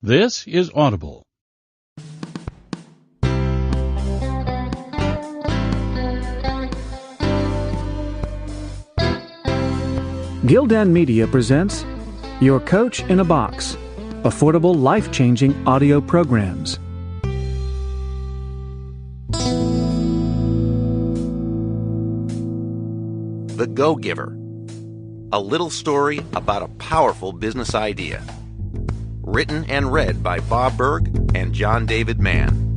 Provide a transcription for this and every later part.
This is Audible. Gildan Media presents Your Coach in a Box, affordable, life-changing audio programs. The Go-Giver, a little story about a powerful business idea. Written and read by Bob Berg and John David Mann.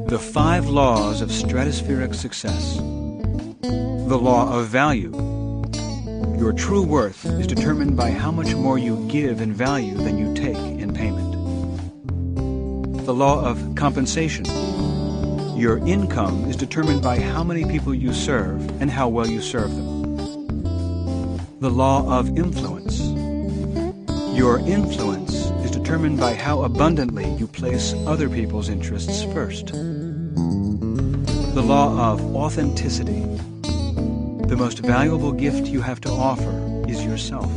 The 5 laws of stratospheric success. The law of value. Your true worth is determined by how much more you give in value than you take in payment. The law of compensation. Your income is determined by how many people you serve and how well you serve them. The law of influence. Your influence is determined by how abundantly you place other people's interests first. The law of authenticity. The most valuable gift you have to offer is yourself.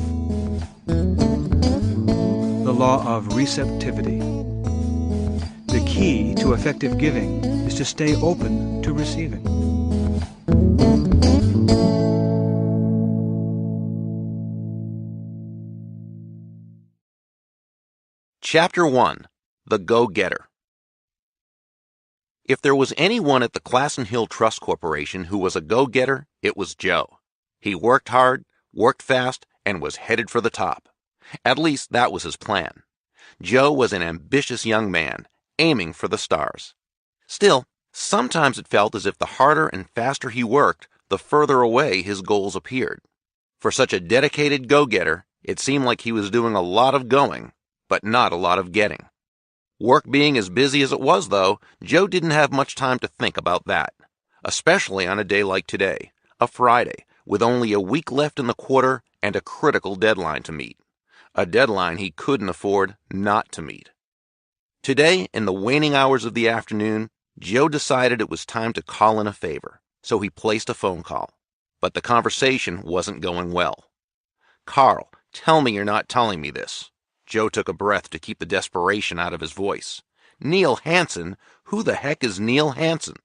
The law of receptivity. The key to effective giving is to stay open to receiving. Chapter 1. The Go-Getter. If there was anyone at the Classen Hill Trust Corporation who was a go-getter, it was Joe. He worked hard, worked fast, and was headed for the top. At least that was his plan. Joe was an ambitious young man, aiming for the stars. Still, sometimes it felt as if the harder and faster he worked, the further away his goals appeared. For such a dedicated go-getter, it seemed like he was doing a lot of going, but not a lot of getting. Work being as busy as it was, though, Joe didn't have much time to think about that, especially on a day like today, a Friday, with only a week left in the quarter and a critical deadline to meet. A deadline he couldn't afford not to meet. Today, in the waning hours of the afternoon, Joe decided it was time to call in a favor, so he placed a phone call. But the conversation wasn't going well. "Carl, tell me you're not telling me this." Joe took a breath to keep the desperation out of his voice. "Neil Hansen? Who the heck is Neil Hansen?"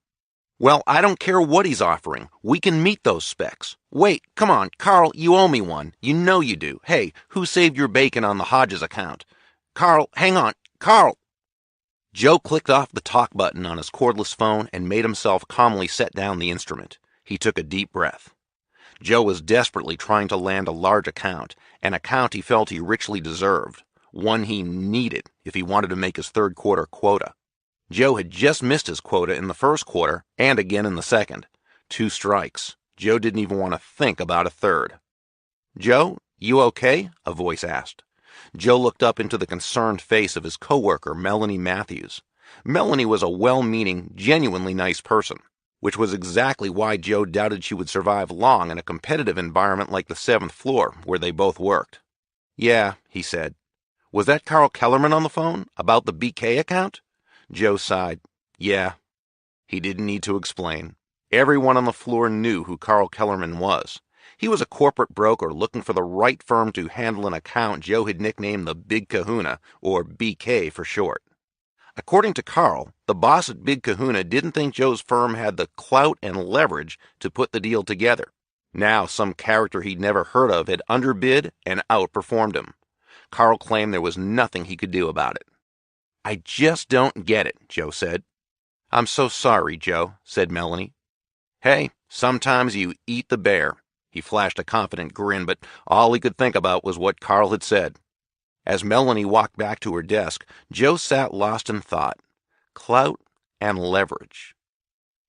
"Well, I don't care what he's offering. We can meet those specs." "Wait, come on, Carl, you owe me one. You know you do. Hey, who saved your bacon on the Hodges account?" "Carl, hang on. Carl!" Joe clicked off the talk button on his cordless phone and made himself calmly set down the instrument. He took a deep breath. Joe was desperately trying to land a large account, an account he felt he richly deserved, one he needed if he wanted to make his third quarter quota. Joe had just missed his quota in the first quarter and again in the second. 2 strikes. Joe didn't even want to think about a third. "Joe, you okay?" a voice asked. Joe looked up into the concerned face of his coworker, Melanie Matthews. Melanie was a well-meaning, genuinely nice person, which was exactly why Joe doubted she would survive long in a competitive environment like the 7th floor, where they both worked. "Yeah," he said. "Was that Carl Kellerman on the phone? About the BK account?" Joe sighed. "Yeah." He didn't need to explain. Everyone on the floor knew who Carl Kellerman was. He was a corporate broker looking for the right firm to handle an account Joe had nicknamed the Big Kahuna, or BK for short. According to Carl, the boss at Big Kahuna didn't think Joe's firm had the clout and leverage to put the deal together. Now some character he'd never heard of had underbid and outperformed him. Carl claimed there was nothing he could do about it. "I just don't get it," Joe said. "I'm so sorry, Joe," said Melanie. "Hey, sometimes you eat the bear." He flashed a confident grin, but all he could think about was what Carl had said. As Melanie walked back to her desk, Joe sat lost in thought. Clout and leverage.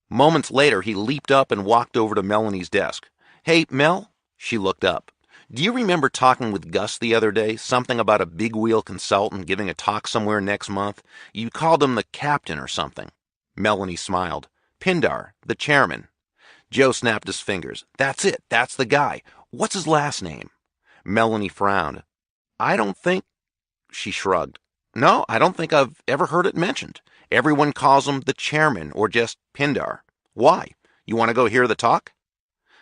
Moments later, he leaped up and walked over to Melanie's desk. "Hey, Mel?" She looked up. "Do you remember talking with Gus the other day? Something about a big wheel consultant giving a talk somewhere next month? You called him the captain or something." Melanie smiled. "Pindar, the chairman." Joe snapped his fingers. "That's it. That's the guy. What's his last name?" Melanie frowned. "I don't think..." She shrugged. "No, I don't think I've ever heard it mentioned. Everyone calls him the chairman or just Pindar. Why? You want to go hear the talk?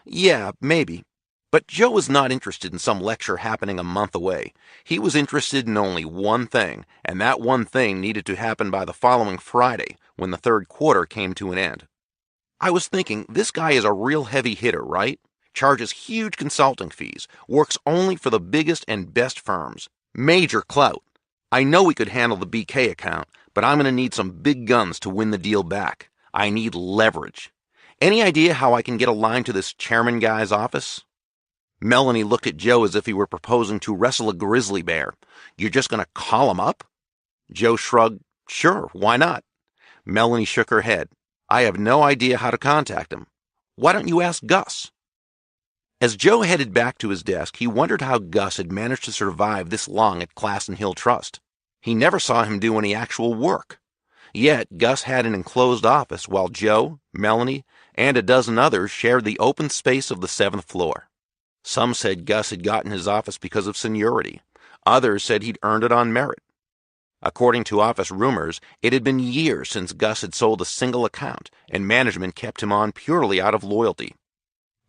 Yeah, maybe. But Joe was not interested in some lecture happening a month away. He was interested in only one thing, and that one thing needed to happen by the following Friday, when the third quarter came to an end. I was thinking, this guy is a real heavy hitter, right? Charges huge consulting fees, works only for the biggest and best firms. Major clout. I know we could handle the BK account, but I'm going to need some big guns to win the deal back. I need leverage. Any idea how I can get a line to this chairman guy's office? Melanie looked at Joe as if he were proposing to wrestle a grizzly bear. You're just going to call him up? Joe shrugged. Sure, why not? Melanie shook her head. I have no idea how to contact him. Why don't you ask Gus? As Joe headed back to his desk, he wondered how Gus had managed to survive this long at Classen Hill Trust. He never saw him do any actual work. Yet, Gus had an enclosed office while Joe, Melanie, and a dozen others shared the open space of the 7th floor. Some said Gus had gotten his office because of seniority. Others said he'd earned it on merit. According to office rumors, it had been years since Gus had sold a single account, and management kept him on purely out of loyalty.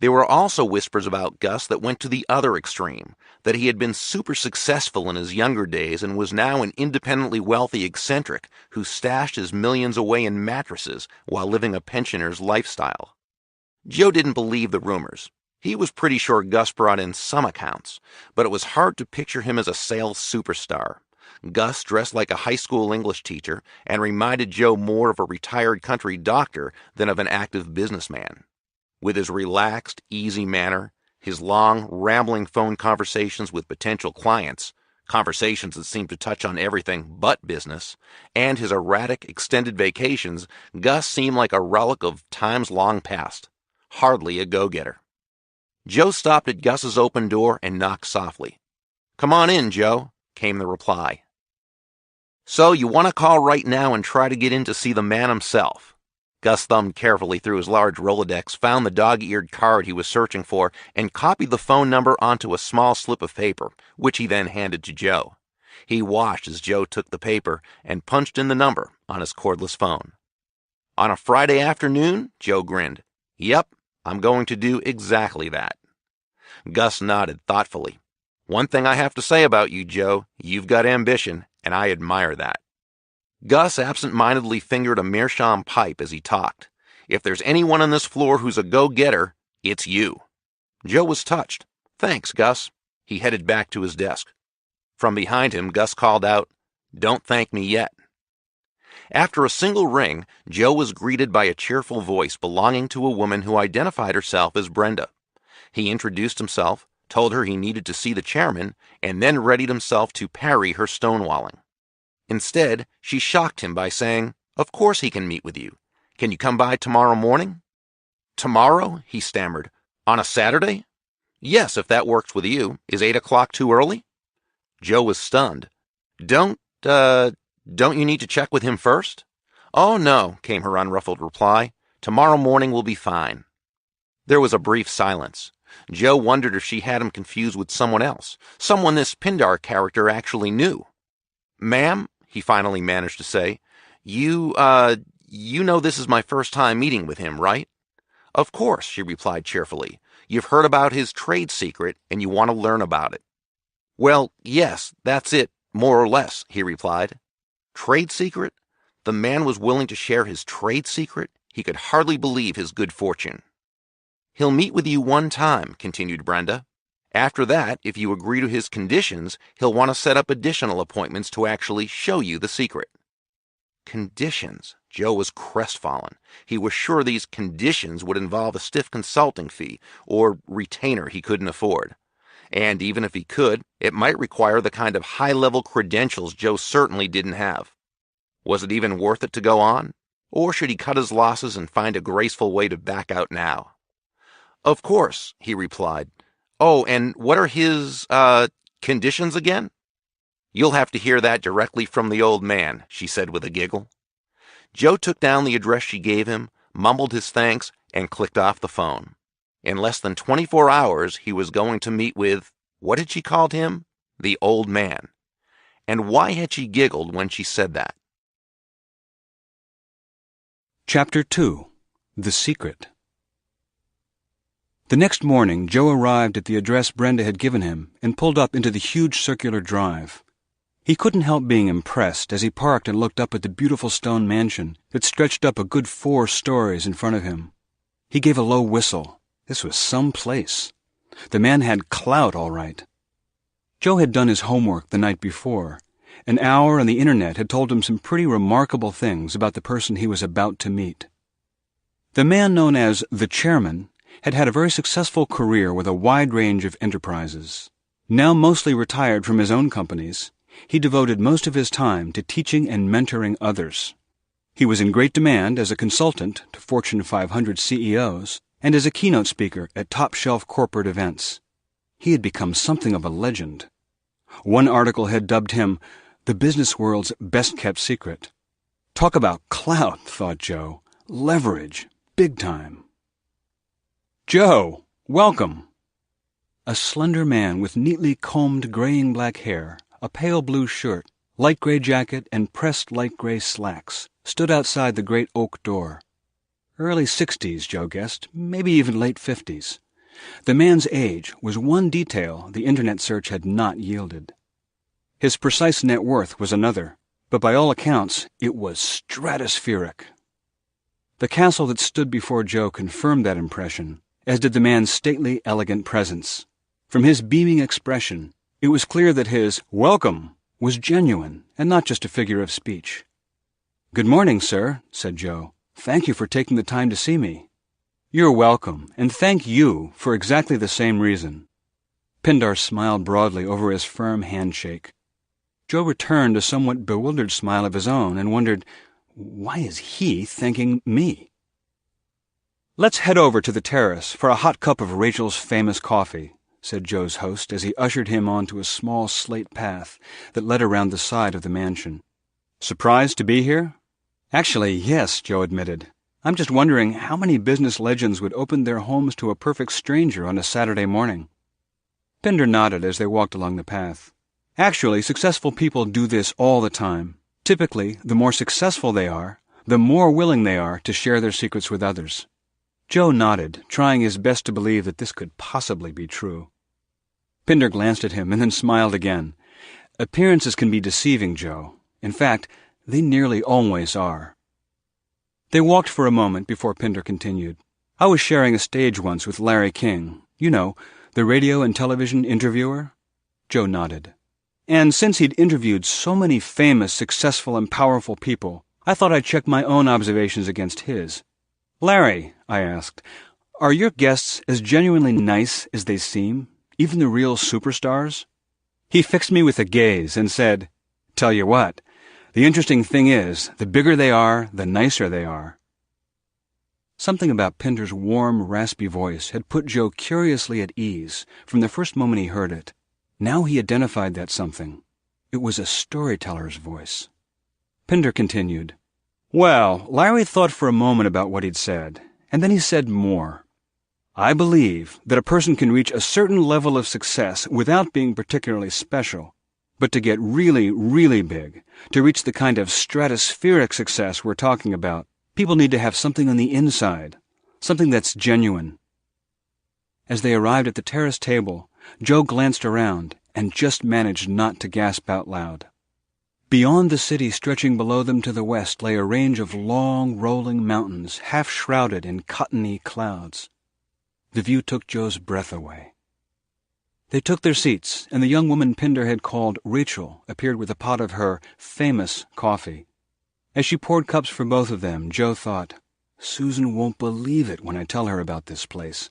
There were also whispers about Gus that went to the other extreme, that he had been super successful in his younger days and was now an independently wealthy eccentric who stashed his millions away in mattresses while living a pensioner's lifestyle. Joe didn't believe the rumors. He was pretty sure Gus brought in some accounts, but it was hard to picture him as a sales superstar. Gus dressed like a high school English teacher and reminded Joe more of a retired country doctor than of an active businessman. With his relaxed, easy manner, his long, rambling phone conversations with potential clients, conversations that seemed to touch on everything but business, and his erratic, extended vacations, Gus seemed like a relic of times long past. Hardly a go-getter. Joe stopped at Gus's open door and knocked softly. Come on in, Joe, came the reply. So you want to call right now and try to get in to see the man himself? Gus thumbed carefully through his large Rolodex, found the dog-eared card he was searching for, and copied the phone number onto a small slip of paper, which he then handed to Joe. He watched as Joe took the paper and punched in the number on his cordless phone. On a Friday afternoon? Joe grinned. Yep. I'm going to do exactly that. Gus nodded thoughtfully. One thing I have to say about you, Joe, you've got ambition, and I admire that. Gus absent-mindedly fingered a meerschaum pipe as he talked. If there's anyone on this floor who's a go-getter, it's you. Joe was touched. Thanks, Gus. He headed back to his desk. From behind him, Gus called out, Don't thank me yet. After a single ring, Joe was greeted by a cheerful voice belonging to a woman who identified herself as Brenda. He introduced himself, told her he needed to see the chairman, and then readied himself to parry her stonewalling. Instead, she shocked him by saying, Of course he can meet with you. Can you come by tomorrow morning? Tomorrow? He stammered. On a Saturday? Yes, if that works with you. Is 8 o'clock too early? Joe was stunned. Don't you need to check with him first? Oh, no, came her unruffled reply. Tomorrow morning will be fine. There was a brief silence. Joe wondered if she had him confused with someone else, someone this Pindar character actually knew. Ma'am, he finally managed to say, you know this is my first time meeting with him, right? Of course, she replied cheerfully. You've heard about his trade secret, and you want to learn about it. Well, yes, that's it, more or less, he replied. Trade secret? The man was willing to share his trade secret? He could hardly believe his good fortune. He'll meet with you one time, continued Brenda. After that, if you agree to his conditions, he'll want to set up additional appointments to actually show you the secret. Conditions? Joe was crestfallen. He was sure these conditions would involve a stiff consulting fee or retainer he couldn't afford. And even if he could, it might require the kind of high-level credentials Joe certainly didn't have. Was it even worth it to go on? Or should he cut his losses and find a graceful way to back out now? Of course, he replied. Oh, and what are his, conditions again? You'll have to hear that directly from the old man, she said with a giggle. Joe took down the address she gave him, mumbled his thanks, and clicked off the phone. In less than 24 hours, he was going to meet with, what had she called him? The old man. And why had she giggled when she said that? Chapter 2. The Secret. The next morning, Joe arrived at the address Brenda had given him and pulled up into the huge circular drive. He couldn't help being impressed as he parked and looked up at the beautiful stone mansion that stretched up a good 4 stories in front of him. He gave a low whistle. This was some place. The man had clout, all right. Joe had done his homework the night before. An hour on the internet had told him some pretty remarkable things about the person he was about to meet. The man known as the Chairman had had a very successful career with a wide range of enterprises. Now mostly retired from his own companies, he devoted most of his time to teaching and mentoring others. He was in great demand as a consultant to Fortune 500 CEOs and as a keynote speaker at top-shelf corporate events. He had become something of a legend. One article had dubbed him the business world's best-kept secret. Talk about clout, thought Joe. Leverage, big time. Joe, welcome. A slender man with neatly combed graying black hair, a pale blue shirt, light gray jacket, and pressed light gray slacks stood outside the great oak door. Early 60s, Joe guessed, maybe even late 50s. The man's age was one detail the internet search had not yielded. His precise net worth was another, but by all accounts it was stratospheric. The castle that stood before Joe confirmed that impression, as did the man's stately, elegant presence. From his beaming expression, it was clear that his welcome was genuine and not just a figure of speech. "Good morning, sir," said Joe. "Thank you for taking the time to see me." "You're welcome, and thank you for exactly the same reason." Pindar smiled broadly over his firm handshake. Joe returned a somewhat bewildered smile of his own and wondered, why is he thanking me? "Let's head over to the terrace for a hot cup of Rachel's famous coffee," said Joe's host as he ushered him onto a small slate path that led around the side of the mansion. "Surprised to be here?" "Actually, yes," Joe admitted. "I'm just wondering how many business legends would open their homes to a perfect stranger on a Saturday morning." Pindar nodded as they walked along the path. "Actually, successful people do this all the time. Typically, the more successful they are, the more willing they are to share their secrets with others." Joe nodded, trying his best to believe that this could possibly be true. Pindar glanced at him and then smiled again. "Appearances can be deceiving, Joe. In fact, they nearly always are." They walked for a moment before Pindar continued. "I was sharing a stage once with Larry King. You know, the radio and television interviewer?" Joe nodded. "And since he'd interviewed so many famous, successful, and powerful people, I thought I'd check my own observations against his. 'Larry,' I asked, 'are your guests as genuinely nice as they seem, even the real superstars?' He fixed me with a gaze and said, 'Tell you what, the interesting thing is, the bigger they are, the nicer they are.'" Something about Pindar's warm, raspy voice had put Joe curiously at ease from the first moment he heard it. Now he identified that something. It was a storyteller's voice. Pindar continued, "Well, Larry thought for a moment about what he'd said, and then he said more. 'I believe that a person can reach a certain level of success without being particularly special, but to get really, really big, to reach the kind of stratospheric success we're talking about, people need to have something on the inside, something that's genuine.'" As they arrived at the terrace table, Joe glanced around and just managed not to gasp out loud. Beyond the city stretching below them to the west lay a range of long, rolling mountains, half shrouded in cottony clouds. The view took Joe's breath away. They took their seats, and the young woman Pindar had called Rachel appeared with a pot of her famous coffee. As she poured cups for both of them, Joe thought, "Susan won't believe it when I tell her about this place."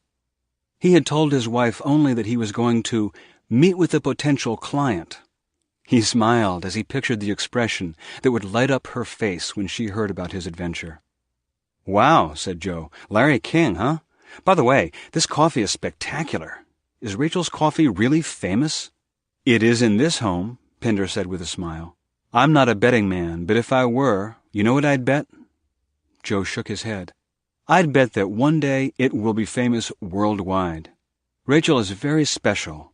He had told his wife only that he was going to meet with a potential client. He smiled as he pictured the expression that would light up her face when she heard about his adventure. "Wow," said Joe. "Larry King, huh? By the way, this coffee is spectacular. Is Rachel's coffee really famous?" "It is in this home," Pindar said with a smile. "I'm not a betting man, but if I were, you know what I'd bet?" Joe shook his head. "I'd bet that one day it will be famous worldwide. Rachel is very special.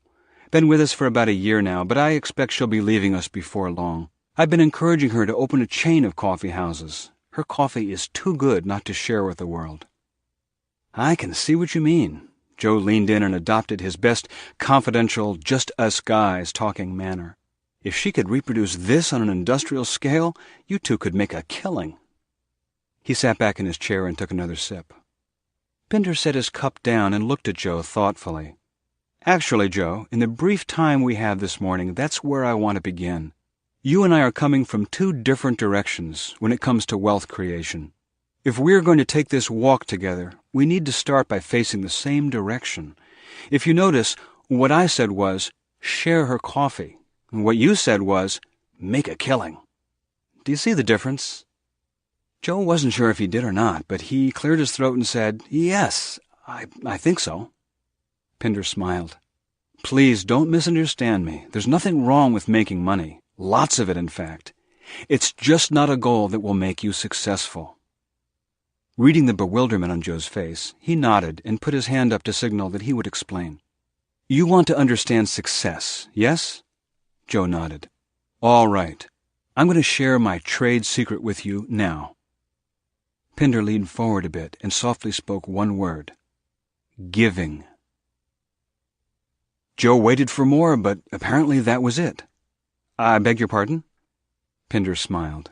Been with us for about a year now, but I expect she'll be leaving us before long. I've been encouraging her to open a chain of coffee houses. Her coffee is too good not to share with the world." "I can see what you mean," Joe leaned in and adopted his best confidential, just-us-guys talking manner. If she could reproduce this on an industrial scale, you two could make a killing. He sat back in his chair and took another sip. Pinder set his cup down and looked at Joe thoughtfully. Actually, Joe, in the brief time we have this morning, that's where I want to begin. You and I are coming from two different directions when it comes to wealth creation. If we're going to take this walk together, we need to start by facing the same direction. If you notice, what I said was, share her coffee. And what you said was, make a killing. Do you see the difference? Joe wasn't sure if he did or not, but he cleared his throat and said, yes, I think so. Pinder smiled. Please don't misunderstand me. There's nothing wrong with making money. Lots of it, in fact. It's just not a goal that will make you successful. Reading the bewilderment on Joe's face, he nodded and put his hand up to signal that he would explain. You want to understand success, yes? Joe nodded. All right. I'm going to share my trade secret with you now. Pinder leaned forward a bit and softly spoke one word. Giving. Joe waited for more, but apparently that was it. I beg your pardon? Pinder smiled.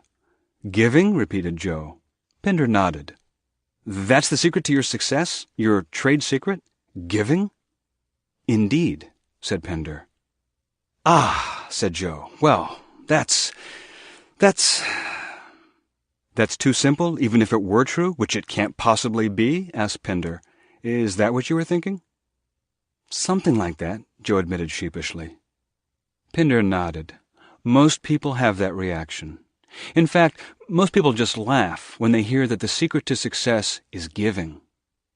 Giving? Repeated Joe. Pinder nodded. That's the secret to your success? Your trade secret? Giving? Indeed, said Pinder. Ah, said Joe. Well, that's too simple, even if it were true, which it can't possibly be? Asked Pinder. Is that what you were thinking? Something like that, Joe admitted sheepishly. Pinder nodded. Most people have that reaction. In fact, most people just laugh when they hear that the secret to success is giving.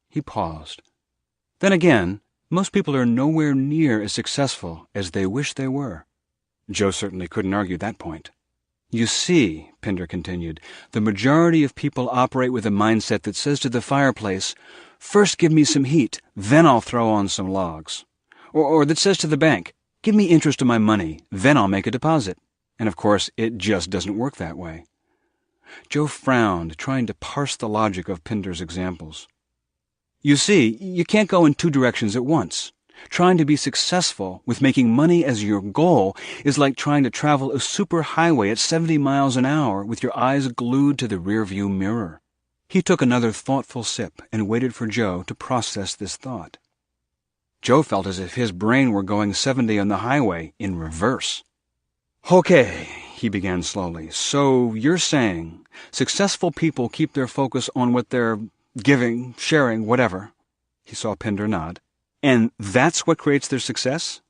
He paused. Then again, most people are nowhere near as successful as they wish they were. Joe certainly couldn't argue that point. You see, Pinder continued, the majority of people operate with a mindset that says to the fireplace, first give me some heat, then I'll throw on some logs. Or that says to the bank, give me interest on my money, then I'll make a deposit. And of course, it just doesn't work that way. Joe frowned, trying to parse the logic of Pinder's examples. You see, you can't go in two directions at once. Trying to be successful with making money as your goal is like trying to travel a superhighway at 70 miles an hour with your eyes glued to the rearview mirror. He took another thoughtful sip and waited for Joe to process this thought. Joe felt as if his brain were going 70 on the highway in reverse. Okay, he began slowly. So you're saying successful people keep their focus on what they're giving, sharing, whatever. He saw Pinder nod. And that's what creates their success?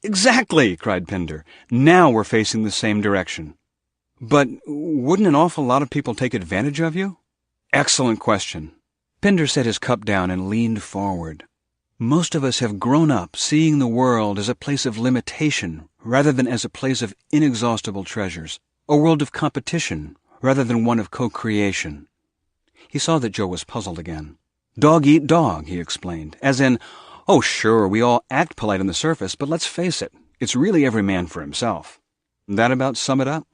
Exactly, cried Pinder. Now we're facing the same direction. But wouldn't an awful lot of people take advantage of you? Excellent question. Pinder set his cup down and leaned forward. Most of us have grown up seeing the world as a place of limitation rather than as a place of inexhaustible treasures, a world of competition rather than one of co-creation. He saw that Joe was puzzled again. Dog eat dog, he explained, as in, oh, sure, we all act polite on the surface, but let's face it, it's really every man for himself. That about sum it up?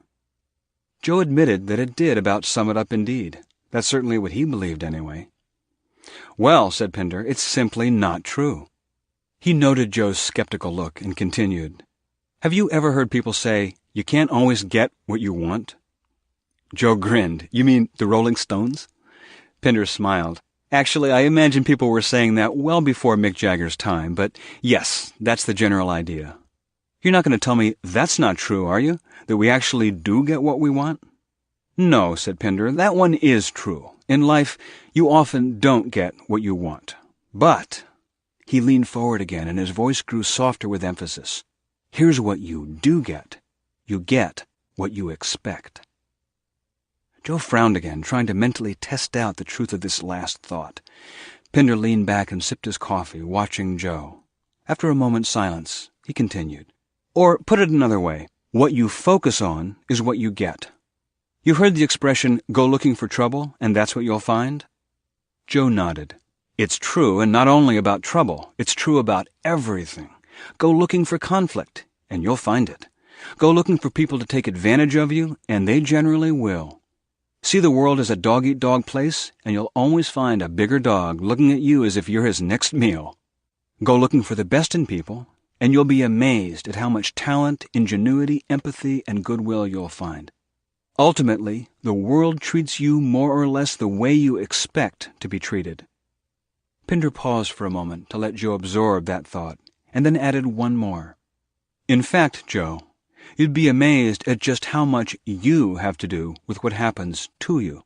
Joe admitted that it did about sum it up indeed. That's certainly what he believed anyway. Well, said Pinder, it's simply not true. He noted Joe's skeptical look and continued, have you ever heard people say, you can't always get what you want? Joe grinned. You mean the Rolling Stones? Pinder smiled. Actually, I imagine people were saying that well before Mick Jagger's time, but yes, that's the general idea. You're not going to tell me that's not true, are you? That we actually do get what we want? No, said Pinder, that one is true. In life, you often don't get what you want. But, he leaned forward again and his voice grew softer with emphasis. Here's what you do get. You get what you expect. Joe frowned again, trying to mentally test out the truth of this last thought. Pinder leaned back and sipped his coffee, watching Joe. After a moment's silence, he continued. Or, put it another way, what you focus on is what you get. You've heard the expression, go looking for trouble, and that's what you'll find? Joe nodded. It's true, and not only about trouble. It's true about everything. Go looking for conflict, and you'll find it. Go looking for people to take advantage of you, and they generally will. See the world as a dog-eat-dog place, and you'll always find a bigger dog looking at you as if you're his next meal. Go looking for the best in people, and you'll be amazed at how much talent, ingenuity, empathy, and goodwill you'll find. Ultimately, the world treats you more or less the way you expect to be treated. Pinder paused for a moment to let Joe absorb that thought, and then added one more. In fact, Joe, you'd be amazed at just how much you have to do with what happens to you.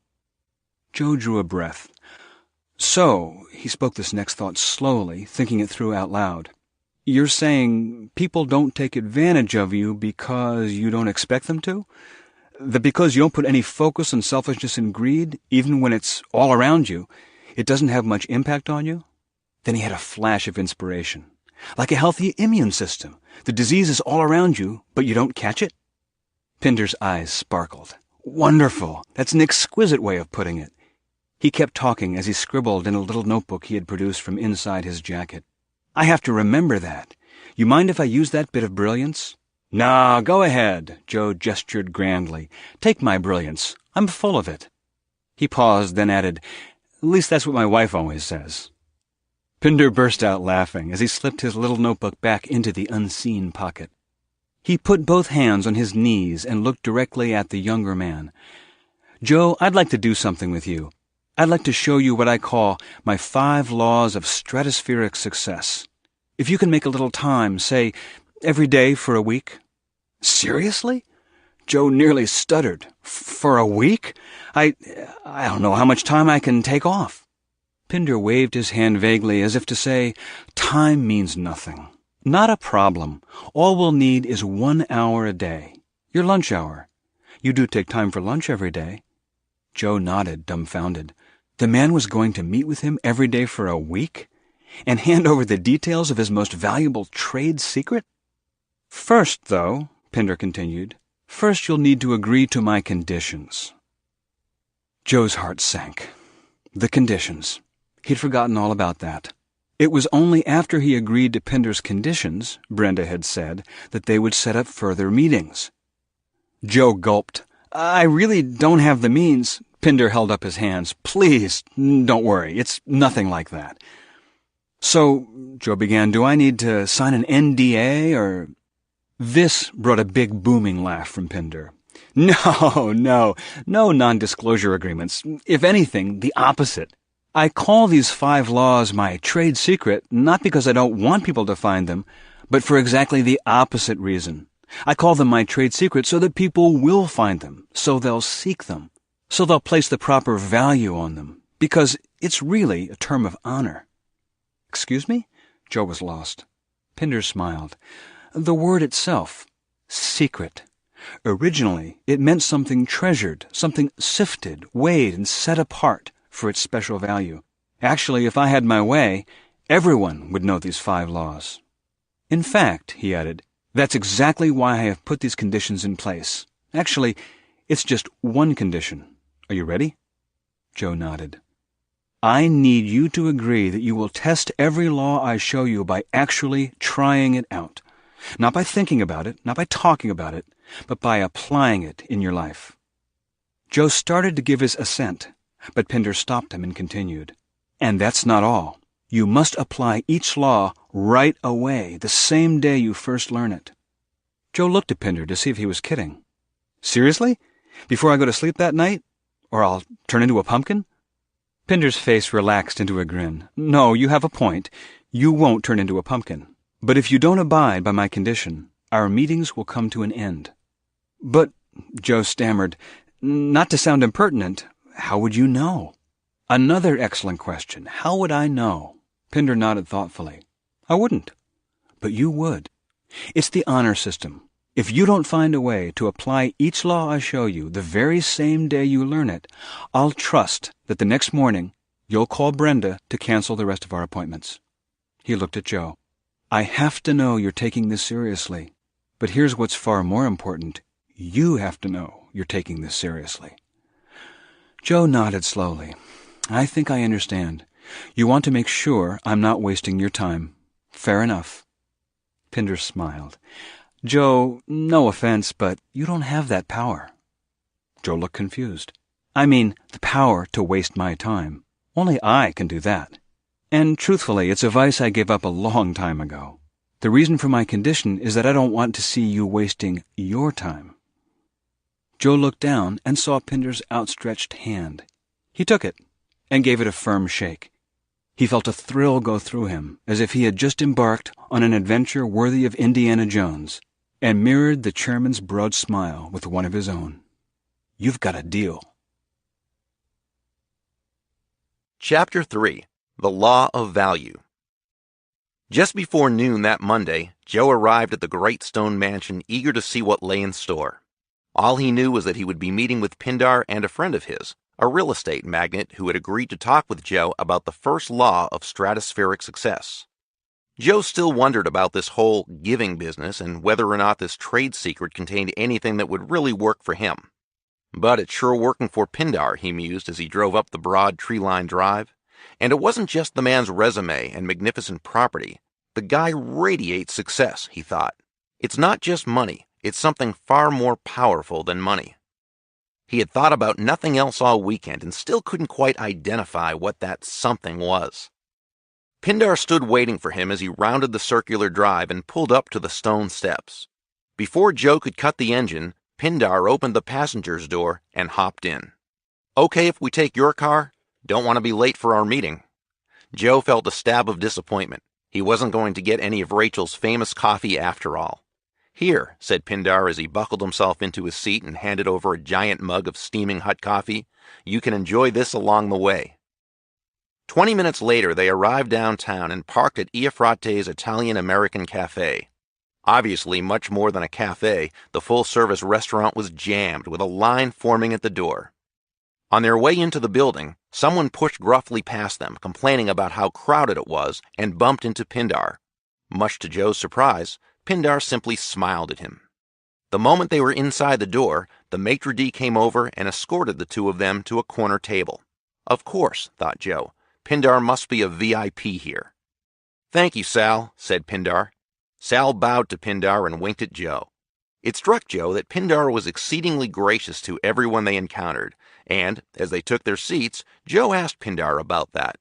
Joe drew a breath. So, he spoke this next thought slowly, thinking it through out loud. You're saying people don't take advantage of you because you don't expect them to? That because you don't put any focus on selfishness and greed, even when it's all around you, it doesn't have much impact on you? Then he had a flash of inspiration. Like a healthy immune system. The disease is all around you, but you don't catch it? Pinder's eyes sparkled. Wonderful! That's an exquisite way of putting it. He kept talking as he scribbled in a little notebook he had produced from inside his jacket. I have to remember that. You mind if I use that bit of brilliance? Nah, go ahead, Joe gestured grandly. Take my brilliance. I'm full of it. He paused, then added, At least that's what my wife always says. Pinder burst out laughing as he slipped his little notebook back into the unseen pocket. He put both hands on his knees and looked directly at the younger man. Joe, I'd like to do something with you. I'd like to show you what I call my 5 laws of stratospheric success. If you can make a little time, say, every day for a week. Seriously? Joe nearly stuttered. For a week? I don't know how much time I can take off. Pinder waved his hand vaguely as if to say, Time means nothing. Not a problem. All we'll need is 1 hour a day. Your lunch hour. You do take time for lunch every day. Joe nodded, dumbfounded. The man was going to meet with him every day for a week? And hand over the details of his most valuable trade secret? First, though, Pinder continued, first you'll need to agree to my conditions. Joe's heart sank. The conditions. He'd forgotten all about that. It was only after he agreed to Pinder's conditions, Brenda had said, that they would set up further meetings. Joe gulped. I really don't have the means. Pinder held up his hands. Please, don't worry. It's nothing like that. So, Joe began, do I need to sign an NDA or... This brought a big booming laugh from Pinder. No non-disclosure agreements. If anything, the opposite. I call these 5 laws my trade secret, not because I don't want people to find them, but for exactly the opposite reason. I call them my trade secret so that people will find them, so they'll seek them, so they'll place the proper value on them, because it's really a term of honor. Excuse me? Joe was lost. Pinder smiled. The word itself, secret. Originally, it meant something treasured, something sifted, weighed, and set apart for its special value. Actually, if I had my way, everyone would know these 5 laws. In fact, he added, that's exactly why I have put these conditions in place. Actually, it's just one condition. Are you ready? Joe nodded. I need you to agree that you will test every law I show you by actually trying it out. Not by thinking about it, not by talking about it, but by applying it in your life. Joe started to give his assent, but Pinder stopped him and continued. And that's not all. You must apply each law right away, the same day you first learn it. Joe looked at Pinder to see if he was kidding. Seriously? Before I go to sleep that night? Or I'll turn into a pumpkin? Pinder's face relaxed into a grin. No, you have a point. You won't turn into a pumpkin. But if you don't abide by my condition, our meetings will come to an end. But, Joe stammered, not to sound impertinent, how would you know? Another excellent question. How would I know? Pinder nodded thoughtfully. I wouldn't. But you would. It's the honor system. If you don't find a way to apply each law I show you the very same day you learn it, I'll trust that the next morning you'll call Brenda to cancel the rest of our appointments. He looked at Joe. I have to know you're taking this seriously. But here's what's far more important. You have to know you're taking this seriously. Joe nodded slowly. I think I understand. You want to make sure I'm not wasting your time. Fair enough. Pinder smiled. Joe, no offense, but you don't have that power. Joe looked confused. I mean, the power to waste my time. Only I can do that. And truthfully, it's a vice I gave up a long time ago. The reason for my condition is that I don't want to see you wasting your time." Joe looked down and saw Pinder's outstretched hand. He took it and gave it a firm shake. He felt a thrill go through him, as if he had just embarked on an adventure worthy of Indiana Jones, and mirrored the chairman's broad smile with one of his own. "You've got a deal." Chapter 3. The Law of Value. Just before noon that Monday, Joe arrived at the Great Stone Mansion eager to see what lay in store. All he knew was that he would be meeting with Pindar and a friend of his, a real estate magnate who had agreed to talk with Joe about the first law of stratospheric success. Joe still wondered about this whole giving business and whether or not this trade secret contained anything that would really work for him. But it's sure working for Pindar, he mused as he drove up the broad tree-lined drive. And it wasn't just the man's resume and magnificent property. The guy radiates success, he thought. It's not just money. It's something far more powerful than money. He had thought about nothing else all weekend and still couldn't quite identify what that something was. Pindar stood waiting for him as he rounded the circular drive and pulled up to the stone steps. Before Joe could cut the engine, Pindar opened the passenger's door and hopped in. "Okay if we take your car? Don't want to be late for our meeting." Joe felt a stab of disappointment. He wasn't going to get any of Rachel's famous coffee after all. "Here," said Pindar as he buckled himself into his seat and handed over a giant mug of steaming hot coffee. "You can enjoy this along the way." 20 minutes later, they arrived downtown and parked at Iafrate's Italian-American Cafe. Obviously, much more than a cafe, the full-service restaurant was jammed with a line forming at the door. On their way into the building, someone pushed gruffly past them, complaining about how crowded it was, and bumped into Pindar. Much to Joe's surprise, Pindar simply smiled at him. The moment they were inside the door, the maitre d' came over and escorted the two of them to a corner table. Of course, thought Joe, Pindar must be a VIP here. "Thank you, Sal," said Pindar. Sal bowed to Pindar and winked at Joe. It struck Joe that Pindar was exceedingly gracious to everyone they encountered, and, as they took their seats, Joe asked Pindar about that.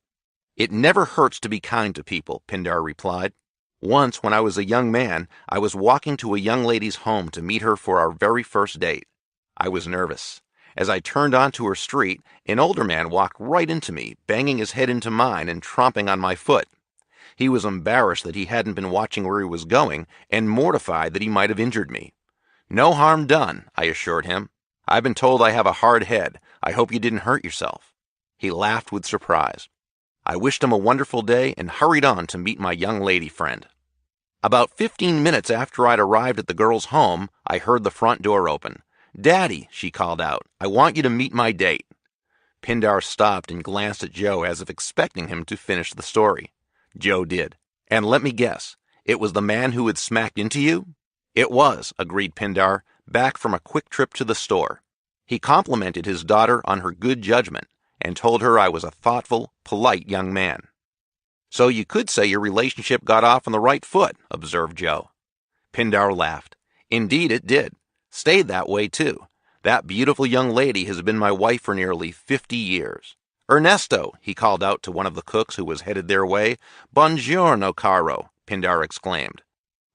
"It never hurts to be kind to people," Pindar replied. "Once, when I was a young man, I was walking to a young lady's home to meet her for our very first date. I was nervous. As I turned onto her street, an older man walked right into me, banging his head into mine and tromping on my foot. He was embarrassed that he hadn't been watching where he was going, and mortified that he might have injured me. 'No harm done,' I assured him. 'I've been told I have a hard head. I hope you didn't hurt yourself.' He laughed with surprise. I wished him a wonderful day and hurried on to meet my young lady friend. About 15 minutes after I'd arrived at the girl's home, I heard the front door open. 'Daddy,' she called out, 'I want you to meet my date.' Pindar stopped and glanced at Joe as if expecting him to finish the story. Joe did. 'And let me guess, it was the man who had smacked into you?' 'It was,' agreed Pindar, back from a quick trip to the store. He complimented his daughter on her good judgment and told her I was a thoughtful, polite young man. 'So you could say your relationship got off on the right foot,' observed Joe. Pindar laughed. 'Indeed it did. Stayed that way, too. That beautiful young lady has been my wife for nearly 50 years. Ernesto,' he called out to one of the cooks who was headed their way. 'Buongiorno, caro,' Pindar exclaimed.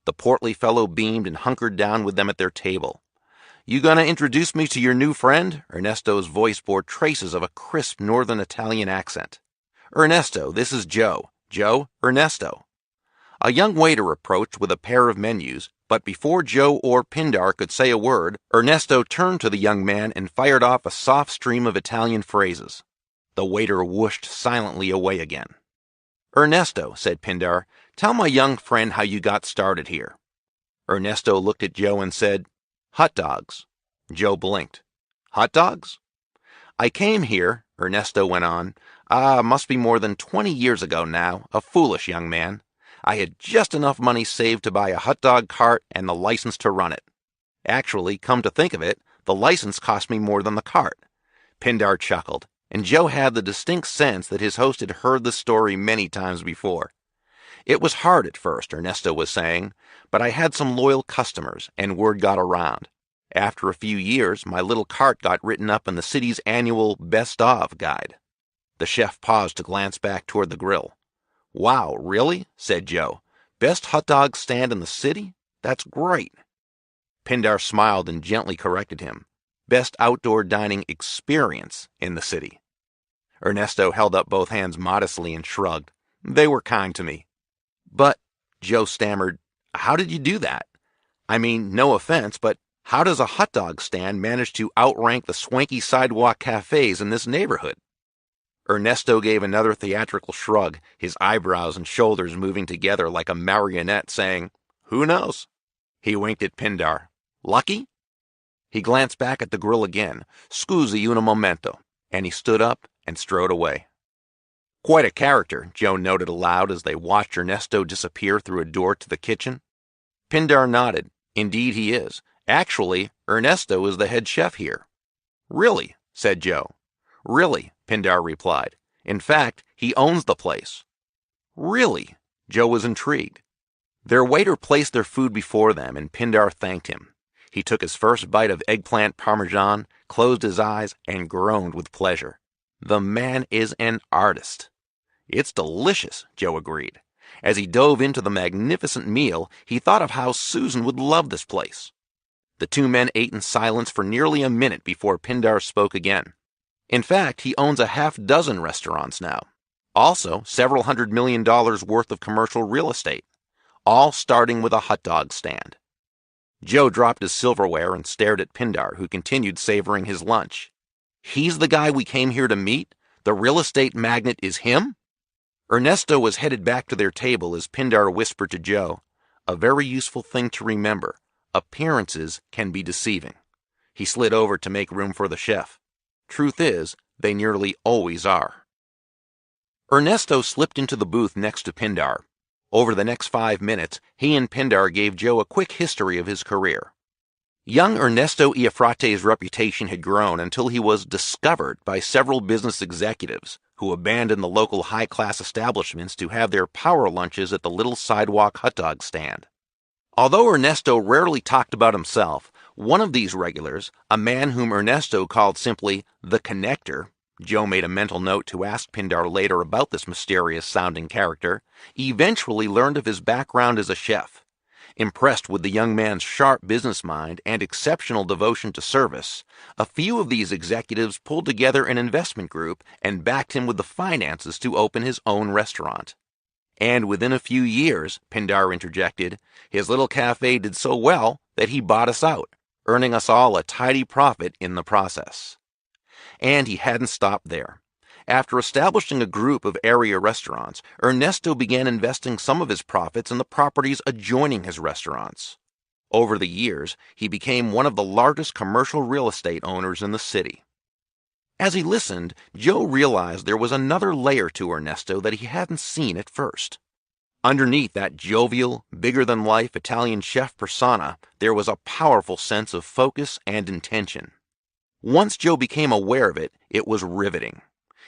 The portly fellow beamed and hunkered down with them at their table. 'You gonna introduce me to your new friend?' Ernesto's voice bore traces of a crisp northern Italian accent. 'Ernesto, this is Joe. Joe, Ernesto.' A young waiter approached with a pair of menus, but before Joe or Pindar could say a word, Ernesto turned to the young man and fired off a soft stream of Italian phrases. The waiter whooshed silently away again. 'Ernesto,' said Pindar, 'tell my young friend how you got started here.' Ernesto looked at Joe and said, 'Hot dogs.' Joe blinked. 'Hot dogs?' 'I came here,' Ernesto went on, must be more than 20 years ago now, a foolish young man. I had just enough money saved to buy a hot dog cart and the license to run it. Actually, come to think of it, the license cost me more than the cart.' Pindar chuckled, and Joe had the distinct sense that his host had heard the story many times before. 'It was hard at first,' Ernesto was saying, 'but I had some loyal customers, and word got around. After a few years, my little cart got written up in the city's annual Best Of guide.' The chef paused to glance back toward the grill. "Wow, really?" said Joe. "Best hot dog stand in the city? That's great." Pindar smiled and gently corrected him. "Best outdoor dining experience in the city." Ernesto held up both hands modestly and shrugged. "They were kind to me." "But," Joe stammered, "how did you do that? I mean, no offense, but how does a hot dog stand manage to outrank the swanky sidewalk cafes in this neighborhood?" Ernesto gave another theatrical shrug, his eyebrows and shoulders moving together like a marionette, saying, "Who knows?" He winked at Pindar. "Lucky?" He glanced back at the grill again. "Scusi un momento," and he stood up and strode away. "Quite a character," Joe noted aloud as they watched Ernesto disappear through a door to the kitchen. Pindar nodded. "Indeed he is. Actually, Ernesto is the head chef here." "Really?" said Joe. "Really," Pindar replied. "In fact, he owns the place." "Really?" Joe was intrigued. Their waiter placed their food before them, and Pindar thanked him. He took his first bite of eggplant parmesan, closed his eyes, and groaned with pleasure. The man is an artist. "It's delicious," Joe agreed. As he dove into the magnificent meal, he thought of how Susan would love this place. The two men ate in silence for nearly a minute before Pindar spoke again. In fact, he owns a half-dozen restaurants now. Also, several $100 million worth of commercial real estate, all starting with a hot dog stand. Joe dropped his silverware and stared at Pindar, who continued savoring his lunch. "He's the guy we came here to meet? The real estate magnate is him?" Ernesto was headed back to their table as Pindar whispered to Joe, "A very useful thing to remember. Appearances can be deceiving." He slid over to make room for the chef. Truth is, they nearly always are. Ernesto slipped into the booth next to Pindar. Over the next 5 minutes, he and Pindar gave Joe a quick history of his career. Young Ernesto Iafrate's reputation had grown until he was discovered by several business executives who abandoned the local high-class establishments to have their power lunches at the little sidewalk hot dog stand. Although Ernesto rarely talked about himself, one of these regulars, a man whom Ernesto called simply the Connector, Joe made a mental note to ask Pindar later about this mysterious-sounding character, eventually learned of his background as a chef. Impressed with the young man's sharp business mind and exceptional devotion to service, a few of these executives pulled together an investment group and backed him with the finances to open his own restaurant. And within a few years, Pindar interjected, his little cafe did so well that he bought us out, earning us all a tidy profit in the process. And he hadn't stopped there. After establishing a group of area restaurants, Ernesto began investing some of his profits in the properties adjoining his restaurants. Over the years, he became one of the largest commercial real estate owners in the city. As he listened, Joe realized there was another layer to Ernesto that he hadn't seen at first. Underneath that jovial, bigger-than-life Italian chef persona, there was a powerful sense of focus and intention. Once Joe became aware of it, it was riveting.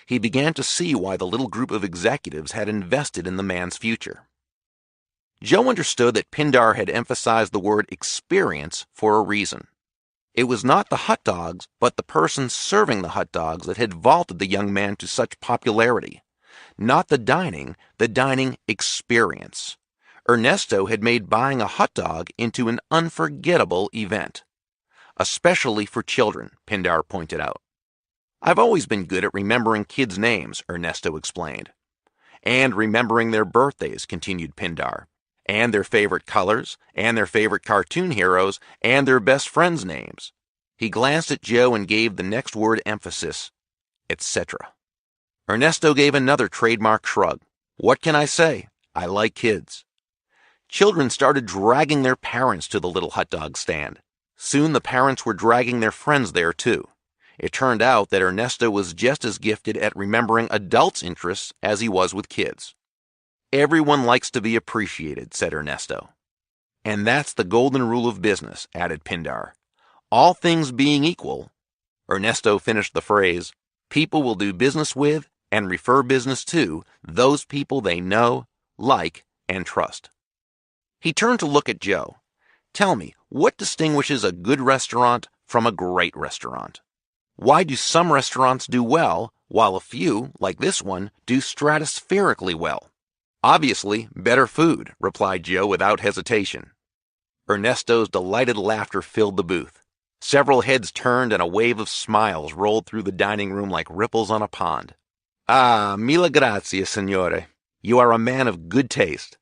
He began to see why the little group of executives had invested in the man's future. Joe understood that Pindar had emphasized the word experience for a reason. It was not the hot dogs, but the person serving the hot dogs that had vaulted the young man to such popularity. Not the dining experience. Ernesto had made buying a hot dog into an unforgettable event. Especially for children, Pindar pointed out. "I've always been good at remembering kids' names," Ernesto explained. "And remembering their birthdays," continued Pindar. "And their favorite colors, and their favorite cartoon heroes, and their best friends' names." He glanced at Joe and gave the next word emphasis, etc. Ernesto gave another trademark shrug. "What can I say? I like kids." Children started dragging their parents to the little hot dog stand. Soon the parents were dragging their friends there too. It turned out that Ernesto was just as gifted at remembering adults' interests as he was with kids. "Everyone likes to be appreciated," said Ernesto. "And that's the golden rule of business," added Pindar. "All things being equal," Ernesto finished the phrase, "people will do business with and refer business to those people they know, like, and trust." He turned to look at Joe. "Tell me, what distinguishes a good restaurant from a great restaurant? Why do some restaurants do well, while a few, like this one, do stratospherically well?" Obviously, better food, replied Joe without hesitation. Ernesto's delighted laughter filled the booth. Several heads turned and a wave of smiles rolled through the dining room like ripples on a pond. Ah, mille grazie, signore. You are a man of good taste.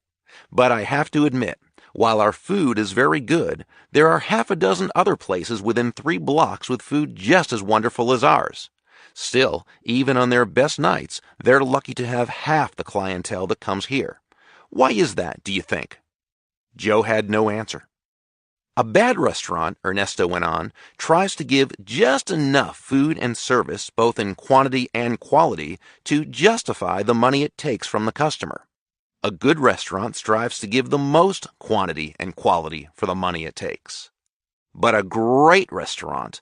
But I have to admit, while our food is very good, there are half a dozen other places within 3 blocks with food just as wonderful as ours. Still, even on their best nights, they're lucky to have half the clientele that comes here. Why is that, do you think? Joe had no answer. A bad restaurant, Ernesto went on, tries to give just enough food and service, both in quantity and quality, to justify the money it takes from the customer. A good restaurant strives to give the most quantity and quality for the money it takes. But a great restaurant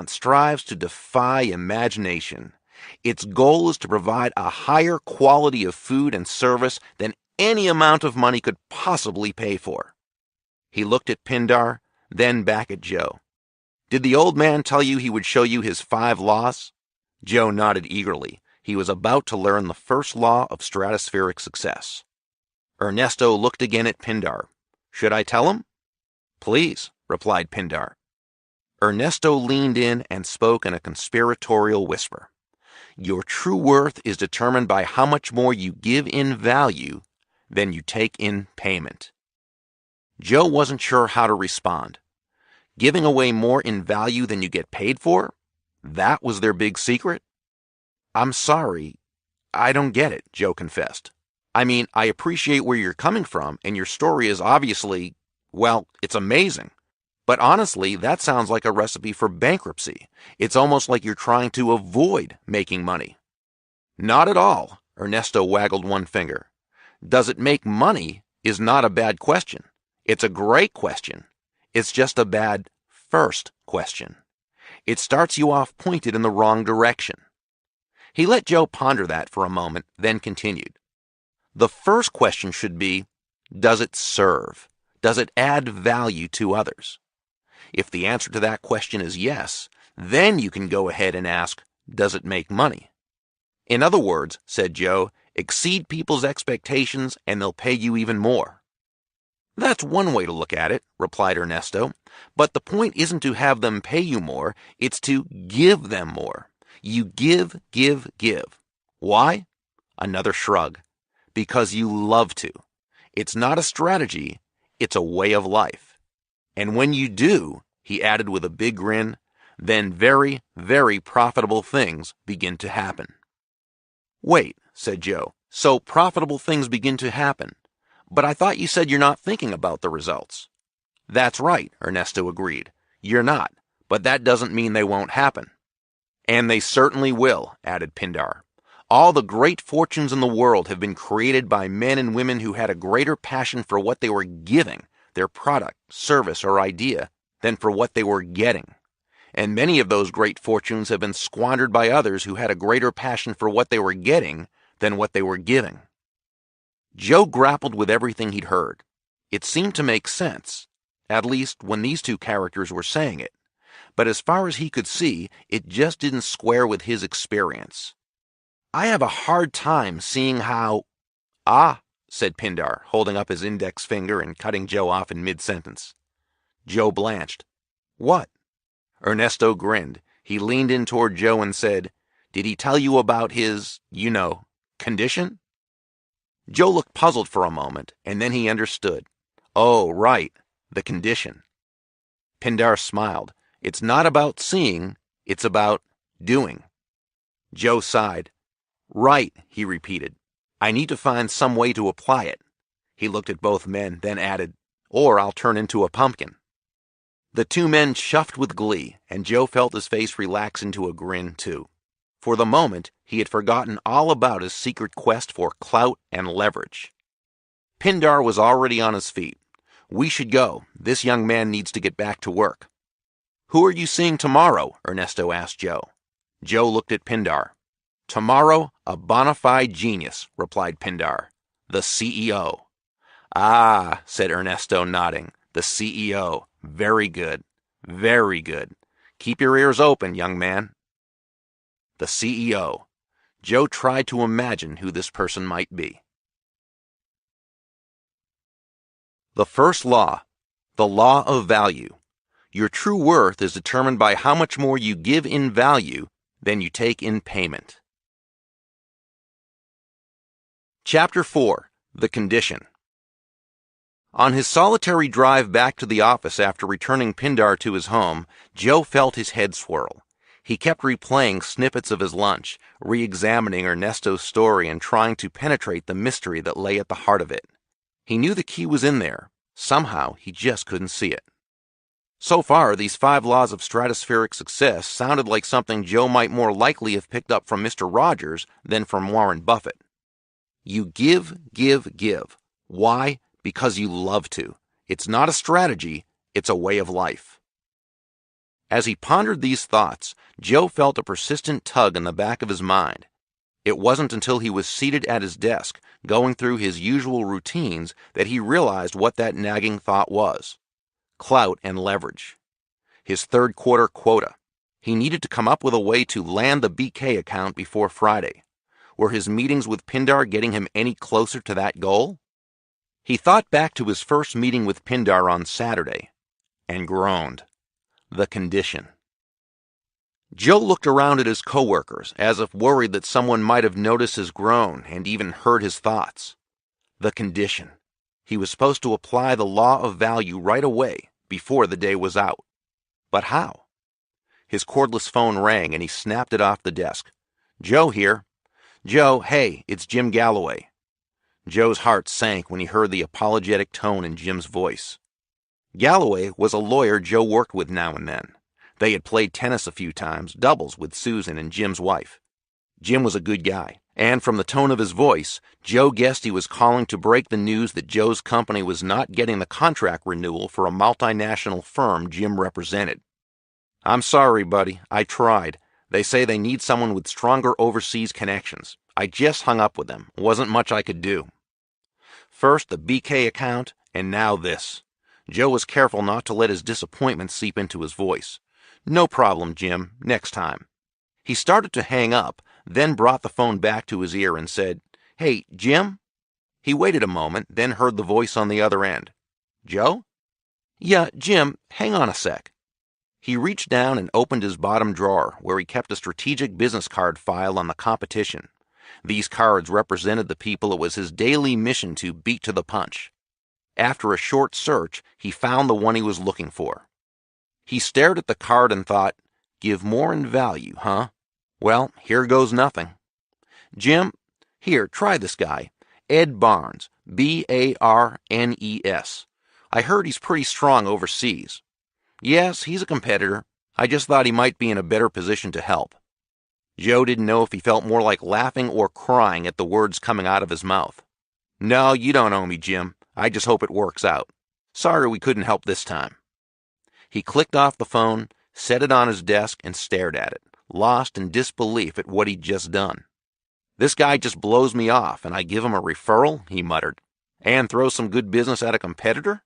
strives to defy imagination. Its goal is to provide a higher quality of food and service than any amount of money could possibly pay for. He looked at Pindar, then back at Joe. Did the old man tell you he would show you his 5 laws? Joe nodded eagerly. He was about to learn the first law of stratospheric success. Ernesto looked again at Pindar. Should I tell him? Please, replied Pindar. Ernesto leaned in and spoke in a conspiratorial whisper. Your true worth is determined by how much more you give in value than you take in payment. Joe wasn't sure how to respond. Giving away more in value than you get paid for? That was their big secret? I'm sorry, I don't get it, Joe confessed. I mean, I appreciate where you're coming from, and your story is obviously, well, it's amazing. But honestly, that sounds like a recipe for bankruptcy. It's almost like you're trying to avoid making money. Not at all, Ernesto waggled one finger. Does it make money is not a bad question. It's a great question. It's just a bad first question. It starts you off pointed in the wrong direction. He let Joe ponder that for a moment, then continued. The first question should be, does it serve? Does it add value to others? If the answer to that question is yes, then you can go ahead and ask, does it make money? In other words, said Joe, exceed people's expectations and they'll pay you even more. That's one way to look at it, replied Ernesto, but the point isn't to have them pay you more, it's to give them more. You give, give, give. Why? Another shrug. Because you love to. It's not a strategy, it's a way of life. And when you do, he added with a big grin, then very, very profitable things begin to happen. Wait, said Joe, so profitable things begin to happen. But I thought you said you're not thinking about the results. That's right, Ernesto agreed. You're not, but that doesn't mean they won't happen. And they certainly will, added Pindar. All the great fortunes in the world have been created by men and women who had a greater passion for what they were giving, their product, service, or idea, than for what they were getting. And many of those great fortunes have been squandered by others who had a greater passion for what they were getting than what they were giving. Joe grappled with everything he'd heard. It seemed to make sense, at least when these two characters were saying it. But as far as he could see, it just didn't square with his experience. I have a hard time seeing how... Ah, said Pindar, holding up his index finger and cutting Joe off in mid-sentence. Joe blanched. What? Ernesto grinned. He leaned in toward Joe and said, Did he tell you about his, condition? Joe looked puzzled for a moment, and then he understood. Oh, right, the condition. Pindar smiled. It's not about seeing, it's about doing. Joe sighed. Right, he repeated. I need to find some way to apply it. He looked at both men, then added, or I'll turn into a pumpkin. The two men chuffed with glee, and Joe felt his face relax into a grin, too. For the moment, he had forgotten all about his secret quest for clout and leverage. Pindar was already on his feet. We should go. This young man needs to get back to work. Who are you seeing tomorrow? Ernesto asked Joe. Joe looked at Pindar. Tomorrow, a bona fide genius, replied Pindar. The CEO. Ah, said Ernesto, nodding. The CEO. Very good. Very good. Keep your ears open, young man. The CEO. Joe tried to imagine who this person might be. The first law, the law of value. Your true worth is determined by how much more you give in value than you take in payment. Chapter 4. The Condition. On his solitary drive back to the office after returning Pindar to his home, Joe felt his head swirl. He kept replaying snippets of his lunch, re-examining Ernesto's story and trying to penetrate the mystery that lay at the heart of it. He knew the key was in there. Somehow, he just couldn't see it. So far, these 5 laws of stratospheric success sounded like something Joe might more likely have picked up from Mr. Rogers than from Warren Buffett. You give, give, give. Why? Because you love to. It's not a strategy, it's a way of life. As he pondered these thoughts, Joe felt a persistent tug in the back of his mind. It wasn't until he was seated at his desk, going through his usual routines, that he realized what that nagging thought was. Clout and leverage. His third quarter quota. He needed to come up with a way to land the BK account before Friday. Were his meetings with Pindar getting him any closer to that goal? He thought back to his first meeting with Pindar on Saturday, and groaned. The condition. Joe looked around at his coworkers, as if worried that someone might have noticed his groan and even heard his thoughts. The condition. He was supposed to apply the law of value right away, before the day was out. But how? His cordless phone rang and he snapped it off the desk. Joe here. Joe, hey, it's Jim Galloway. Joe's heart sank when he heard the apologetic tone in Jim's voice. Galloway was a lawyer Joe worked with now and then. They had played tennis a few times, doubles with Susan and Jim's wife. Jim was a good guy, and from the tone of his voice, Joe guessed he was calling to break the news that Joe's company was not getting the contract renewal for a multinational firm Jim represented. I'm sorry, buddy. I tried. They say they need someone with stronger overseas connections. I just hung up with them. Wasn't much I could do. First the BK account, and now this. Joe was careful not to let his disappointment seep into his voice. No problem, Jim. Next time. He started to hang up, then brought the phone back to his ear and said, Hey, Jim? He waited a moment, then heard the voice on the other end. Joe? Yeah, Jim, hang on a sec. He reached down and opened his bottom drawer, where he kept a strategic business card file on the competition. These cards represented the people it was his daily mission to beat to the punch. After a short search, he found the one he was looking for. He stared at the card and thought, give more in value, huh? Well, here goes nothing. Jim, here, try this guy. Ed Barnes, Barnes. I heard he's pretty strong overseas. Yes, he's a competitor. I just thought he might be in a better position to help. Joe didn't know if he felt more like laughing or crying at the words coming out of his mouth. No, you don't owe me, Jim. I just hope it works out. Sorry we couldn't help this time. He clicked off the phone, set it on his desk, and stared at it, lost in disbelief at what he'd just done. This guy just blows me off, and I give him a referral, he muttered, and throw some good business at a competitor?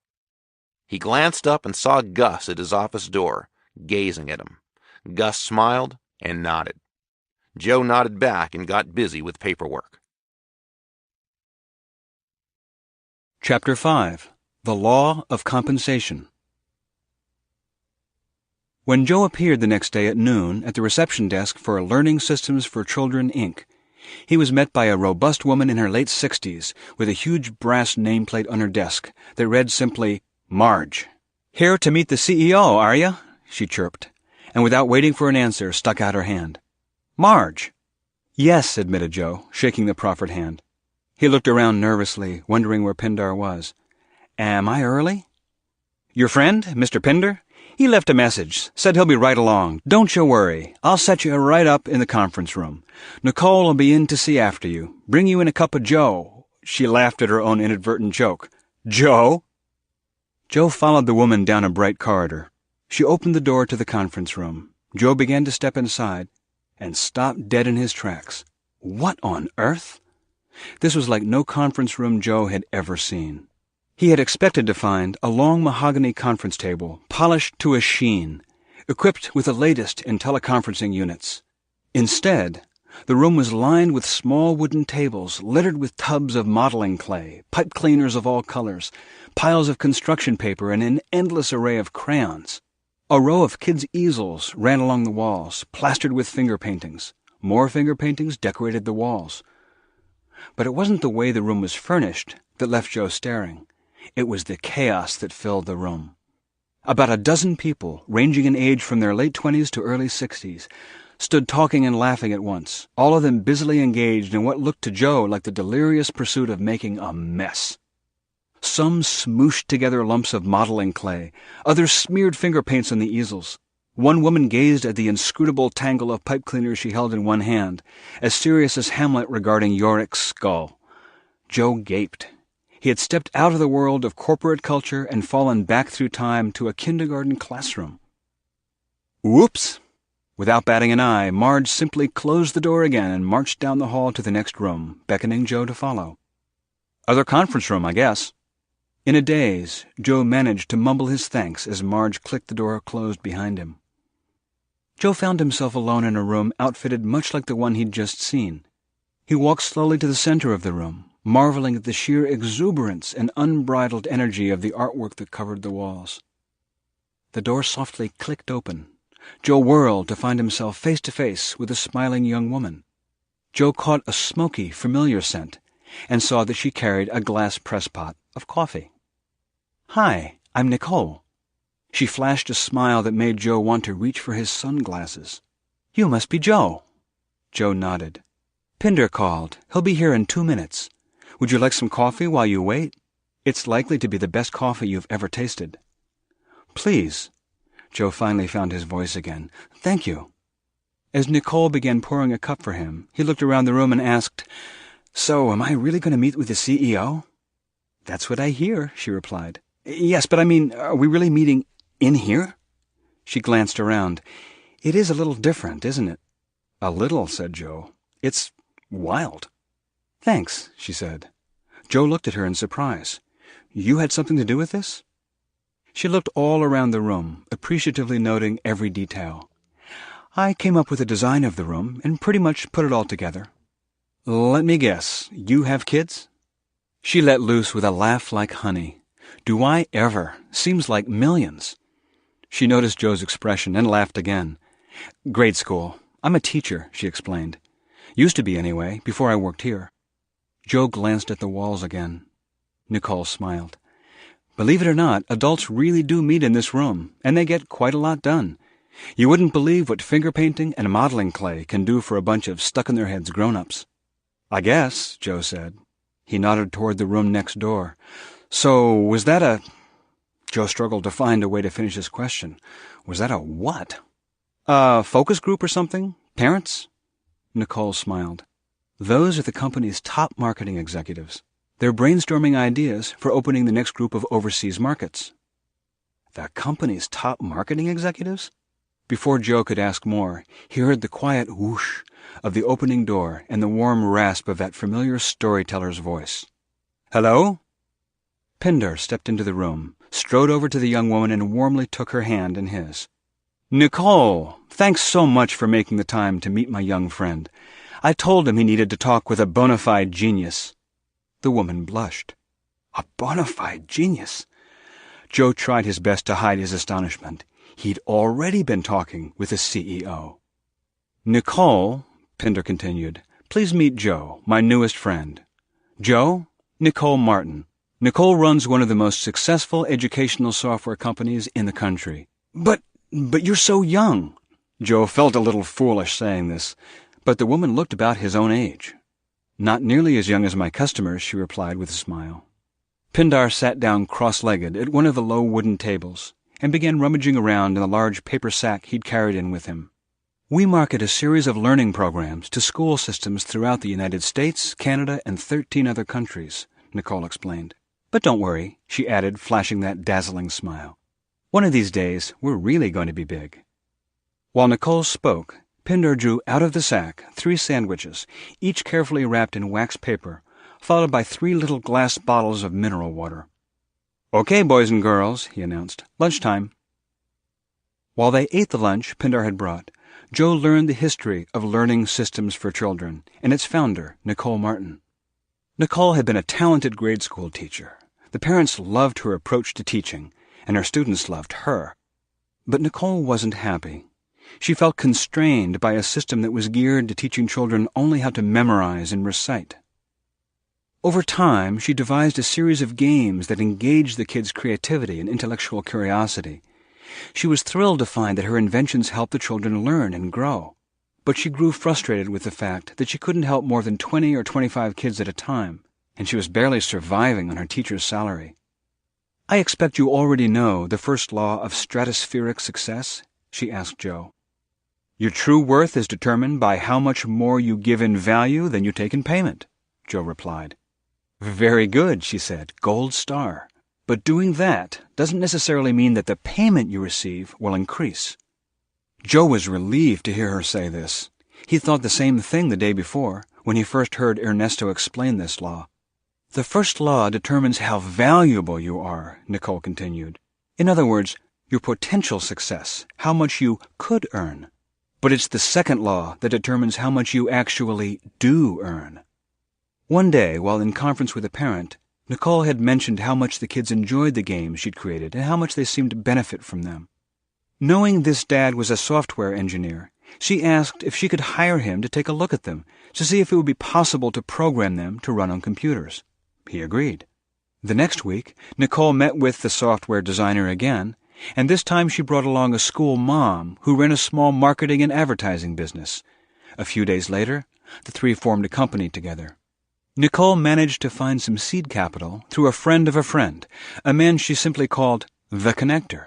He glanced up and saw Gus at his office door, gazing at him. Gus smiled and nodded. Joe nodded back and got busy with paperwork. Chapter 5. The Law of Compensation. When Joe appeared the next day at noon at the reception desk for Learning Systems for Children, Inc., he was met by a robust woman in her late 60s with a huge brass nameplate on her desk that read simply, Marge. Here to meet the CEO, are you? She chirped, and without waiting for an answer, stuck out her hand. Marge. Yes, admitted Joe, shaking the proffered hand. He looked around nervously, wondering where Pindar was. Am I early? Your friend, Mr. Pindar? He left a message. Said he'll be right along. Don't you worry. I'll set you right up in the conference room. Nicole will be in to see after you. Bring you in a cup of Joe. She laughed at her own inadvertent joke. Joe? Joe followed the woman down a bright corridor. She opened the door to the conference room. Joe began to step inside and stopped dead in his tracks. What on earth? This was like no conference room Joe had ever seen. He had expected to find a long mahogany conference table, polished to a sheen, equipped with the latest in teleconferencing units. Instead, The room was lined with small wooden tables littered with tubs of modeling clay, pipe cleaners of all colors, piles of construction paper, and an endless array of crayons. A row of kids' easels ran along the walls, plastered with finger paintings. More finger paintings decorated the walls. But it wasn't the way the room was furnished that left Joe staring. It was the chaos that filled the room. About a dozen people, ranging in age from their late 20s to early 60s, stood talking and laughing at once, all of them busily engaged in what looked to Joe like the delirious pursuit of making a mess. Some smooshed together lumps of modeling clay, others smeared finger paints on the easels. One woman gazed at the inscrutable tangle of pipe cleaners she held in one hand, as serious as Hamlet regarding Yorick's skull. Joe gaped. He had stepped out of the world of corporate culture and fallen back through time to a kindergarten classroom. Whoops! Without batting an eye, Marge simply closed the door again and marched down the hall to the next room, beckoning Joe to follow. Other conference room, I guess. In a daze, Joe managed to mumble his thanks as Marge clicked the door closed behind him. Joe found himself alone in a room outfitted much like the one he'd just seen. He walked slowly to the center of the room, marveling at the sheer exuberance and unbridled energy of the artwork that covered the walls. The door softly clicked open. Joe whirled to find himself face to face with a smiling young woman. Joe caught a smoky, familiar scent and saw that she carried a glass press pot of coffee. "Hi, I'm Nicole." She flashed a smile that made Joe want to reach for his sunglasses. "You must be Joe." Joe nodded. "Pinder called. He'll be here in 2 minutes. Would you like some coffee while you wait? It's likely to be the best coffee you've ever tasted." "Please." Joe finally found his voice again. "Thank you." As Nicole began pouring a cup for him, he looked around the room and asked, "So, am I really going to meet with the CEO?" "That's what I hear," she replied. "Yes, but I mean, are we really meeting in here?" She glanced around. "It is a little different, isn't it?" "A little," said Joe. "It's wild." "Thanks," she said. Joe looked at her in surprise. "You had something to do with this?" She looked all around the room, appreciatively noting every detail. "I came up with the design of the room and pretty much put it all together." "Let me guess, you have kids?" She let loose with a laugh like honey. "Do I ever? Seems like millions." She noticed Joe's expression and laughed again. "Grade school. I'm a teacher," she explained. "Used to be anyway, before I worked here." Joe glanced at the walls again. Nicole smiled. "Believe it or not, adults really do meet in this room, and they get quite a lot done. You wouldn't believe what finger painting and modeling clay can do for a bunch of stuck-in-their-heads grown-ups." "I guess," Joe said. He nodded toward the room next door. "So, was that a—" Joe struggled to find a way to finish his question. "Was that a what?" "A focus group or something? Parents?" Nicole smiled. "Those are the company's top marketing executives. They're brainstorming ideas for opening the next group of overseas markets." "The company's top marketing executives?" Before Joe could ask more, he heard the quiet whoosh of the opening door and the warm rasp of that familiar storyteller's voice. "Hello?" Pinder stepped into the room, strode over to the young woman and warmly took her hand in his. "Nicole, thanks so much for making the time to meet my young friend. I told him he needed to talk with a bona fide genius." The woman blushed. "A bona fide genius?" Joe tried his best to hide his astonishment. He'd already been talking with the CEO. "Nicole," Pinder continued, "please meet Joe, my newest friend. Joe, Nicole Martin. Nicole runs one of the most successful educational software companies in the country." But you're so young." Joe felt a little foolish saying this, but the woman looked about his own age. "Not nearly as young as my customers," she replied with a smile. Pindar sat down cross-legged at one of the low wooden tables and began rummaging around in the large paper sack he'd carried in with him. "We market a series of learning programs to school systems throughout the United States, Canada, and 13 other countries," Nicole explained. "But don't worry," she added, flashing that dazzling smile. "One of these days, we're really going to be big." While Nicole spoke, Pinder drew out of the sack 3 sandwiches, each carefully wrapped in wax paper, followed by 3 little glass bottles of mineral water. "Okay, boys and girls," he announced. "Lunchtime." While they ate the lunch Pinder had brought, Joe learned the history of Learning Systems for Children and its founder, Nicole Martin. Nicole had been a talented grade school teacher. The parents loved her approach to teaching, and her students loved her. But Nicole wasn't happy. She felt constrained by a system that was geared to teaching children only how to memorize and recite. Over time, she devised a series of games that engaged the kids' creativity and intellectual curiosity. She was thrilled to find that her inventions helped the children learn and grow. But she grew frustrated with the fact that she couldn't help more than 20 or 25 kids at a time, and she was barely surviving on her teacher's salary. "I expect you already know the first law of stratospheric success?" she asked Joe. "Your true worth is determined by how much more you give in value than you take in payment," Joe replied. "Very good," she said, "gold star. But doing that doesn't necessarily mean that the payment you receive will increase." Joe was relieved to hear her say this. He thought the same thing the day before, when he first heard Ernesto explain this law. "The first law determines how valuable you are," Nicole continued. "In other words, your potential success, how much you could earn. But it's the second law that determines how much you actually do earn." One day, while in conference with a parent, Nicole had mentioned how much the kids enjoyed the games she'd created and how much they seemed to benefit from them. Knowing this dad was a software engineer, she asked if she could hire him to take a look at them to see if it would be possible to program them to run on computers. He agreed. The next week, Nicole met with the software designer again, and this time she brought along a school mom who ran a small marketing and advertising business. A few days later, the three formed a company together. Nicole managed to find some seed capital through a friend of a friend, a man she simply called the Connector.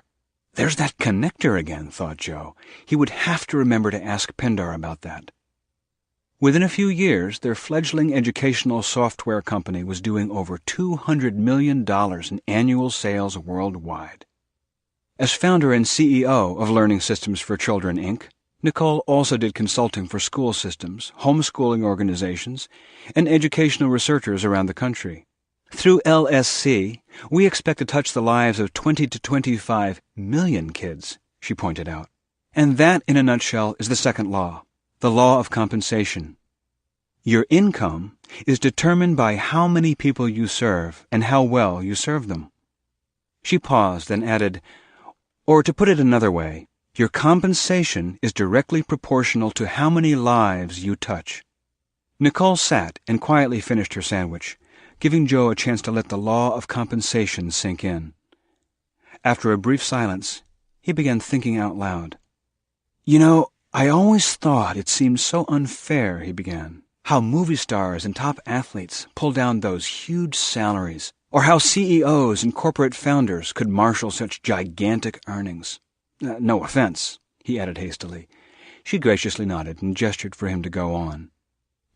There's that connector again, thought Joe. He would have to remember to ask Pindar about that. Within a few years, their fledgling educational software company was doing over $200 million in annual sales worldwide. As founder and CEO of Learning Systems for Children, Inc., Nicole also did consulting for school systems, homeschooling organizations, and educational researchers around the country. Through LSC, we expect to touch the lives of 20 to 25 million kids, she pointed out. And that, in a nutshell, is the second law, the law of compensation. Your income is determined by how many people you serve and how well you serve them. She paused and added, or to put it another way, your compensation is directly proportional to how many lives you touch. Nicole sat and quietly finished her sandwich, giving Joe a chance to let the law of compensation sink in. After a brief silence, he began thinking out loud. "You know, I always thought it seemed so unfair," he began, "how movie stars and top athletes pull down those huge salaries, or how CEOs and corporate founders could marshal such gigantic earnings. No offense," he added hastily. She graciously nodded and gestured for him to go on.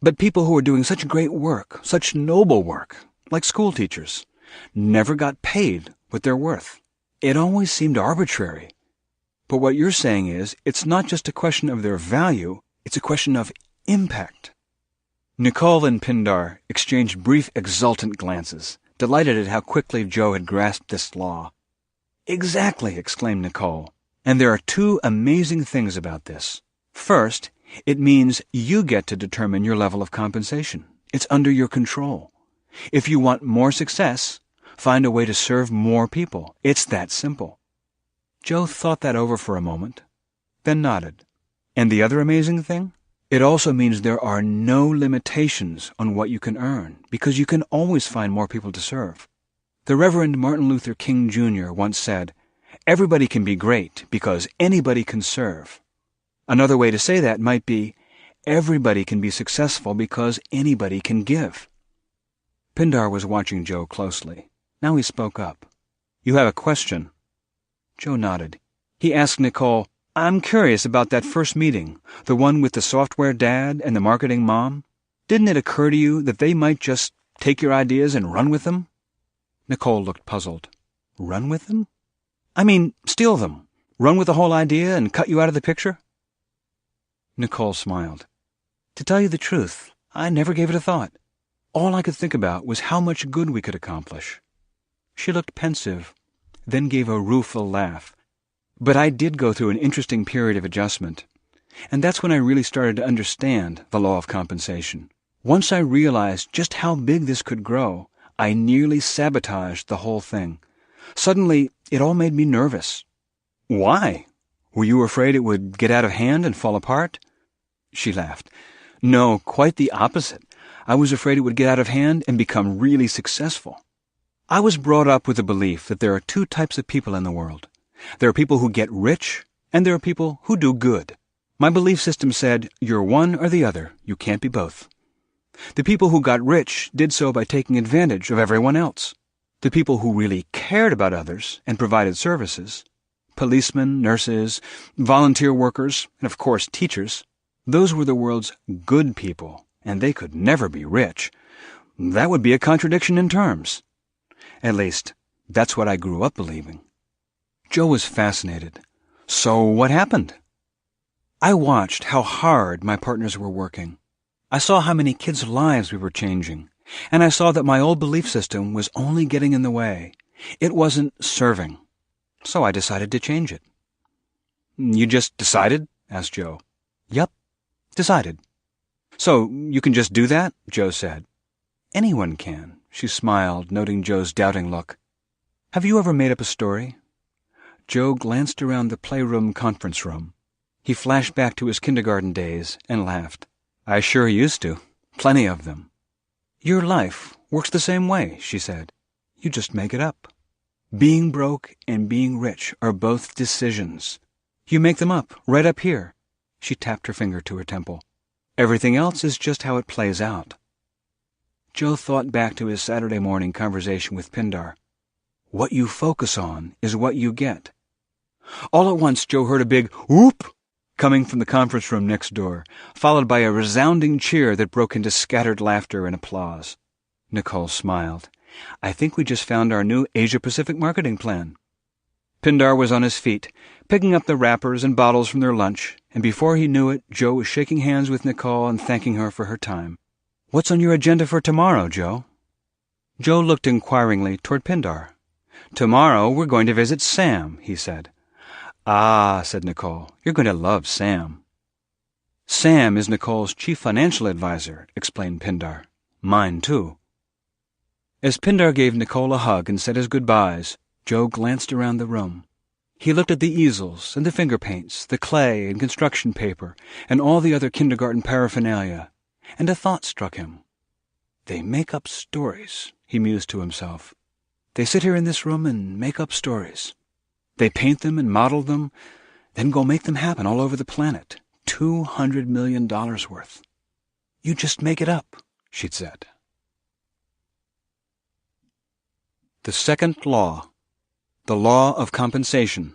"But people who are doing such great work, such noble work, like school teachers, never got paid what they're worth. It always seemed arbitrary. But what you're saying is, it's not just a question of their value, it's a question of impact." Nicole and Pindar exchanged brief, exultant glances, delighted at how quickly Joe had grasped this law. "Exactly," exclaimed Nicole. "And there are two amazing things about this. First, it means you get to determine your level of compensation. It's under your control. If you want more success, find a way to serve more people. It's that simple." Joe thought that over for a moment, then nodded. "And the other amazing thing? It also means there are no limitations on what you can earn, because you can always find more people to serve. The Reverend Martin Luther King Jr. once said, 'Everybody can be great because anybody can serve.' Another way to say that might be, everybody can be successful because anybody can give." Pindar was watching Joe closely. Now he spoke up. "You have a question?" Joe nodded. He asked Nicole, "I'm curious about that first meeting, the one with the software dad and the marketing mom. Didn't it occur to you that they might just take your ideas and run with them?" Nicole looked puzzled. "Run with them? I mean, steal them. Run with the whole idea and cut you out of the picture?" Nicole smiled. "To tell you the truth, I never gave it a thought. All I could think about was how much good we could accomplish." She looked pensive, then gave a rueful laugh. "But I did go through an interesting period of adjustment. And that's when I really started to understand the law of compensation. Once I realized just how big this could grow, I nearly sabotaged the whole thing. Suddenly, it all made me nervous. Why? Were you afraid it would get out of hand and fall apart? She laughed. No, quite the opposite. I was afraid it would get out of hand and become really successful. I was brought up with the belief that there are two types of people in the world. There are people who get rich, and there are people who do good. My belief system said, you're one or the other, you can't be both. The people who got rich did so by taking advantage of everyone else. The people who really cared about others and provided services, policemen, nurses, volunteer workers, and of course teachers, those were the world's good people, and they could never be rich. That would be a contradiction in terms. At least, that's what I grew up believing. Joe was fascinated. So what happened? I watched how hard my partners were working. I saw how many kids' lives we were changing, and I saw that my old belief system was only getting in the way. It wasn't serving. So I decided to change it. You just decided? Asked Joe. Yep, decided. So you can just do that? Joe said. Anyone can, she smiled, noting Joe's doubting look. Have you ever made up a story? Joe glanced around the playroom conference room. He flashed back to his kindergarten days and laughed. I sure used to. Plenty of them. Your life works the same way, she said. You just make it up. Being broke and being rich are both decisions. You make them up, right up here. She tapped her finger to her temple. Everything else is just how it plays out. Joe thought back to his Saturday morning conversation with Pindar. What you focus on is what you get. All at once, Joe heard a big whoop coming from the conference room next door, followed by a resounding cheer that broke into scattered laughter and applause. Nicole smiled. I think we just found our new Asia-Pacific marketing plan. Pindar was on his feet, picking up the wrappers and bottles from their lunch, and before he knew it, Joe was shaking hands with Nicole and thanking her for her time. What's on your agenda for tomorrow, Joe? Joe looked inquiringly toward Pindar. Tomorrow we're going to visit Sam, he said. Ah, said Nicole, you're going to love Sam. Sam is Nicole's chief financial advisor, explained Pindar. Mine, too. As Pindar gave Nicole a hug and said his goodbyes, Joe glanced around the room. He looked at the easels and the finger paints, the clay and construction paper, and all the other kindergarten paraphernalia, and a thought struck him. They make up stories, he mused to himself. They sit here in this room and make up stories. They paint them and model them, then go make them happen all over the planet. $200 million worth. You just make it up, she'd said. The second law, the law of compensation.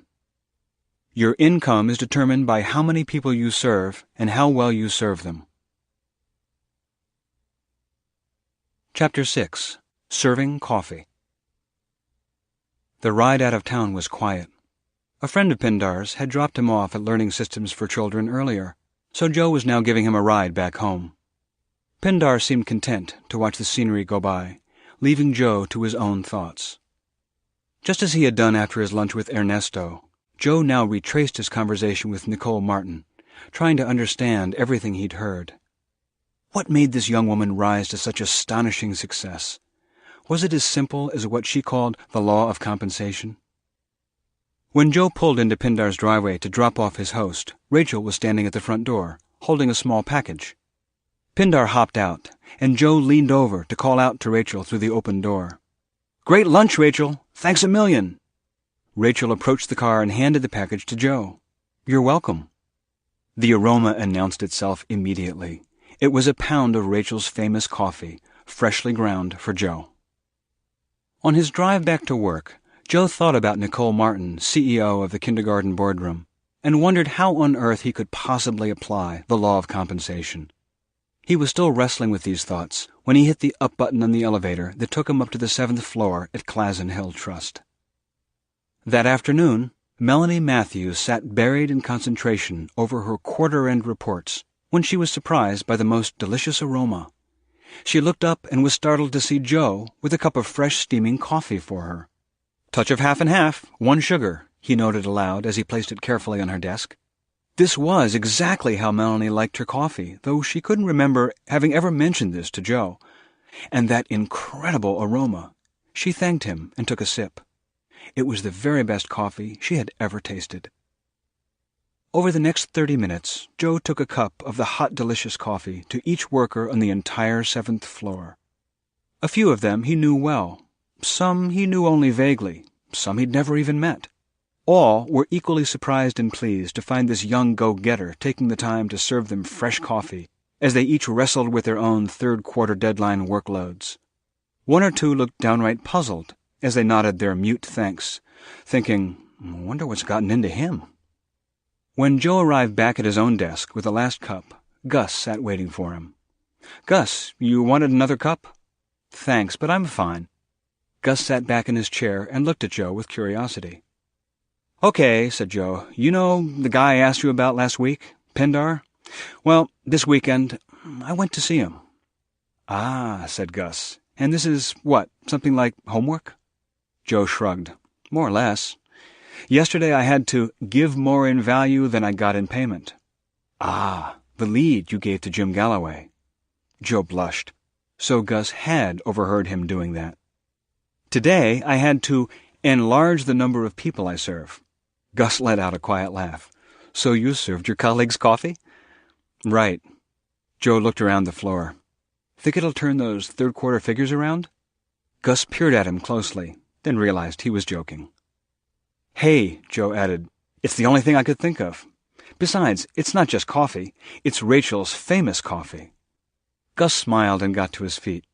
Your income is determined by how many people you serve and how well you serve them. Chapter 6. Serving Coffee. The ride out of town was quiet. A friend of Pindar's had dropped him off at Learning Systems for Children earlier, so Joe was now giving him a ride back home. Pindar seemed content to watch the scenery go by, leaving Joe to his own thoughts. Just as he had done after his lunch with Ernesto, Joe now retraced his conversation with Nicole Martin, trying to understand everything he'd heard. What made this young woman rise to such astonishing success? Was it as simple as what she called the law of compensation? When Joe pulled into Pindar's driveway to drop off his host, Rachel was standing at the front door, holding a small package. Pindar hopped out, and Joe leaned over to call out to Rachel through the open door. "Great lunch, Rachel! Thanks a million!" Rachel approached the car and handed the package to Joe. "You're welcome." The aroma announced itself immediately. It was a pound of Rachel's famous coffee, freshly ground for Joe. On his drive back to work, Joe thought about Nicole Martin, CEO of the kindergarten boardroom, and wondered how on earth he could possibly apply the law of compensation. He was still wrestling with these thoughts when he hit the up button on the elevator that took him up to the 7th floor at Clazen Hill Trust. That afternoon, Melanie Matthews sat buried in concentration over her quarter-end reports when she was surprised by the most delicious aroma. She looked up and was startled to see Joe with a cup of fresh steaming coffee for her. "Touch of half and half, 1 sugar," he noted aloud as he placed it carefully on her desk. This was exactly how Melanie liked her coffee, though she couldn't remember having ever mentioned this to Joe. And that incredible aroma. She thanked him and took a sip. It was the very best coffee she had ever tasted. Over the next 30 minutes, Joe took a cup of the hot, delicious coffee to each worker on the entire 7th floor. A few of them he knew well. Some he knew only vaguely. Some he'd never even met. All were equally surprised and pleased to find this young go-getter taking the time to serve them fresh coffee as they each wrestled with their own third-quarter deadline workloads. One or two looked downright puzzled as they nodded their mute thanks, thinking, "I wonder what's gotten into him." When Joe arrived back at his own desk with the last cup, Gus sat waiting for him. "Gus, you wanted another cup?" "Thanks, but I'm fine." Gus sat back in his chair and looked at Joe with curiosity. "Okay," said Joe. "You know the guy I asked you about last week, Pindar? Well, this weekend, I went to see him." "Ah," said Gus. "And this is, what, something like homework?" Joe shrugged. "More or less. Yesterday I had to give more in value than I got in payment." "Ah, the lead you gave to Jim Galloway." Joe blushed. So Gus had overheard him doing that. "Today I had to enlarge the number of people I serve." Gus let out a quiet laugh. "So you served your colleagues coffee?" "Right." Joe looked around the floor. "Think it'll turn those third-quarter figures around?" Gus peered at him closely, then realized he was joking. "Hey," Joe added, "it's the only thing I could think of. Besides, it's not just coffee. It's Rachel's famous coffee." Gus smiled and got to his feet.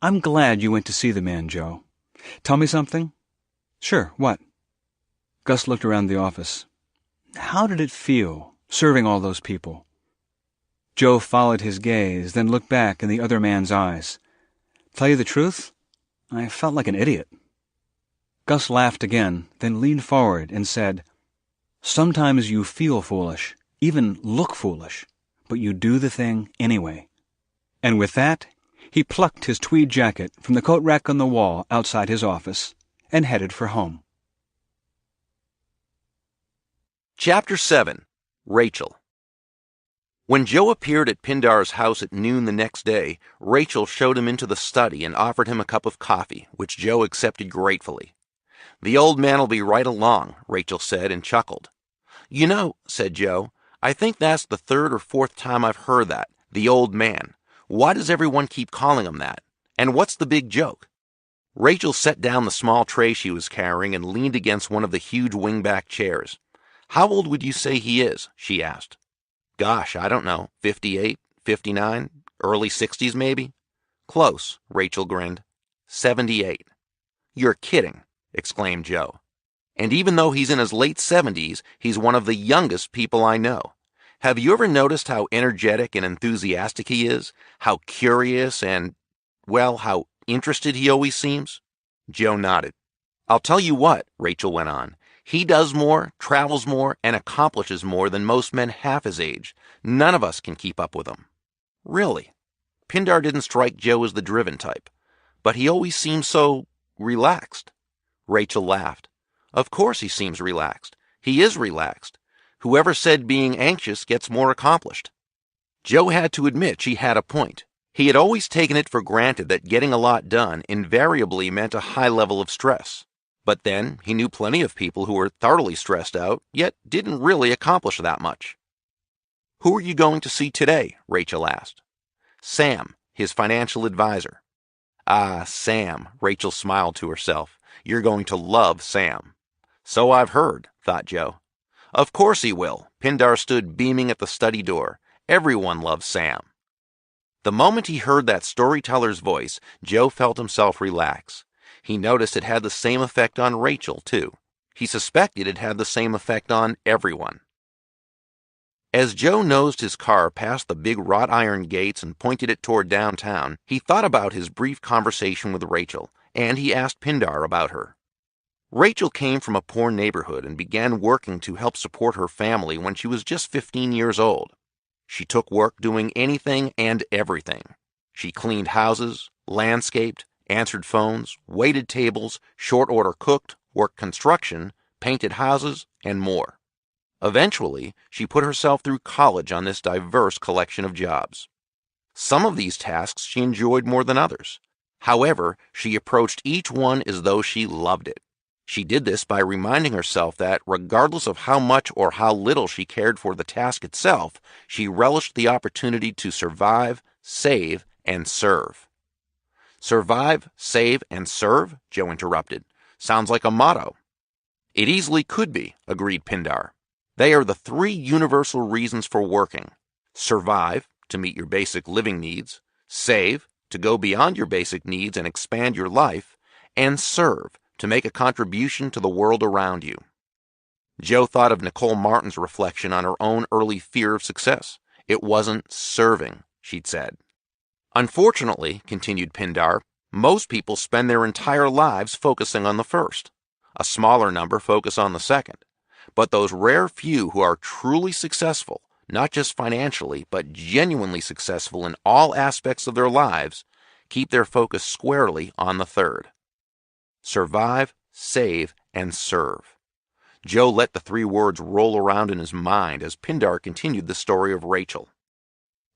"I'm glad you went to see the man, Joe. Tell me something?" "Sure, what?" Gus looked around the office. "How did it feel, serving all those people?" Joe followed his gaze, then looked back in the other man's eyes. "Tell you the truth, I felt like an idiot." Gus laughed again, then leaned forward and said, "Sometimes you feel foolish, even look foolish, but you do the thing anyway." And with that, he plucked his tweed jacket from the coat rack on the wall outside his office and headed for home. Chapter 7. Rachel. When Joe appeared at Pindar's house at noon the next day, Rachel showed him into the study and offered him a cup of coffee, which Joe accepted gratefully. "The old man'll be right along," Rachel said and chuckled. "You know," said Joe, "I think that's the 3rd or 4th time I've heard that, the old man. Why does everyone keep calling him that? And what's the big joke?" Rachel set down the small tray she was carrying and leaned against one of the huge wingback chairs. "How old would you say he is?" she asked. "Gosh, I don't know, 58, 59, early 60s maybe?" "Close," Rachel grinned. 78. "You're kidding," exclaimed Joe. "And even though he's in his late 70s, he's one of the youngest people I know. Have you ever noticed how energetic and enthusiastic he is? How curious and, well, how interested he always seems?" Joe nodded. "I'll tell you what," Rachel went on. "He does more, travels more, and accomplishes more than most men half his age. None of us can keep up with him." "Really?" Pindar didn't strike Joe as the driven type, but he always seemed so relaxed. Rachel laughed. "Of course he seems relaxed. He is relaxed. Whoever said being anxious gets more accomplished?" Joe had to admit she had a point. He had always taken it for granted that getting a lot done invariably meant a high level of stress. But then he knew plenty of people who were thoroughly stressed out, yet didn't really accomplish that much. "Who are you going to see today?" Rachel asked. "Sam, his financial advisor." "Ah, Sam," Rachel smiled to herself. "You're going to love Sam." "So I've heard," thought Joe. "Of course he will." Pindar stood beaming at the study door. "Everyone loves Sam." The moment he heard that storyteller's voice, Joe felt himself relax. He noticed it had the same effect on Rachel, too. He suspected it had the same effect on everyone. As Joe nosed his car past the big wrought iron gates and pointed it toward downtown, he thought about his brief conversation with Rachel, and he asked Pindar about her. Rachel came from a poor neighborhood and began working to help support her family when she was just 15 years old. She took work doing anything and everything. She cleaned houses, landscaped, answered phones, waited tables, short order cooked, worked construction, painted houses, and more. Eventually, she put herself through college on this diverse collection of jobs. Some of these tasks she enjoyed more than others. However, she approached each one as though she loved it. She did this by reminding herself that, regardless of how much or how little she cared for the task itself, she relished the opportunity to survive, save, and serve. Survive, save, and serve? Joe interrupted. Sounds like a motto. It easily could be, agreed Pindar. They are the three universal reasons for working. Survive, to meet your basic living needs. Save, to go beyond your basic needs and expand your life. And serve, to make a contribution to the world around you. Joe thought of Nicole Martin's reflection on her own early fear of success. It wasn't serving, she'd said. Unfortunately, continued Pindar, most people spend their entire lives focusing on the first. A smaller number focus on the second. But those rare few who are truly successful, not just financially, but genuinely successful in all aspects of their lives, keep their focus squarely on the third. Survive, save, and serve. Joe let the three words roll around in his mind as Pindar continued the story of Rachel.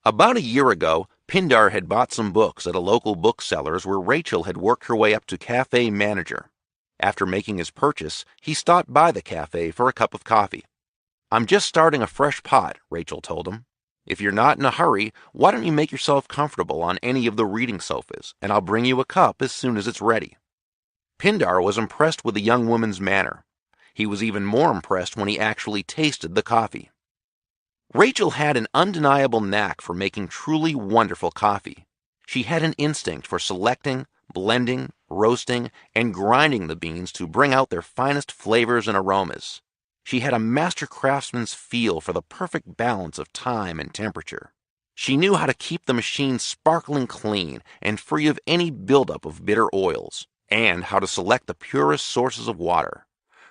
About a year ago, Pindar had bought some books at a local bookseller's where Rachel had worked her way up to cafe manager. After making his purchase, he stopped by the cafe for a cup of coffee. I'm just starting a fresh pot, Rachel told him. If you're not in a hurry, why don't you make yourself comfortable on any of the reading sofas, and I'll bring you a cup as soon as it's ready. Pindar was impressed with the young woman's manner. He was even more impressed when he actually tasted the coffee. Rachel had an undeniable knack for making truly wonderful coffee. She had an instinct for selecting, blending, roasting, and grinding the beans to bring out their finest flavors and aromas. She had a master craftsman's feel for the perfect balance of time and temperature. She knew how to keep the machine sparkling clean and free of any buildup of bitter oils, and how to select the purest sources of water.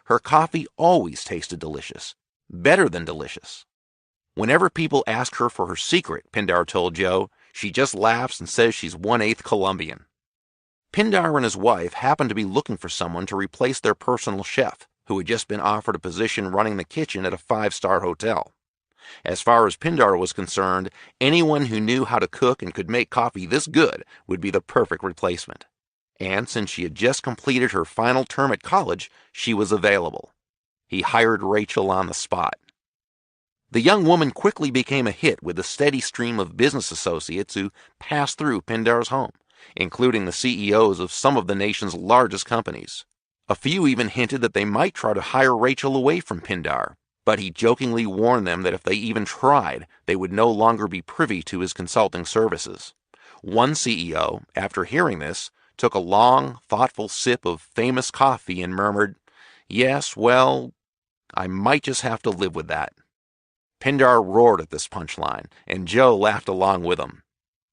Her coffee always tasted delicious, better than delicious. Whenever people ask her for her secret, Pindar told Joe, she just laughs and says she's 1/8 Colombian. Pindar and his wife happened to be looking for someone to replace their personal chef, who had just been offered a position running the kitchen at a 5-star hotel. As far as Pindar was concerned, anyone who knew how to cook and could make coffee this good would be the perfect replacement. And since she had just completed her final term at college, she was available. He hired Rachel on the spot. The young woman quickly became a hit with the steady stream of business associates who passed through Pindar's home, including the CEOs of some of the nation's largest companies. A few even hinted that they might try to hire Rachel away from Pindar, but he jokingly warned them that if they even tried, they would no longer be privy to his consulting services. One CEO, after hearing this, took a long, thoughtful sip of famous coffee and murmured, "Yes, well, I might just have to live with that." Pindar roared at this punchline, and Joe laughed along with him.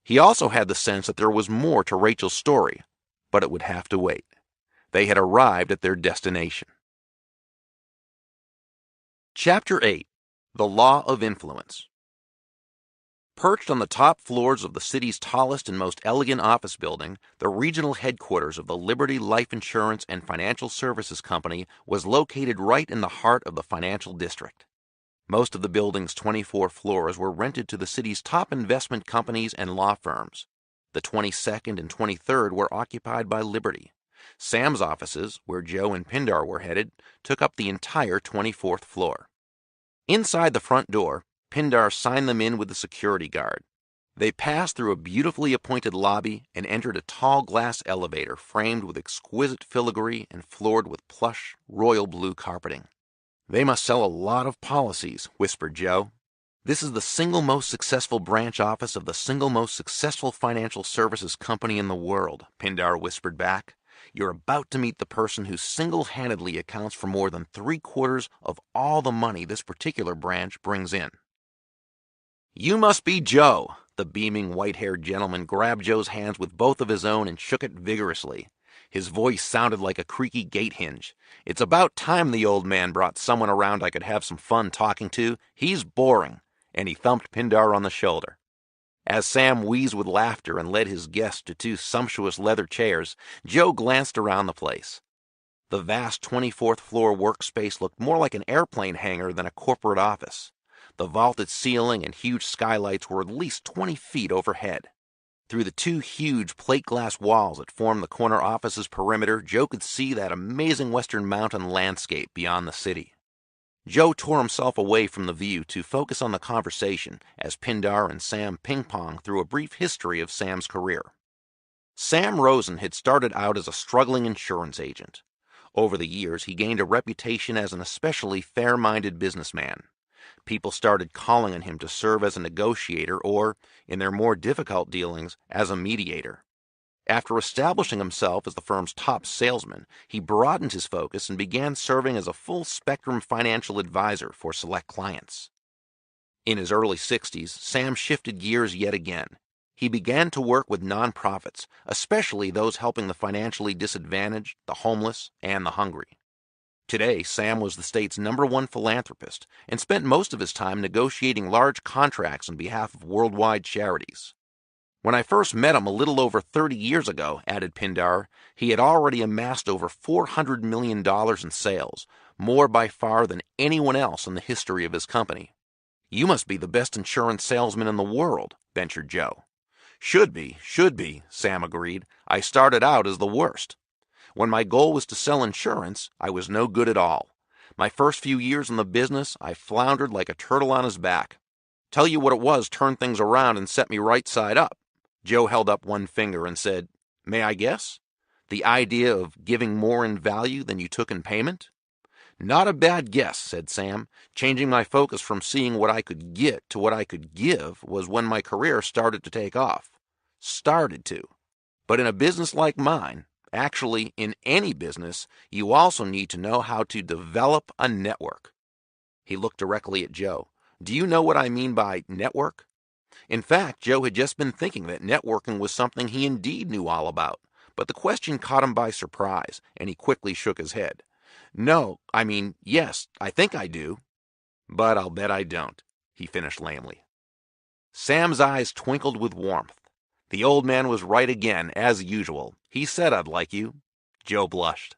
He also had the sense that there was more to Rachel's story, but it would have to wait. They had arrived at their destination. Chapter 8. The Law of Influence. Perched on the top floors of the city's tallest and most elegant office building, the regional headquarters of the Liberty Life Insurance and Financial Services Company was located right in the heart of the financial district. Most of the building's 24 floors were rented to the city's top investment companies and law firms. The 22nd and 23rd were occupied by Liberty. Sam's offices, where Joe and Pindar were headed, took up the entire 24th floor. Inside the front door, Pindar signed them in with the security guard. They passed through a beautifully appointed lobby and entered a tall glass elevator framed with exquisite filigree and floored with plush, royal blue carpeting. "They must sell a lot of policies," whispered Joe. "This is the single most successful branch office of the single most successful financial services company in the world," Pindar whispered back. "You're about to meet the person who single-handedly accounts for more than 3/4 of all the money this particular branch brings in." "You must be Joe." The beaming, white-haired gentleman grabbed Joe's hands with both of his own and shook it vigorously. His voice sounded like a creaky gate hinge. "It's about time the old man brought someone around I could have some fun talking to. He's boring." And he thumped Pindar on the shoulder. As Sam wheezed with laughter and led his guest to 2 sumptuous leather chairs, Joe glanced around the place. The vast 24th floor workspace looked more like an airplane hangar than a corporate office. The vaulted ceiling and huge skylights were at least 20 feet overhead. Through the two huge plate glass walls that formed the corner office's perimeter, Joe could see that amazing western mountain landscape beyond the city. Joe tore himself away from the view to focus on the conversation as Pindar and Sam ping-ponged through a brief history of Sam's career. Sam Rosen had started out as a struggling insurance agent. Over the years, he gained a reputation as an especially fair-minded businessman. People started calling on him to serve as a negotiator or, in their more difficult dealings, as a mediator. After establishing himself as the firm's top salesman, he broadened his focus and began serving as a full-spectrum financial advisor for select clients. In his early 60s, Sam shifted gears yet again. He began to work with nonprofits, especially those helping the financially disadvantaged, the homeless, and the hungry. Today, Sam was the state's #1 philanthropist and spent most of his time negotiating large contracts on behalf of worldwide charities. When I first met him a little over 30 years ago, added Pindar, he had already amassed over $400 million in sales, more by far than anyone else in the history of his company. You must be the best insurance salesman in the world, ventured Joe. Should be, Sam agreed. I started out as the worst. When my goal was to sell insurance, I was no good at all. My first few years in the business, I floundered like a turtle on his back. Tell you what it was turned things around and set me right side up. Joe held up one finger and said, "May I guess? The idea of giving more in value than you took in payment?" "Not a bad guess," said Sam. "Changing my focus from seeing what I could get to what I could give was when my career started to take off. Started to. But in a business like mine, actually in any business, you also need to know how to develop a network." He looked directly at Joe. "Do you know what I mean by network?" In fact, Joe had just been thinking that networking was something he indeed knew all about, but the question caught him by surprise, and he quickly shook his head. "No, I mean, yes, I think I do. But I'll bet I don't," he finished lamely. Sam's eyes twinkled with warmth. The old man was right again, as usual. He said I'd like you. Joe blushed.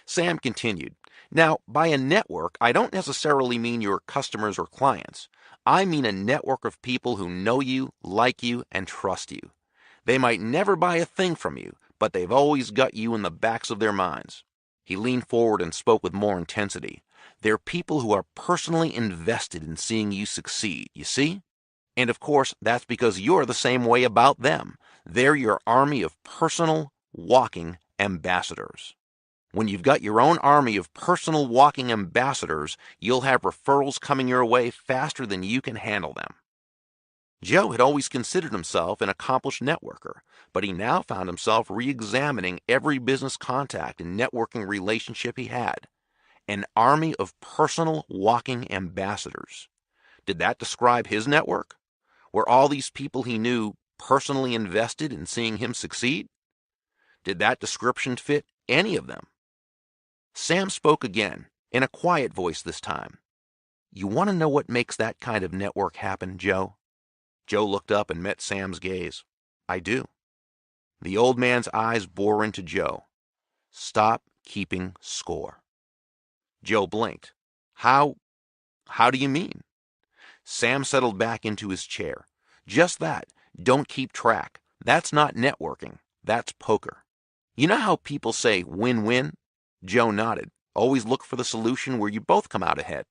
Sam continued, "Now, by a network, I don't necessarily mean your customers or clients. I mean a network of people who know you, like you, and trust you. They might never buy a thing from you, but they've always got you in the backs of their minds." He leaned forward and spoke with more intensity. "They're people who are personally invested in seeing you succeed, you see? And of course, that's because you're the same way about them. They're your army of personal, walking ambassadors. When you've got your own army of personal walking ambassadors, you'll have referrals coming your way faster than you can handle them." Joe had always considered himself an accomplished networker, but he now found himself re-examining every business contact and networking relationship he had. An army of personal walking ambassadors. Did that describe his network? Were all these people he knew personally invested in seeing him succeed? Did that description fit any of them? Sam spoke again, in a quiet voice this time. "You want to know what makes that kind of network happen, Joe?" Joe looked up and met Sam's gaze. "I do." The old man's eyes bore into Joe. "Stop keeping score." Joe blinked. How do you mean?" Sam settled back into his chair. "Just that. Don't keep track. That's not networking. That's poker. You know how people say win-win?" Joe nodded. "Always look for the solution where you both come out ahead."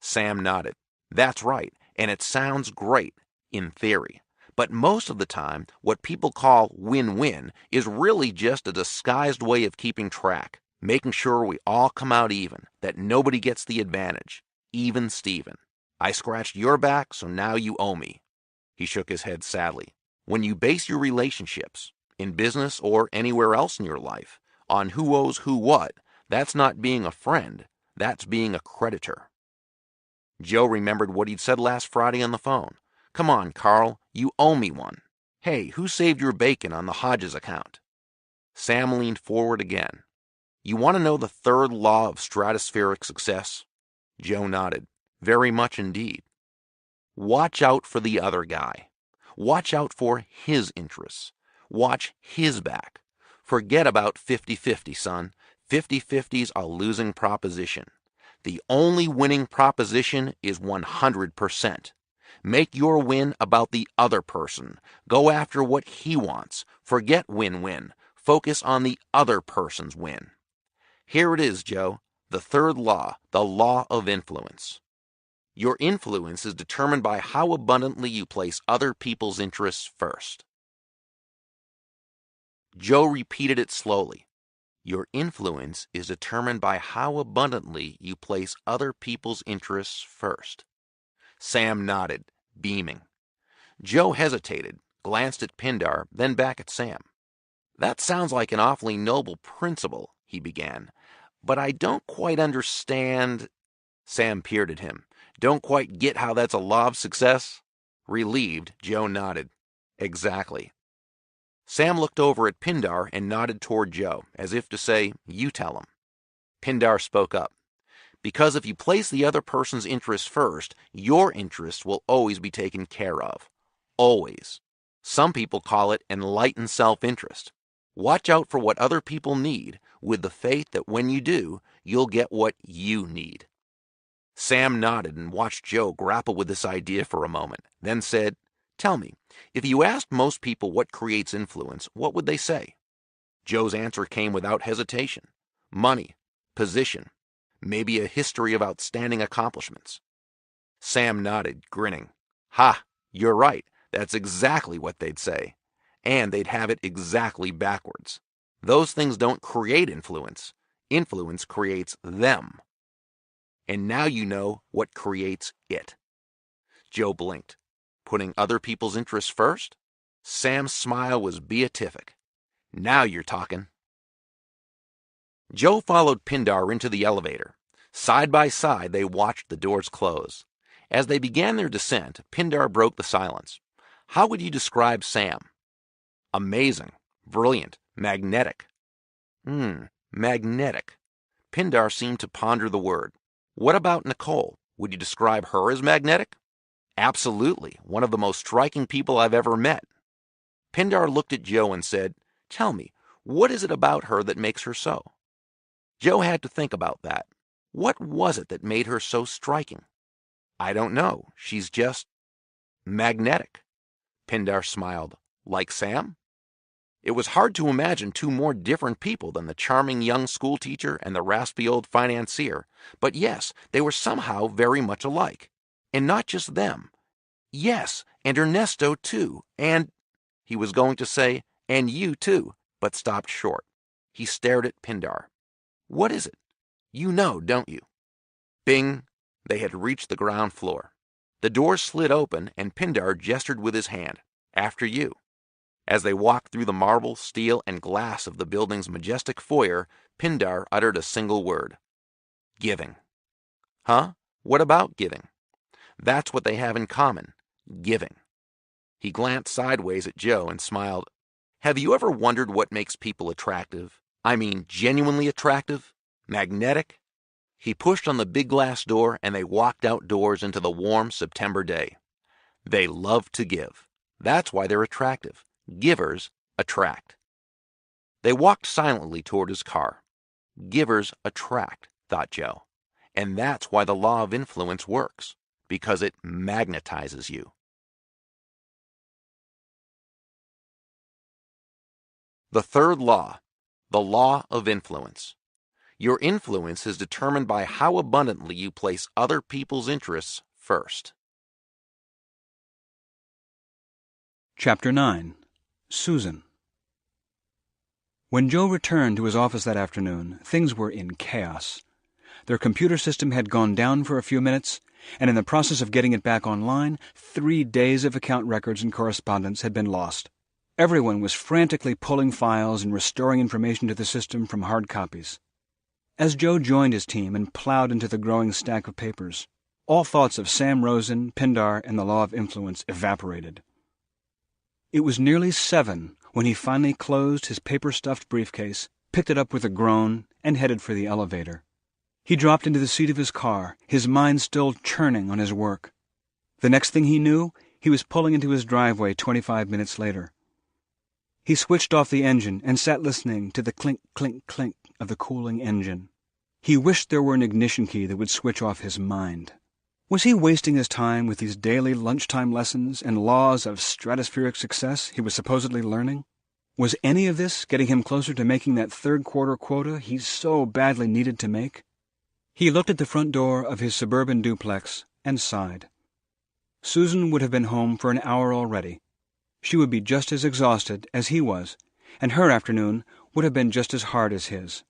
Sam nodded. "That's right, and it sounds great, in theory. But most of the time, what people call win-win is really just a disguised way of keeping track, making sure we all come out even, that nobody gets the advantage. Even Steven. I scratched your back, so now you owe me." He shook his head sadly. "When you base your relationships, in business or anywhere else in your life, on who owes who what, that's not being a friend, that's being a creditor." Joe remembered what he'd said last Friday on the phone. "Come on, Carl, you owe me one. Hey, who saved your bacon on the Hodges account?" Sam leaned forward again. "You want to know the third law of stratospheric success?" Joe nodded. "Very much indeed." Watch out for the other guy. Watch out for his interests. Watch his back. Forget about 50-50, son. 50-50's a losing proposition. The only winning proposition is 100%. Make your win about the other person. Go after what he wants. Forget win-win. Focus on the other person's win. Here it is, Joe. The third law, the law of influence. Your influence is determined by how abundantly you place other people's interests first. Joe repeated it slowly. Your influence is determined by how abundantly you place other people's interests first. Sam nodded, beaming. Joe hesitated, glanced at Pindar, then back at Sam. That sounds like an awfully noble principle, he began, but I don't quite understand. Sam peered at him. Don't quite get how that's a law of success? Relieved, Joe nodded. Exactly. Sam looked over at Pindar and nodded toward Joe, as if to say, you tell him. Pindar spoke up. Because if you place the other person's interests first, your interests will always be taken care of. Always. Some people call it enlightened self-interest. Watch out for what other people need, with the faith that when you do, you'll get what you need. Sam nodded and watched Joe grapple with this idea for a moment, then said, Tell me, if you asked most people what creates influence, what would they say? Joe's answer came without hesitation. Money, position, maybe a history of outstanding accomplishments. Sam nodded, grinning. Ha, you're right. That's exactly what they'd say. And they'd have it exactly backwards. Those things don't create influence. Influence creates them. And now you know what creates it. Joe blinked. Putting other people's interests first? Sam's smile was beatific. Now you're talking. Joe followed Pindar into the elevator. Side by side, they watched the doors close. As they began their descent, Pindar broke the silence. How would you describe Sam? Amazing, brilliant, magnetic. Magnetic. Pindar seemed to ponder the word. What about Nicole? Would you describe her as magnetic? Absolutely, one of the most striking people I've ever met. Pindar looked at Joe and said, Tell me, what is it about her that makes her so? Joe had to think about that. What was it that made her so striking? I don't know. She's just magnetic. Pindar smiled. Like Sam? It was hard to imagine two more different people than the charming young schoolteacher and the raspy old financier, but yes, they were somehow very much alike. And not just them. Yes, and Ernesto too, and... He was going to say, and you too, but stopped short. He stared at Pindar. What is it? You know, don't you? Bing! They had reached the ground floor. The door slid open, and Pindar gestured with his hand. After you. As they walked through the marble, steel, and glass of the building's majestic foyer, Pindar uttered a single word. Giving. Huh? What about giving? That's what they have in common. Giving. He glanced sideways at Joe and smiled. Have you ever wondered what makes people attractive? I mean, genuinely attractive? Magnetic? He pushed on the big glass door and they walked outdoors into the warm September day. They love to give. That's why they're attractive. Givers attract. They walked silently toward his car. Givers attract, thought Joe. And that's why the law of influence works, because it magnetizes you. The third law, the law of influence. Your influence is determined by how abundantly you place other people's interests first. Chapter 9. Susan. When Joe returned to his office that afternoon, things were in chaos. Their computer system had gone down for a few minutes, and in the process of getting it back online, 3 days of account records and correspondence had been lost. Everyone was frantically pulling files and restoring information to the system from hard copies. As Joe joined his team and plowed into the growing stack of papers, all thoughts of Sam Rosen, Pindar, and the law of influence evaporated. It was nearly 7 when he finally closed his paper-stuffed briefcase, picked it up with a groan, and headed for the elevator. He dropped into the seat of his car, his mind still churning on his work. The next thing he knew, he was pulling into his driveway 25 minutes later. He switched off the engine and sat listening to the clink, clink, clink of the cooling engine. He wished there were an ignition key that would switch off his mind. Was he wasting his time with these daily lunchtime lessons and laws of stratospheric success he was supposedly learning? Was any of this getting him closer to making that third-quarter quota he so badly needed to make? He looked at the front door of his suburban duplex and sighed. Susan would have been home for an hour already. She would be just as exhausted as he was, and her afternoon would have been just as hard as his.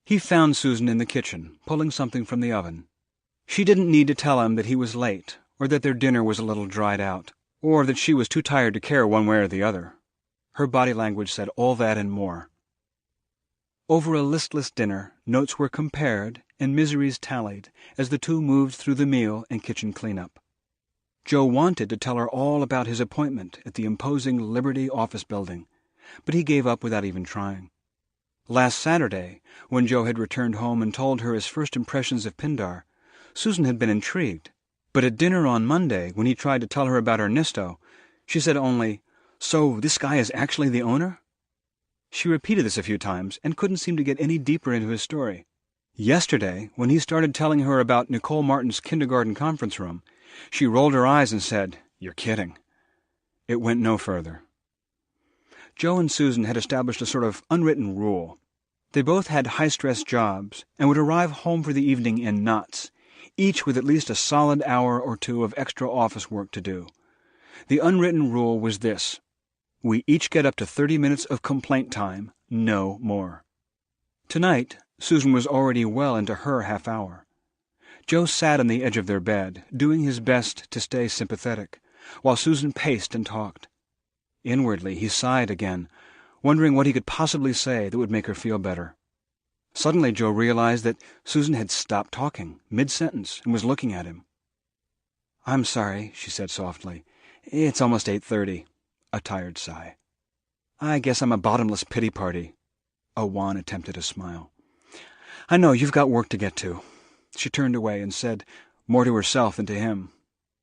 He found Susan in the kitchen, pulling something from the oven. She didn't need to tell him that he was late, or that their dinner was a little dried out, or that she was too tired to care one way or the other. Her body language said all that and more. Over a listless dinner, notes were compared and miseries tallied as the two moved through the meal and kitchen cleanup. Joe wanted to tell her all about his appointment at the imposing Liberty office building, but he gave up without even trying. Last Saturday, when Joe had returned home and told her his first impressions of Pindar, Susan had been intrigued, but at dinner on Monday, when he tried to tell her about Ernesto, she said only, "So this guy is actually the owner?" She repeated this a few times and couldn't seem to get any deeper into his story. Yesterday, when he started telling her about Nicole Martin's kindergarten conference room, she rolled her eyes and said, "You're kidding." It went no further. Joe and Susan had established a sort of unwritten rule. They both had high-stress jobs and would arrive home for the evening in knots, each with at least a solid hour or two of extra office work to do. The unwritten rule was this: we each get up to 30 minutes of complaint time, no more. Tonight, Susan was already well into her half hour. Joe sat on the edge of their bed, doing his best to stay sympathetic, while Susan paced and talked. Inwardly, he sighed again, wondering what he could possibly say that would make her feel better. Suddenly, Joe realized that Susan had stopped talking, mid-sentence, and was looking at him. "I'm sorry," she said softly. "It's almost 8:30. A tired sigh. "I guess I'm a bottomless pity party." A wan attempt at a smile. "I know you've got work to get to." She turned away and said, more to herself than to him,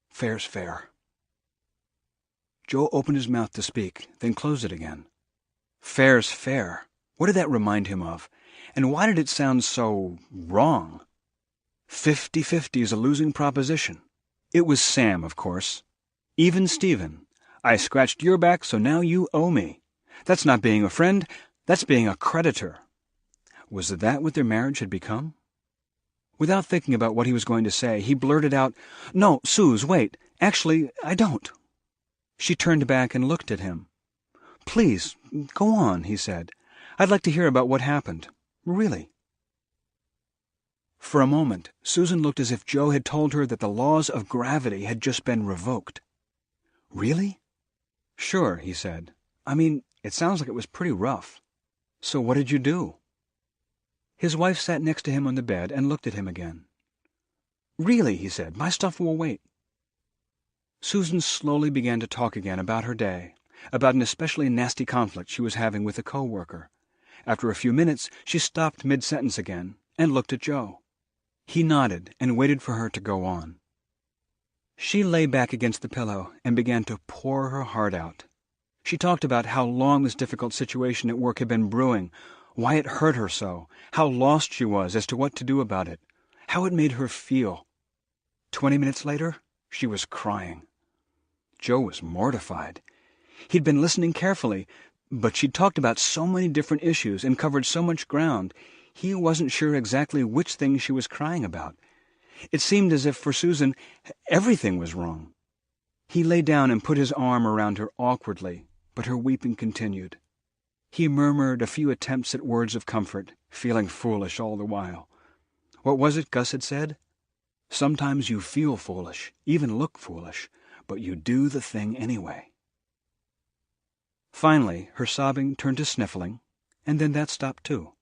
"Fair's fair." Joe opened his mouth to speak, then closed it again. Fair's fair. What did that remind him of? And why did it sound so wrong? 50-50 is a losing proposition. It was Sam, of course. Even Stephen. I scratched your back, so now you owe me. That's not being a friend, that's being a creditor. Was that what their marriage had become? Without thinking about what he was going to say, he blurted out, "No, Suze, wait. Actually, I don't." She turned back and looked at him. "Please, go on," he said. "I'd like to hear about what happened. Really." For a moment, Susan looked as if Joe had told her that the laws of gravity had just been revoked. "Really?" "Sure," he said. "I mean, it sounds like it was pretty rough. So what did you do?" His wife sat next to him on the bed and looked at him again. "Really," he said, "my stuff will wait." Susan slowly began to talk again about her day, about an especially nasty conflict she was having with a co-worker. After a few minutes, she stopped mid-sentence again and looked at Joe. He nodded and waited for her to go on. She lay back against the pillow and began to pour her heart out. She talked about how long this difficult situation at work had been brewing, why it hurt her so, how lost she was as to what to do about it, how it made her feel. 20 minutes later, she was crying. Joe was mortified. He'd been listening carefully, but she'd talked about so many different issues and covered so much ground, he wasn't sure exactly which thing she was crying about. It seemed as if for Susan everything was wrong. He lay down and put his arm around her awkwardly, but her weeping continued. He murmured a few attempts at words of comfort, feeling foolish all the while. What was it Gus had said? Sometimes you feel foolish, even look foolish, but you do the thing anyway. Finally, her sobbing turned to sniffling, and then that stopped too.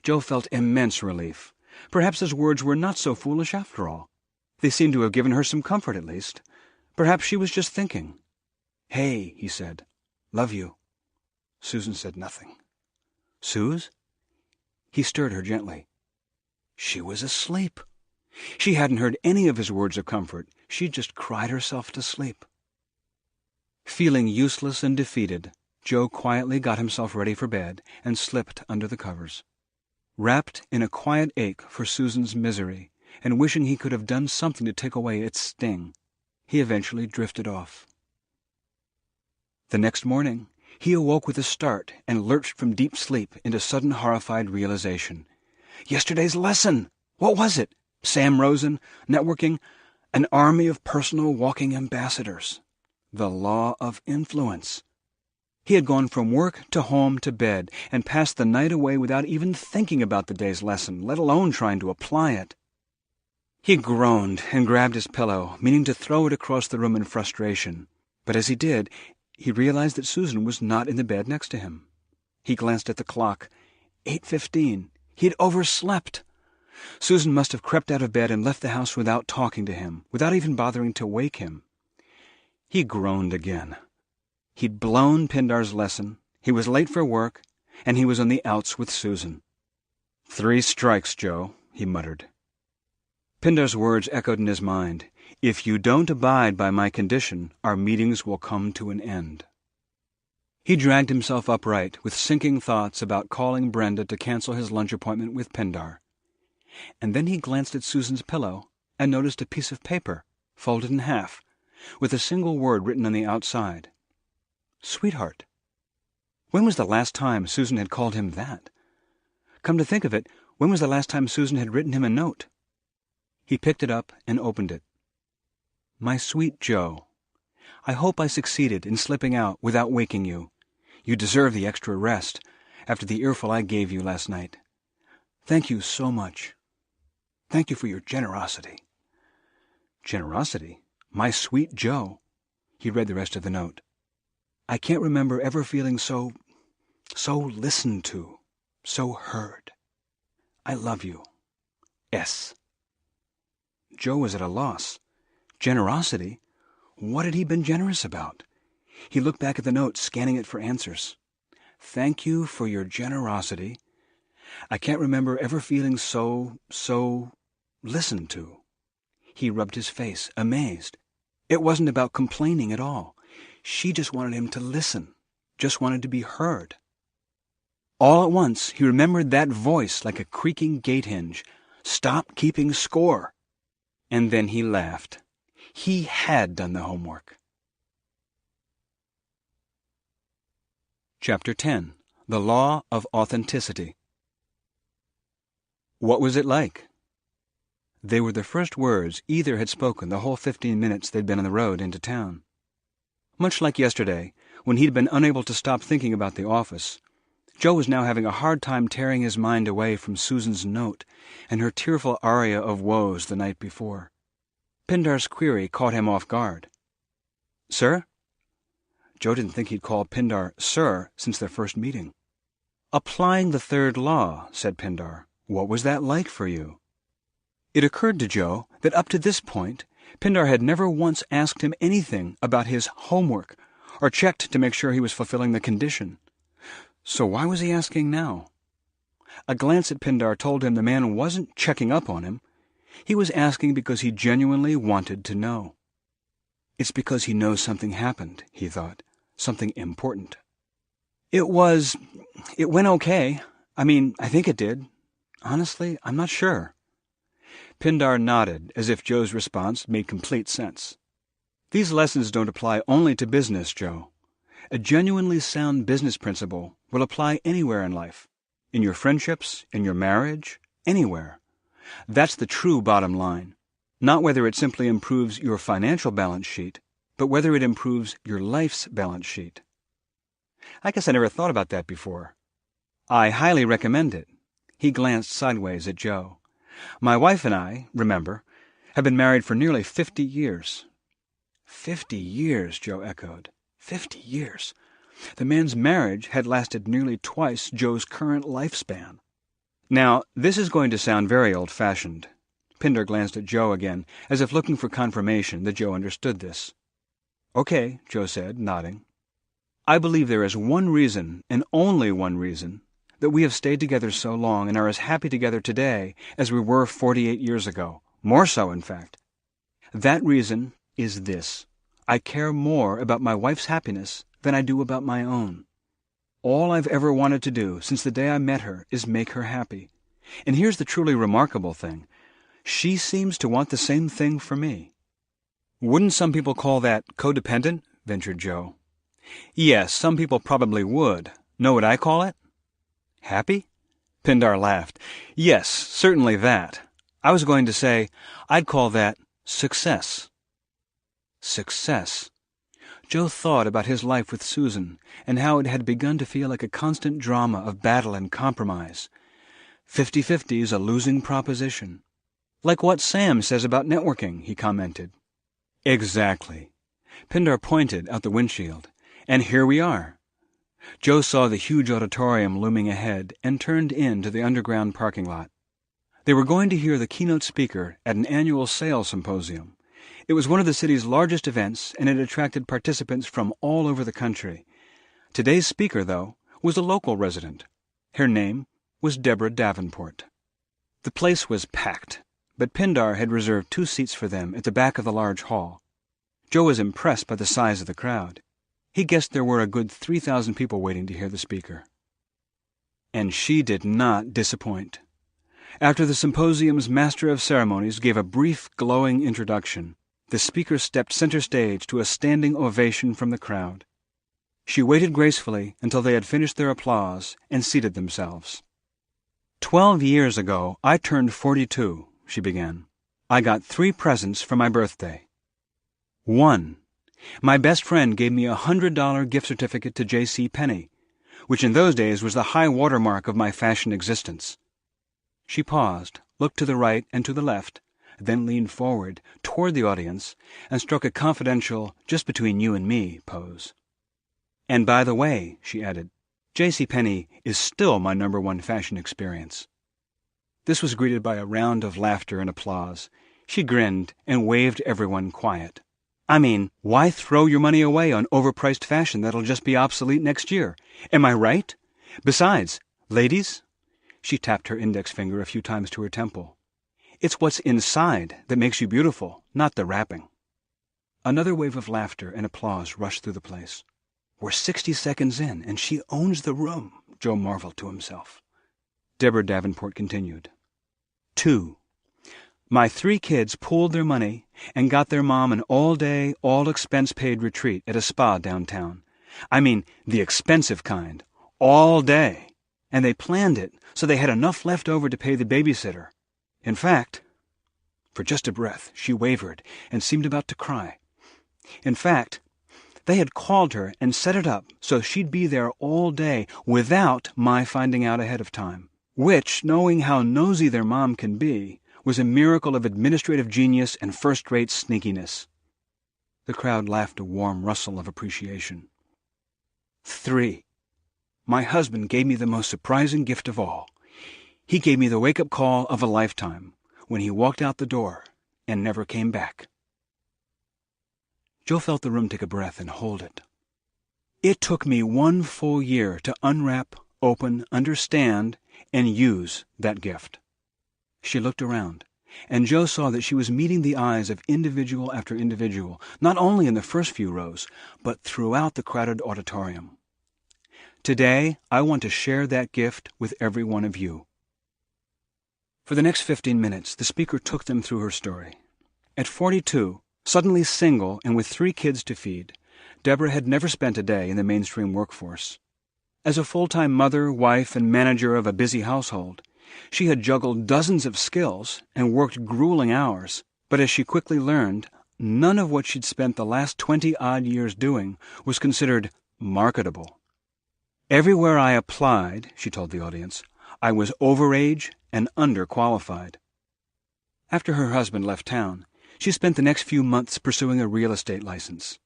Joe felt immense relief. Perhaps his words were not so foolish after all. They seemed to have given her some comfort at least. Perhaps she was just thinking. "Hey," he said. "Love you." Susan said nothing. "Suze?" He stirred her gently. She was asleep. She hadn't heard any of his words of comfort. She'd just cried herself to sleep. Feeling useless and defeated, Joe quietly got himself ready for bed and slipped under the covers. Wrapped in a quiet ache for Susan's misery, and wishing he could have done something to take away its sting, he eventually drifted off. The next morning, he awoke with a start and lurched from deep sleep into sudden horrified realization. Yesterday's lesson! What was it? Sam Rosen, networking, an army of personal walking ambassadors. The law of influence. He had gone from work to home to bed and passed the night away without even thinking about the day's lesson, let alone trying to apply it. He groaned and grabbed his pillow, meaning to throw it across the room in frustration. But as he did, he realized that Susan was not in the bed next to him. He glanced at the clock. 8:15. He had overslept. Susan must have crept out of bed and left the house without talking to him, without even bothering to wake him. He groaned again. He'd blown Pindar's lesson, he was late for work, and he was on the outs with Susan. 3 strikes, Joe, he muttered. Pindar's words echoed in his mind. If you don't abide by my condition, our meetings will come to an end. He dragged himself upright, with sinking thoughts about calling Brenda to cancel his lunch appointment with Pindar. And then he glanced at Susan's pillow and noticed a piece of paper, folded in half, with a single word written on the outside. Sweetheart. When was the last time Susan had called him that? Come to think of it, when was the last time Susan had written him a note? He picked it up and opened it. My sweet Joe, I hope I succeeded in slipping out without waking you. You deserve the extra rest after the earful I gave you last night. Thank you so much. Thank you for your generosity. Generosity? My sweet Joe. He read the rest of the note. I can't remember ever feeling so listened to, so heard. I love you. S. Joe was at a loss. Generosity? What had he been generous about? He looked back at the note, scanning it for answers. Thank you for your generosity. I can't remember ever feeling so listened to. He rubbed his face, amazed. It wasn't about complaining at all. She just wanted him to listen, just wanted to be heard. All at once, he remembered that voice like a creaking gate hinge. Stop keeping score. And then he laughed. He had done the homework. Chapter 10. The Law of Authenticity. What was it like? They were the first words either had spoken the whole 15 minutes they'd been on the road into town. Much like yesterday, when he'd been unable to stop thinking about the office, Joe was now having a hard time tearing his mind away from Susan's note and her tearful aria of woes the night before. Pindar's query caught him off guard. Sir? Joe didn't think he'd called Pindar Sir since their first meeting. Applying the third law, said Pindar. What was that like for you? It occurred to Joe that up to this point, Pindar had never once asked him anything about his homework or checked to make sure he was fulfilling the condition. So why was he asking now? A glance at Pindar told him the man wasn't checking up on him. He was asking because he genuinely wanted to know. It's because he knows something happened, he thought, something important. It went okay. I think it did. Honestly, I'm not sure. Pindar nodded, as if Joe's response made complete sense. These lessons don't apply only to business, Joe. A genuinely sound business principle will apply anywhere in life. In your friendships, in your marriage, anywhere. That's the true bottom line. Not whether it simply improves your financial balance sheet, but whether it improves your life's balance sheet. I guess I never thought about that before. I highly recommend it. He glanced sideways at Joe. My wife and I, remember, have been married for nearly 50 years. 50 years, Joe echoed. 50 years. The man's marriage had lasted nearly twice Joe's current lifespan. Now, this is going to sound very old-fashioned. Pindar glanced at Joe again, as if looking for confirmation that Joe understood this. Okay, Joe said, nodding. I believe there is one reason, and only one reason, that we have stayed together so long and are as happy together today as we were 48 years ago. More so, in fact. That reason is this. I care more about my wife's happiness than I do about my own. All I've ever wanted to do since the day I met her is make her happy. And here's the truly remarkable thing. She seems to want the same thing for me." "Wouldn't some people call that codependent?" ventured Joe. "Yes, some people probably would. Know what I call it?" "Happy?" Pindar laughed. "Yes, certainly that. I was going to say, I'd call that success." Success. Joe thought about his life with Susan and how it had begun to feel like a constant drama of battle and compromise. 50-50's a losing proposition. "Like what Sam says about networking," he commented. "Exactly." Pindar pointed out the windshield. "And here we are." Joe saw the huge auditorium looming ahead and turned in to the underground parking lot. They were going to hear the keynote speaker at an annual sales symposium. It was one of the city's largest events, and it attracted participants from all over the country. Today's speaker, though, was a local resident. Her name was Deborah Davenport. The place was packed, but Pindar had reserved 2 seats for them at the back of the large hall. Joe was impressed by the size of the crowd. He guessed there were a good 3,000 people waiting to hear the speaker. And she did not disappoint. After the symposium's master of ceremonies gave a brief, glowing introduction, the speaker stepped center stage to a standing ovation from the crowd. She waited gracefully until they had finished their applause and seated themselves. 12 years ago, I turned 42, she began. I got 3 presents for my birthday. 1. My best friend gave me a $100 gift certificate to J.C. Penney, which in those days was the high watermark of my fashion existence. She paused, looked to the right and to the left, then leaned forward toward the audience and struck a confidential just between you and me pose. And by the way, she added, J.C. Penney is still my #1 fashion experience. This was greeted by a round of laughter and applause. She grinned and waved everyone quiet. I mean, why throw your money away on overpriced fashion that'll just be obsolete next year? Am I right? Besides, ladies, she tapped her index finger a few times to her temple. It's what's inside that makes you beautiful, not the wrapping. Another wave of laughter and applause rushed through the place. We're 60 seconds in, and she owns the room, Joe marveled to himself. Deborah Davenport continued. 2. My 3 kids pooled their money and got their mom an all-day, all-expense-paid retreat at a spa downtown. I mean, the expensive kind. All day. And they planned it so they had enough left over to pay the babysitter. In fact, for just a breath, she wavered and seemed about to cry. In fact, they had called her and set it up so she'd be there all day without my finding out ahead of time, which, knowing how nosy their mom can be, was a miracle of administrative genius and first-rate sneakiness. The crowd laughed a warm rustle of appreciation. 3. My husband gave me the most surprising gift of all. He gave me the wake-up call of a lifetime when he walked out the door and never came back. Joe felt the room take a breath and hold it. It took me 1 full year to unwrap, open, understand, and use that gift. She looked around, and Joe saw that she was meeting the eyes of individual after individual, not only in the first few rows, but throughout the crowded auditorium. Today, I want to share that gift with every one of you. For the next 15 minutes, the speaker took them through her story. At 42, suddenly single and with 3 kids to feed, Deborah had never spent a day in the mainstream workforce. As a full-time mother, wife, and manager of a busy household, she had juggled dozens of skills and worked grueling hours, but as she quickly learned, none of what she'd spent the last 20-odd years doing was considered marketable. Everywhere I applied, she told the audience, I was overage and underqualified. After her husband left town, she spent the next few months pursuing a real estate license.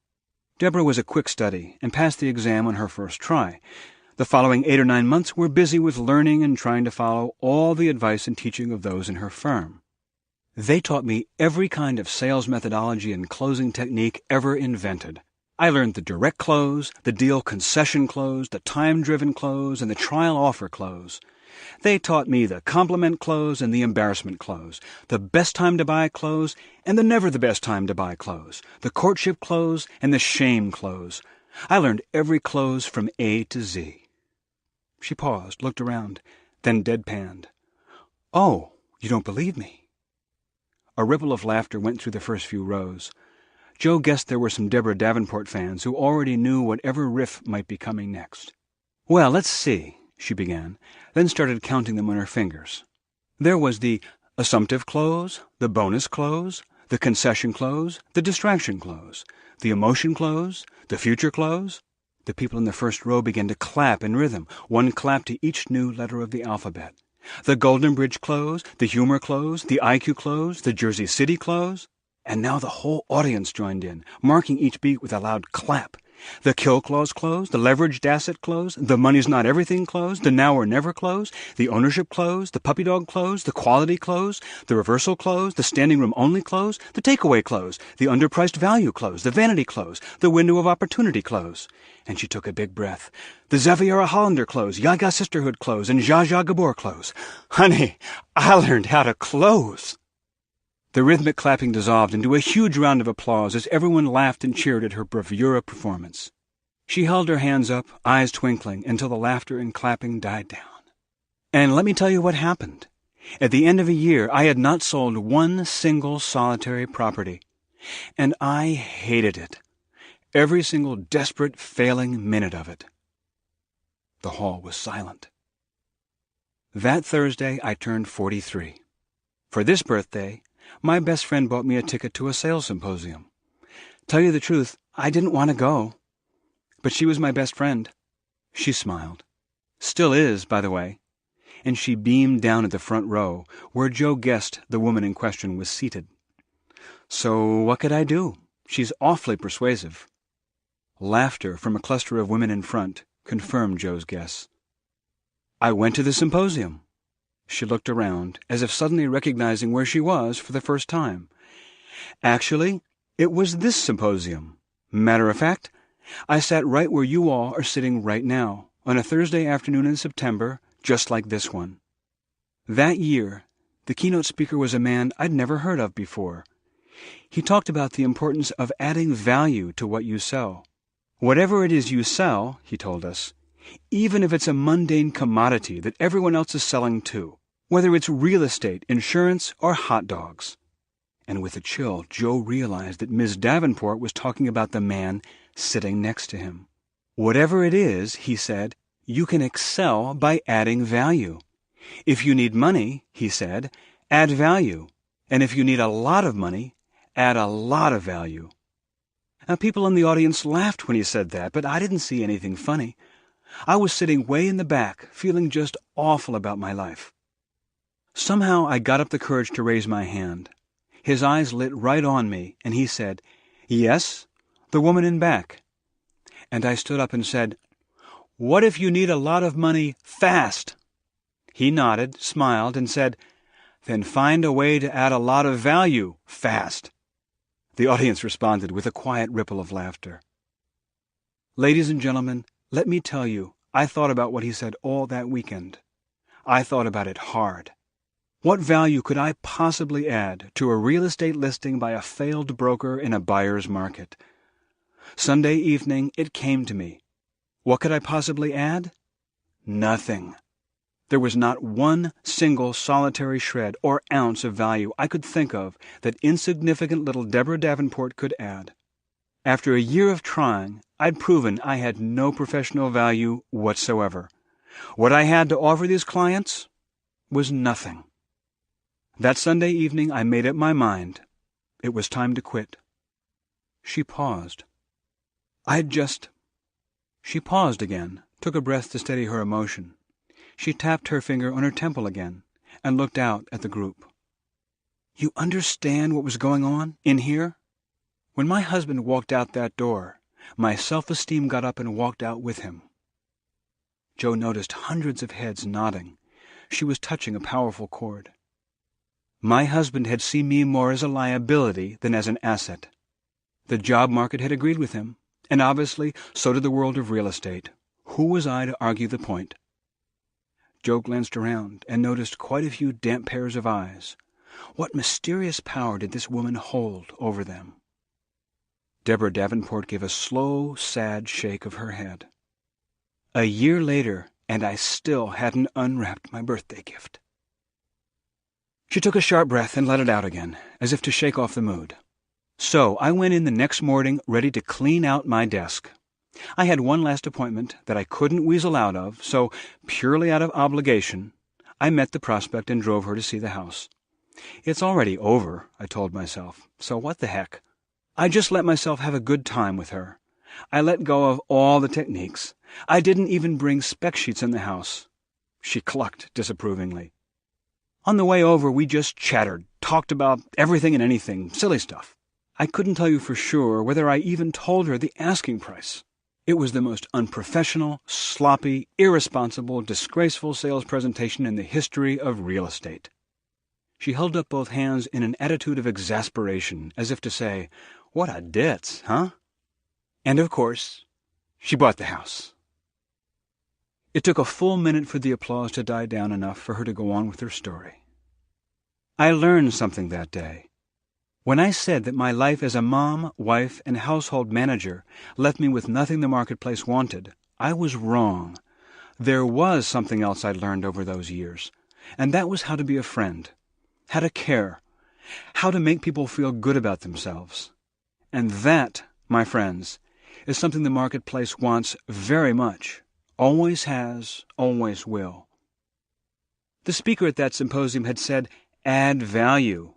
Deborah was a quick study and passed the exam on her first try. The following 8 or 9 months were busy with learning and trying to follow all the advice and teaching of those in her firm. They taught me every kind of sales methodology and closing technique ever invented. I learned the direct close, the deal concession close, the time-driven close, and the trial offer close. They taught me the compliment close and the embarrassment close, the best time to buy close and the never the best time to buy close, the courtship close and the shame close. I learned every close from A to Z. She paused, looked around, then deadpanned. "Oh, you don't believe me?" A ripple of laughter went through the first few rows. Joe guessed there were some Deborah Davenport fans who already knew whatever riff might be coming next. "Well, let's see," she began, then started counting them on her fingers. There was the assumptive close, the bonus close, the concession close, the distraction close, the emotion close, the future close. The people in the first row began to clap in rhythm, one clap to each new letter of the alphabet. The Golden Bridge close, the humor close, the IQ close, the Jersey City close. And now the whole audience joined in, marking each beat with a loud clap. The kill clause close, the leveraged asset close, the money's not everything close, the now or never close, the ownership close, the puppy dog close, the quality close, the reversal close, the standing room only close, the takeaway close, the underpriced value close, the vanity close, the window of opportunity close. And she took a big breath. The Xaviera Hollander close, Yaga Sisterhood close, and Zsa Zsa Gabor close. Honey, I learned how to close. The rhythmic clapping dissolved into a huge round of applause as everyone laughed and cheered at her bravura performance. She held her hands up, eyes twinkling, until the laughter and clapping died down. And let me tell you what happened. At the end of a year, I had not sold one single solitary property. And I hated it. Every single desperate, failing minute of it. The hall was silent. That Thursday, I turned 43. For this birthday, my best friend bought me a ticket to a sales symposium. Tell you the truth, I didn't want to go. But she was my best friend. She smiled. Still is, by the way. And she beamed down at the front row, where Joe guessed the woman in question was seated. So what could I do? She's awfully persuasive. Laughter from a cluster of women in front confirmed Joe's guess. I went to the symposium. She looked around, as if suddenly recognizing where she was for the first time. Actually, it was this symposium. Matter of fact, I sat right where you all are sitting right now, on a Thursday afternoon in September, just like this one. That year, the keynote speaker was a man I'd never heard of before. He talked about the importance of adding value to what you sell. Whatever it is you sell, he told us, even if it's a mundane commodity that everyone else is selling too, whether it's real estate, insurance, or hot dogs. And with a chill, Joe realized that Ms. Davenport was talking about the man sitting next to him. Whatever it is, he said, you can excel by adding value. If you need money, he said, add value. And if you need a lot of money, add a lot of value. Now, people in the audience laughed when he said that, but I didn't see anything funny. I was sitting way in the back, feeling just awful about my life. Somehow I got up the courage to raise my hand. His eyes lit right on me, and he said, "Yes, the woman in back." And I stood up and said, "What if you need a lot of money fast?" He nodded, smiled, and said, "Then find a way to add a lot of value fast." The audience responded with a quiet ripple of laughter. Ladies and gentlemen, let me tell you, I thought about what he said all that weekend. I thought about it hard. What value could I possibly add to a real estate listing by a failed broker in a buyer's market? Sunday evening, it came to me. What could I possibly add? Nothing. There was not one single solitary shred or ounce of value I could think of that insignificant little Deborah Davenport could add. After a year of trying, I'd proven I had no professional value whatsoever. What I had to offer these clients was nothing. That Sunday evening, I made up my mind. It was time to quit. She paused. She paused again, took a breath to steady her emotion. She tapped her finger on her temple again and looked out at the group. You understand what was going on in here? When my husband walked out that door, my self-esteem got up and walked out with him. Joe noticed hundreds of heads nodding. She was touching a powerful chord. My husband had seen me more as a liability than as an asset. The job market had agreed with him, and obviously so did the world of real estate. Who was I to argue the point? Joe glanced around and noticed quite a few damp pairs of eyes. What mysterious power did this woman hold over them? Deborah Davenport gave a slow, sad shake of her head. A year later, and I still hadn't unwrapped my birthday gift. She took a sharp breath and let it out again, as if to shake off the mood. So I went in the next morning ready to clean out my desk. I had one last appointment that I couldn't weasel out of, so, purely out of obligation, I met the prospect and drove her to see the house. It's already over, I told myself, so what the heck? I just let myself have a good time with her. I let go of all the techniques. I didn't even bring spec sheets in the house. She clucked disapprovingly. On the way over, we just chattered, talked about everything and anything, silly stuff. I couldn't tell you for sure whether I even told her the asking price. It was the most unprofessional, sloppy, irresponsible, disgraceful sales presentation in the history of real estate. She held up both hands in an attitude of exasperation, as if to say, "What a ditz, huh?" And, of course, she bought the house. It took a full minute for the applause to die down enough for her to go on with her story. I learned something that day. When I said that my life as a mom, wife, and household manager left me with nothing the marketplace wanted, I was wrong. There was something else I'd learned over those years, and that was how to be a friend, how to care, how to make people feel good about themselves. And that, my friends, is something the marketplace wants very much, always has, always will. The speaker at that symposium had said, "Add value."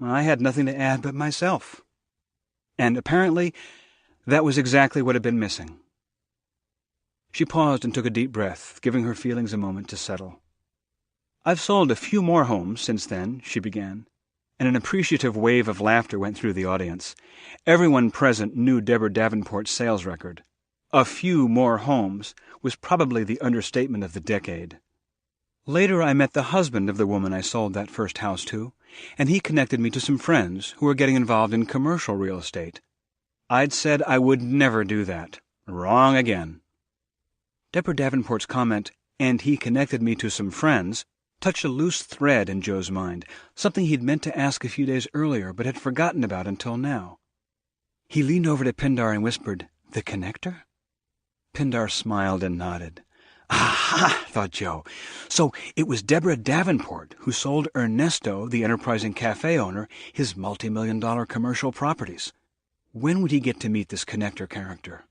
I had nothing to add but myself. And apparently, that was exactly what had been missing. She paused and took a deep breath, giving her feelings a moment to settle. "I've sold a few more homes since then," she began, and an appreciative wave of laughter went through the audience. Everyone present knew Deborah Davenport's sales record. "A few more homes" was probably the understatement of the decade. Later I met the husband of the woman I sold that first house to, and he connected me to some friends who were getting involved in commercial real estate. I'd said I would never do that. Wrong again. Deborah Davenport's comment, "and he connected me to some friends," touched a loose thread in Joe's mind, something he'd meant to ask a few days earlier but had forgotten about until now. He leaned over to Pindar and whispered, "The connector?" Pindar smiled and nodded. "Aha!" thought Joe. So it was Deborah Davenport who sold Ernesto, the enterprising cafe owner, his multi-million-dollar commercial properties. When would he get to meet this connector character?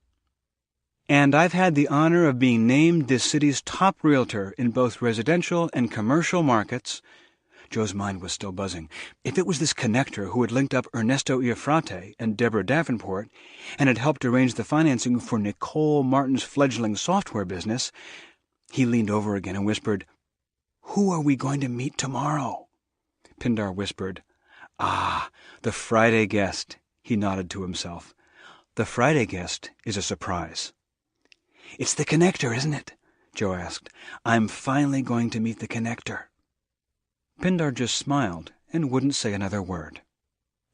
"And I've had the honor of being named this city's top realtor in both residential and commercial markets." Joe's mind was still buzzing. If it was this connector who had linked up Ernesto Iafrate and Deborah Davenport and had helped arrange the financing for Nicole Martin's fledgling software business, he leaned over again and whispered, "Who are we going to meet tomorrow?" Pindar whispered, "Ah, the Friday guest." He nodded to himself. "The Friday guest is a surprise." "It's the connector, isn't it?" Joe asked. "I'm finally going to meet the connector." Pindar just smiled and wouldn't say another word.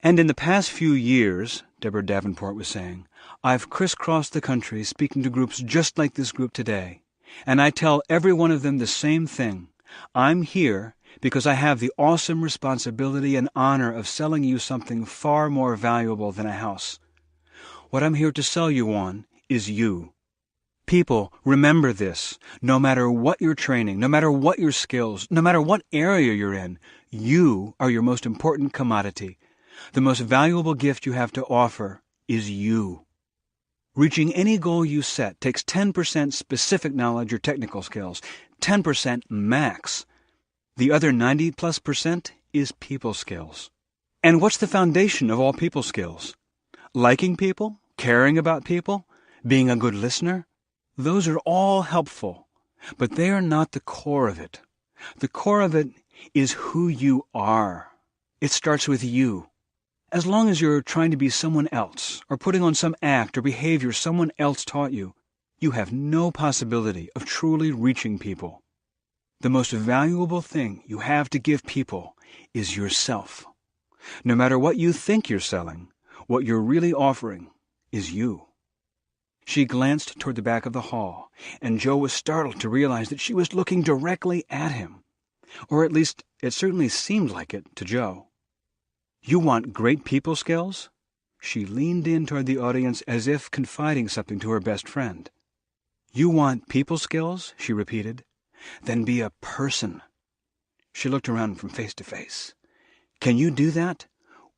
"And in the past few years," Deborah Davenport was saying, "I've crisscrossed the country speaking to groups just like this group today. And I tell every one of them the same thing. I'm here because I have the awesome responsibility and honor of selling you something far more valuable than a house. What I'm here to sell you on is you. People, remember this. No matter what your training, no matter what your skills, no matter what area you're in, you are your most important commodity. The most valuable gift you have to offer is you. Reaching any goal you set takes 10% specific knowledge or technical skills, 10% max. The other 90+% is people skills. And what's the foundation of all people skills? Liking people, caring about people, being a good listener? Those are all helpful, but they are not the core of it. The core of it is who you are. It starts with you. As long as you're trying to be someone else, or putting on some act or behavior someone else taught you, you have no possibility of truly reaching people. The most valuable thing you have to give people is yourself. No matter what you think you're selling, what you're really offering is you. She glanced toward the back of the hall, and Joe was startled to realize that she was looking directly at him. Or at least, it certainly seemed like it to Joe. "You want great people skills?" She leaned in toward the audience as if confiding something to her best friend. "You want people skills?" she repeated. "Then be a person." She looked around from face to face. "Can you do that?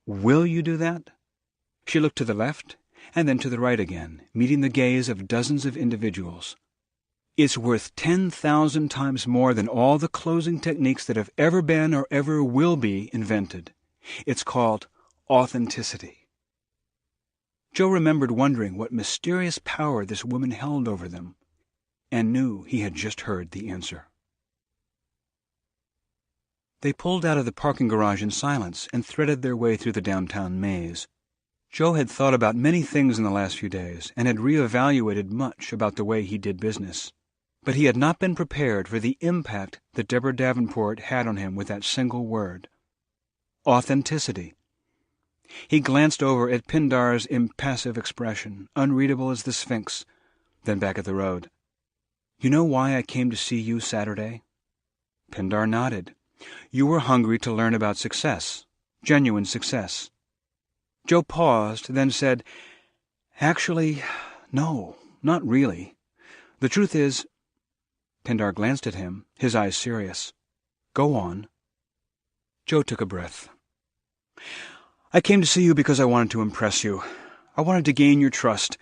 Will you do that?" She looked to the left and then to the right again, meeting the gaze of dozens of individuals. "It's worth 10,000 times more than all the closing techniques that have ever been or ever will be invented. It's called authenticity." Joe remembered wondering what mysterious power this woman held over them, and knew he had just heard the answer. They pulled out of the parking garage in silence and threaded their way through the downtown maze. Joe had thought about many things in the last few days and had reevaluated much about the way he did business. But he had not been prepared for the impact that Deborah Davenport had on him with that single word. Authenticity. He glanced over at Pindar's impassive expression, unreadable as the Sphinx, then back at the road. "You know why I came to see you Saturday?" Pindar nodded. "You were hungry to learn about success, genuine success." Joe paused, then said, "Actually, no, not really. The truth is—" Pindar glanced at him, his eyes serious. "Go on." Joe took a breath. "I came to see you because I wanted to impress you. I wanted to gain your trust.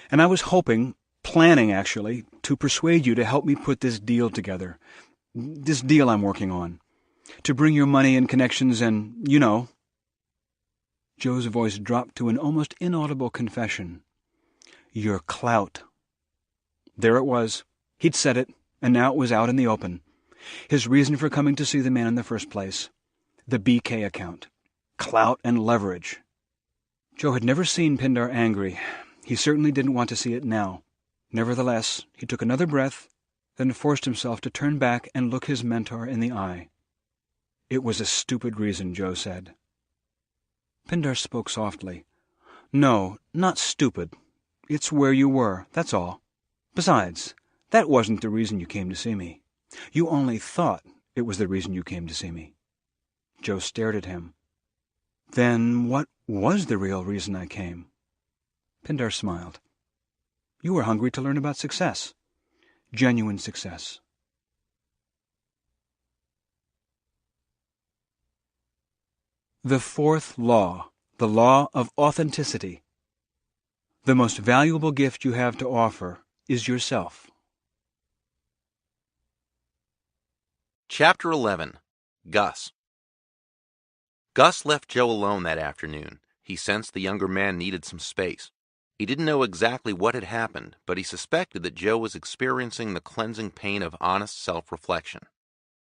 And I was planning actually, to persuade you to help me put this deal together. This deal I'm working on. To bring your money and connections and, you know." Joe's voice dropped to an almost inaudible confession. "Your clout." There it was. He'd said it, and now it was out in the open. His reason for coming to see the man in the first place. The BK account. Clout and leverage. Joe had never seen Pindar angry. He certainly didn't want to see it now. Nevertheless, he took another breath, then forced himself to turn back and look his mentor in the eye. "It was a stupid reason," Joe said. Pindar spoke softly. "No, not stupid. It's where you were, that's all. Besides, that wasn't the reason you came to see me. You only thought it was the reason you came to see me." Joe stared at him. "Then what was the real reason I came?" Pindar smiled. "You were hungry to learn about success. Genuine success." The fourth law, the law of authenticity. The most valuable gift you have to offer is yourself. Chapter 11. Gus. Gus left Joe alone that afternoon. He sensed the younger man needed some space. He didn't know exactly what had happened, but he suspected that Joe was experiencing the cleansing pain of honest self-reflection.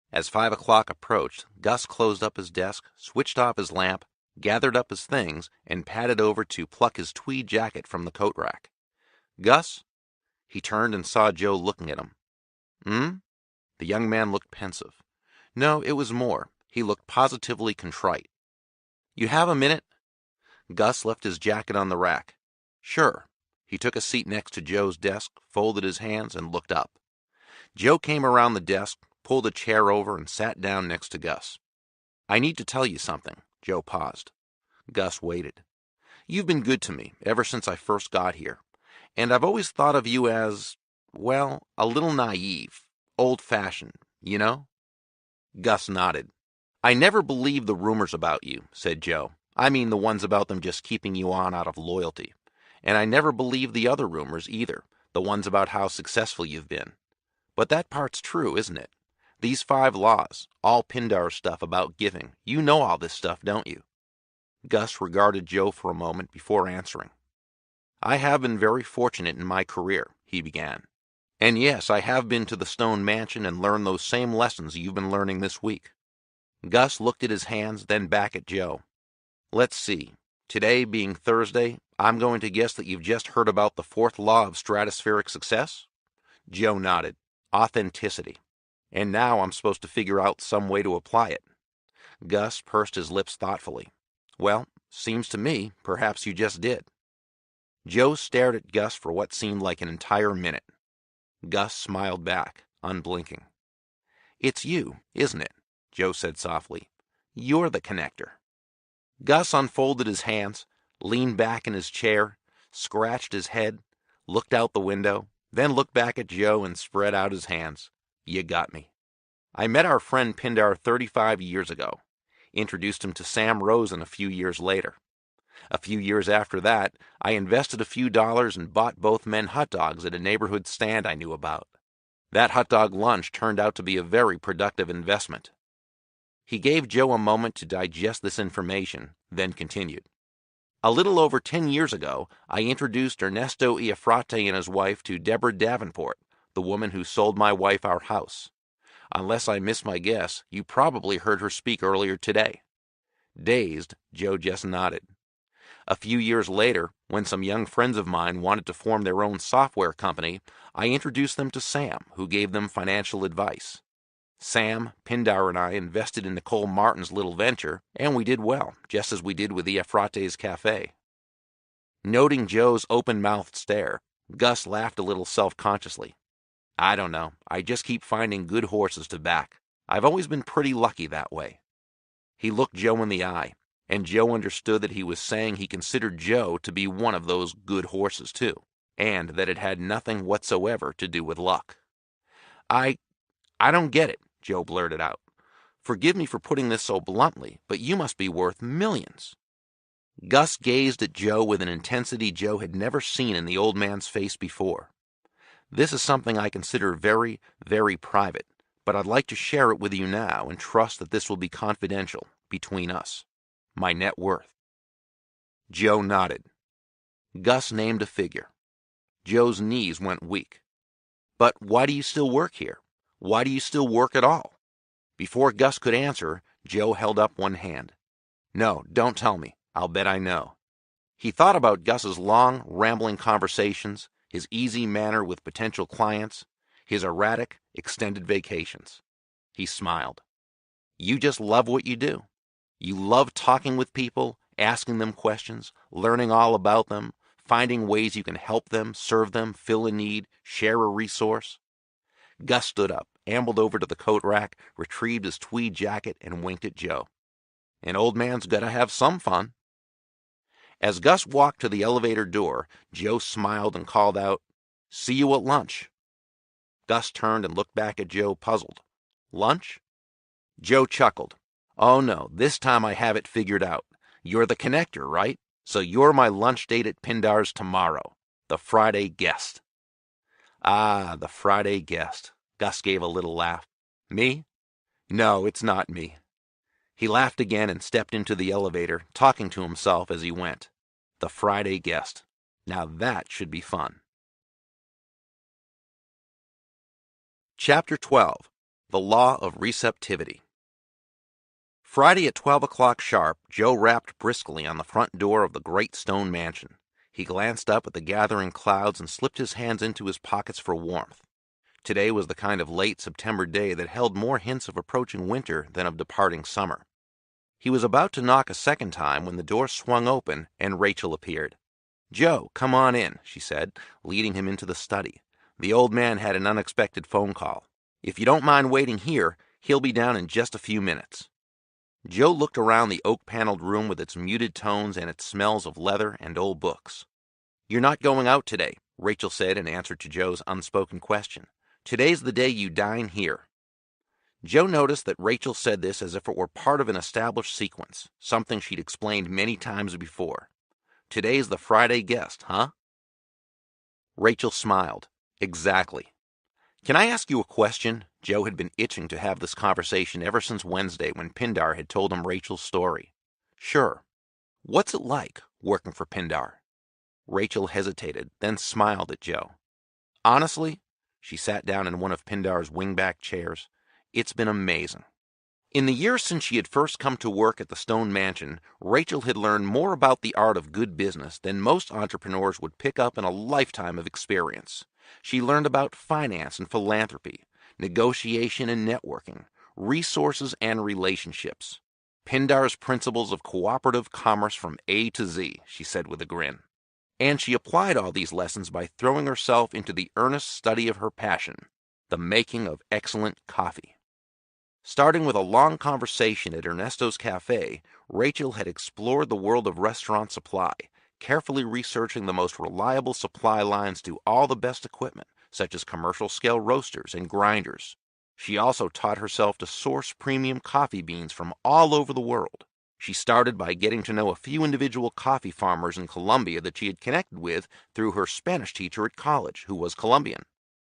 As 5 o'clock approached, Gus closed up his desk, switched off his lamp, gathered up his things, and padded over to pluck his tweed jacket from the coat rack. "Gus?" He turned and saw Joe looking at him. The young man looked pensive. No, it was more. He looked positively contrite. "You have a minute?" Gus left his jacket on the rack. "Sure." He took a seat next to Joe's desk, folded his hands, and looked up. Joe came around the desk, pulled a chair over, and sat down next to Gus. "I need to tell you something." Joe paused. Gus waited. "You've been good to me ever since I first got here, and I've always thought of you as, well, a little naive, old-fashioned, you know?" Gus nodded. "I never believed the rumors about you," said Joe. "I mean the ones about them just keeping you on out of loyalty. And I never believed the other rumors either, the ones about how successful you've been. But that part's true, isn't it? These 5 laws, all Pindar stuff about giving, you know all this stuff, don't you?" Gus regarded Joe for a moment before answering. "I have been very fortunate in my career," he began. "And yes, I have been to the Stone Mansion and learned those same lessons you've been learning this week." Gus looked at his hands, then back at Joe. "Let's see. Today being Thursday, I'm going to guess that you've just heard about the 4th law of stratospheric success?" Joe nodded. "Authenticity. And now I'm supposed to figure out some way to apply it." Gus pursed his lips thoughtfully. "Well, seems to me perhaps you just did." Joe stared at Gus for what seemed like an entire minute. Gus smiled back, unblinking. "It's you, isn't it?" Joe said softly. "You're the connector." Gus unfolded his hands, leaned back in his chair, scratched his head, looked out the window, then looked back at Joe and spread out his hands. "You got me. I met our friend Pindar 35 years ago. Introduced him to Sam Rosen a few years later. A few years after that, I invested a few dollars and bought both men hot dogs at a neighborhood stand I knew about. That hot dog lunch turned out to be a very productive investment. He gave Joe a moment to digest this information, then continued. A little over 10 years ago, I introduced Ernesto Iafrate and his wife to Deborah Davenport, the woman who sold my wife our house. Unless I miss my guess, you probably heard her speak earlier today. Dazed, Joe just nodded. A few years later, when some young friends of mine wanted to form their own software company, I introduced them to Sam, who gave them financial advice. Sam, Pindar, and I invested in Nicole Martin's little venture, and we did well, just as we did with Iafrate's cafe. Noting Joe's open-mouthed stare, Gus laughed a little self-consciously. I don't know, I just keep finding good horses to back. I've always been pretty lucky that way. He looked Joe in the eye, and Joe understood that he was saying he considered Joe to be one of those good horses too, and that it had nothing whatsoever to do with luck. I don't get it, Joe blurted out. Forgive me for putting this so bluntly, but you must be worth millions. Gus gazed at Joe with an intensity Joe had never seen in the old man's face before. This is something I consider very, very private, but I'd like to share it with you now and trust that this will be confidential between us. My net worth. Joe nodded. Gus named a figure. Joe's knees went weak. But why do you still work here? Why do you still work at all? Before Gus could answer, Joe held up one hand. No, don't tell me. I'll bet I know. He thought about Gus's long, rambling conversations, his easy manner with potential clients, his erratic, extended vacations. He smiled. You just love what you do. You love talking with people, asking them questions, learning all about them, finding ways you can help them, serve them, fill a need, share a resource. Gus stood up, ambled over to the coat rack, retrieved his tweed jacket, and winked at Joe. An old man's got to have some fun. As Gus walked to the elevator door, Joe smiled and called out, See you at lunch. Gus turned and looked back at Joe, puzzled. Lunch? Joe chuckled. Oh no, this time I have it figured out. You're the connector, right? So you're my lunch date at Pindar's tomorrow. The Friday guest. Ah, the Friday guest. Gus gave a little laugh. Me? No, it's not me. He laughed again and stepped into the elevator, talking to himself as he went. The Friday guest. Now that should be fun. Chapter 12. The Law of Receptivity. Friday at 12 o'clock sharp, Joe rapped briskly on the front door of the great stone mansion. He glanced up at the gathering clouds and slipped his hands into his pockets for warmth. Today was the kind of late September day that held more hints of approaching winter than of departing summer. He was about to knock a second time when the door swung open and Rachel appeared. Joe, come on in, she said, leading him into the study. The old man had an unexpected phone call. If you don't mind waiting here, he'll be down in just a few minutes. Joe looked around the oak-paneled room with its muted tones and its smells of leather and old books. You're not going out today, Rachel said in answer to Joe's unspoken question. Today's the day you dine here. Joe noticed that Rachel said this as if it were part of an established sequence, something she'd explained many times before. Today's the Friday guest, huh? Rachel smiled. Exactly. Can I ask you a question? Joe had been itching to have this conversation ever since Wednesday when Pindar had told him Rachel's story. Sure. What's it like, working for Pindar? Rachel hesitated, then smiled at Joe. Honestly, she sat down in one of Pindar's wingback chairs, it's been amazing. In the years since she had first come to work at the Stone Mansion, Rachel had learned more about the art of good business than most entrepreneurs would pick up in a lifetime of experience. She learned about finance and philanthropy, negotiation and networking, resources and relationships. Pindar's principles of cooperative commerce from A to Z, she said with a grin. And she applied all these lessons by throwing herself into the earnest study of her passion, the making of excellent coffee. Starting with a long conversation at Ernesto's cafe, Rachel had explored the world of restaurant supply, carefully researching the most reliable supply lines to all the best equipment, such as commercial-scale roasters and grinders. She also taught herself to source premium coffee beans from all over the world. She started by getting to know a few individual coffee farmers in Colombia that she had connected with through her Spanish teacher at college, who was Colombian.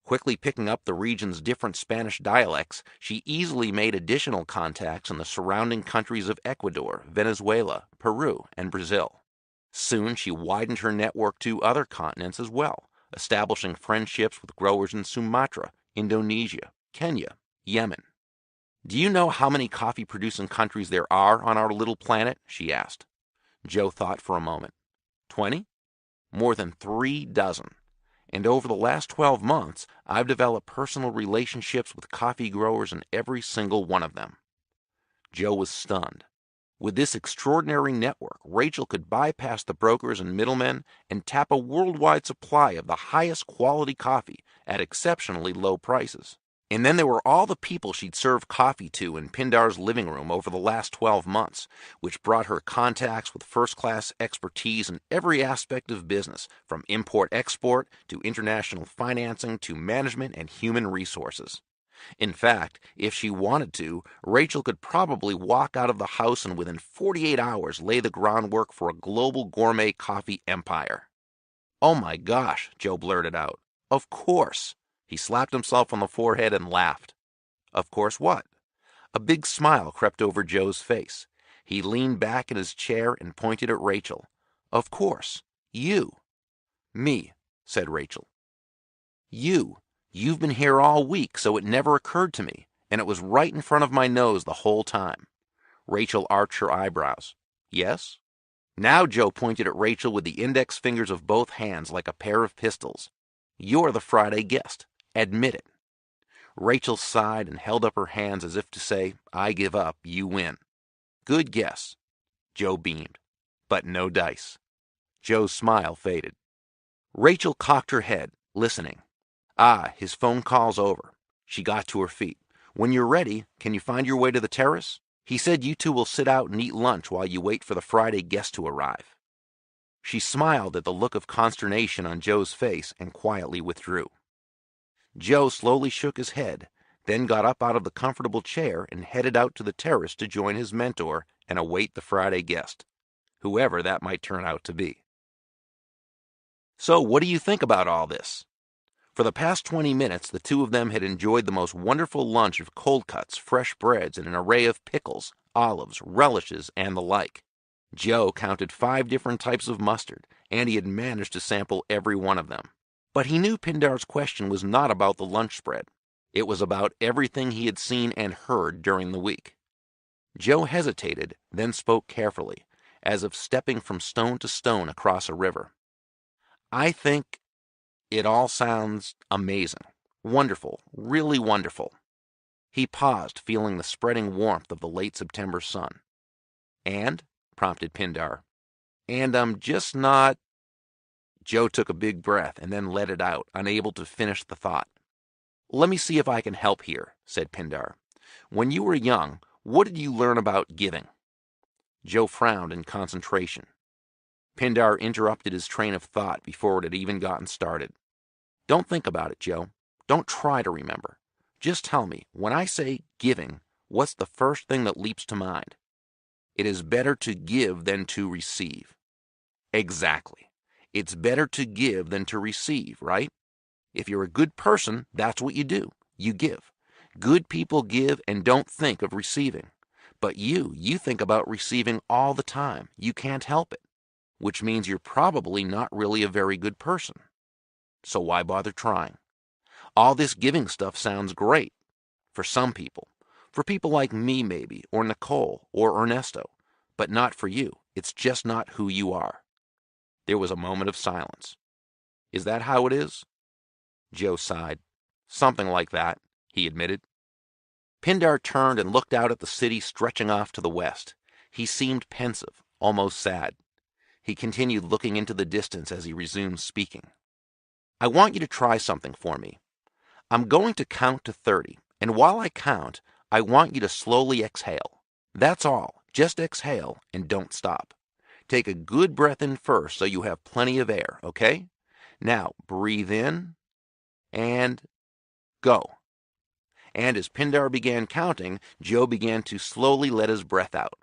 Quickly picking up the region's different Spanish dialects, she easily made additional contacts in the surrounding countries of Ecuador, Venezuela, Peru, and Brazil. Soon she widened her network to other continents as well, establishing friendships with growers in Sumatra, Indonesia, Kenya, Yemen. "Do you know how many coffee-producing countries there are on our little planet?" she asked. Joe thought for a moment. 20? More than 3 dozen. And over the last 12 months, I've developed personal relationships with coffee growers in every single one of them. Joe was stunned. With this extraordinary network, Rachel could bypass the brokers and middlemen and tap a worldwide supply of the highest quality coffee at exceptionally low prices. And then there were all the people she'd served coffee to in Pindar's living room over the last 12 months, which brought her contacts with first-class expertise in every aspect of business, from import-export to international financing to management and human resources. In fact, if she wanted to, Rachel could probably walk out of the house and within 48 hours lay the groundwork for a global gourmet coffee empire. "Oh my gosh," Joe blurted out. "Of course." He slapped himself on the forehead and laughed. Of course what? A big smile crept over Joe's face. He leaned back in his chair and pointed at Rachel. "Of course. You." "Me," said Rachel. You've been here all week, so it never occurred to me, and it was right in front of my nose the whole time." Rachel arched her eyebrows. "Yes?" Now Joe pointed at Rachel with the index fingers of both hands like a pair of pistols. "You're the Friday guest. Admit it." Rachel sighed and held up her hands as if to say, "I give up, you win." "Good guess." Joe beamed. But no dice. Joe's smile faded. Rachel cocked her head, listening. Ah, his phone call's over. She got to her feet. "When you're ready, can you find your way to the terrace? He said you two will sit out and eat lunch while you wait for the Friday guest to arrive." She smiled at the look of consternation on Joe's face and quietly withdrew. Joe slowly shook his head, then got up out of the comfortable chair and headed out to the terrace to join his mentor and await the Friday guest, whoever that might turn out to be. "So, what do you think about all this?" For the past 20 minutes, the two of them had enjoyed the most wonderful lunch of cold cuts, fresh breads, and an array of pickles, olives, relishes, and the like. Joe counted 5 different types of mustard, and he had managed to sample every one of them. But he knew Pindar's question was not about the lunch spread. It was about everything he had seen and heard during the week. Joe hesitated, then spoke carefully, as if stepping from stone to stone across a river. "I think it all sounds amazing, wonderful, really wonderful." He paused, feeling the spreading warmth of the late September sun. "And?" prompted Pindar. "And I'm just not—" Joe took a big breath and then let it out, unable to finish the thought. "Let me see if I can help here," said Pindar. "When you were young, what did you learn about giving?" Joe frowned in concentration. Pindar interrupted his train of thought before it had even gotten started. "Don't think about it, Joe. Don't try to remember. Just tell me, when I say giving, what's the first thing that leaps to mind?" "It is better to give than to receive." "Exactly. It's better to give than to receive, right? If you're a good person, that's what you do. You give. Good people give and don't think of receiving. But you think about receiving all the time. You can't help it. Which means you're probably not really a very good person. So why bother trying? All this giving stuff sounds great. For some people. For people like me, maybe, or Nicole, or Ernesto. But not for you. It's just not who you are." There was a moment of silence. "Is that how it is?" Joe sighed. "Something like that," he admitted. Pindar turned and looked out at the city stretching off to the west. He seemed pensive, almost sad. He continued looking into the distance as he resumed speaking. "I want you to try something for me. I'm going to count to 30, and while I count, I want you to slowly exhale. That's all. Just exhale and don't stop. Take a good breath in first so you have plenty of air, okay? Now, breathe in and go. and as Pindar began counting, Joe began to slowly let his breath out.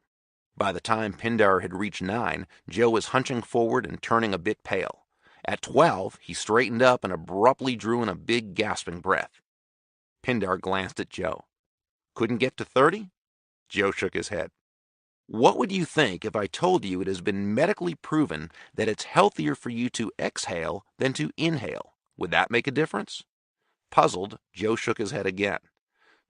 By the time Pindar had reached 9, Joe was hunching forward and turning a bit pale. At 12, he straightened up and abruptly drew in a big gasping breath. Pindar glanced at Joe. Couldn't get to 30? Joe shook his head. What would you think if I told you it has been medically proven that it's healthier for you to exhale than to inhale? Would that make a difference? Puzzled, Joe shook his head again.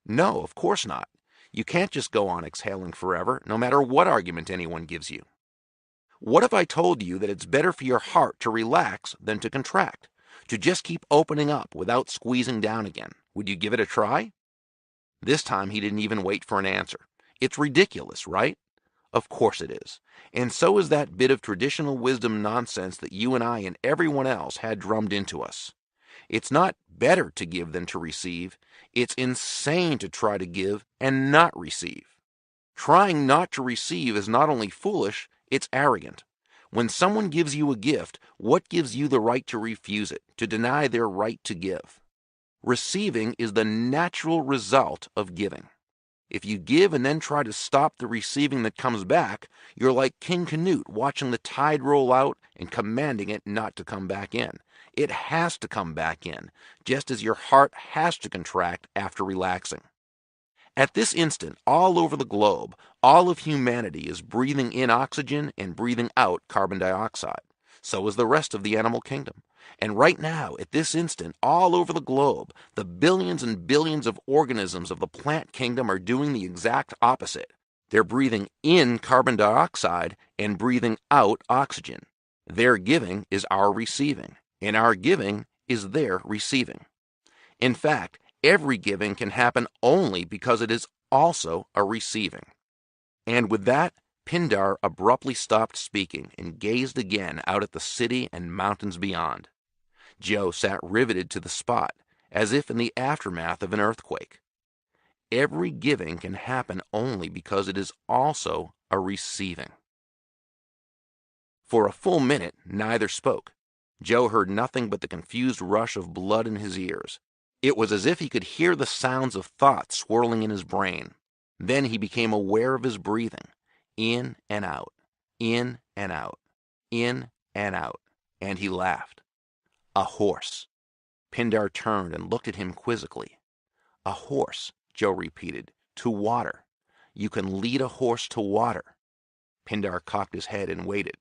No, of course not. You can't just go on exhaling forever, no matter what argument anyone gives you. What if I told you that it's better for your heart to relax than to contract, to just keep opening up without squeezing down again? Would you give it a try? This time he didn't even wait for an answer. It's ridiculous, right? Of course it is. And so is that bit of traditional wisdom nonsense that you and I and everyone else had drummed into us. It's not better to give than to receive. It's insane to try to give and not receive. Trying not to receive is not only foolish, it's arrogant. When someone gives you a gift, what gives you the right to refuse it, to deny their right to give? Receiving is the natural result of giving. If you give and then try to stop the receiving that comes back, you're like King Canute watching the tide roll out and commanding it not to come back in. It has to come back in, just as your heart has to contract after relaxing. At this instant, all over the globe, all of humanity is breathing in oxygen and breathing out carbon dioxide. So is the rest of the animal kingdom. And right now, at this instant, all over the globe, the billions and billions of organisms of the plant kingdom are doing the exact opposite. They're breathing in carbon dioxide and breathing out oxygen. Their giving is our receiving, and our giving is their receiving. In fact, every giving can happen only because it is also a receiving. And with that, Pindar abruptly stopped speaking and gazed again out at the city and mountains beyond. Joe sat riveted to the spot, as if in the aftermath of an earthquake. Every giving can happen only because it is also a receiving. For a full minute, neither spoke. Joe heard nothing but the confused rush of blood in his ears. It was as if he could hear the sounds of thought swirling in his brain. Then he became aware of his breathing, in and out, in and out, in and out, and he laughed. A horse. Pindar turned and looked at him quizzically. A horse, Joe repeated, to water. You can lead a horse to water. Pindar cocked his head and waited.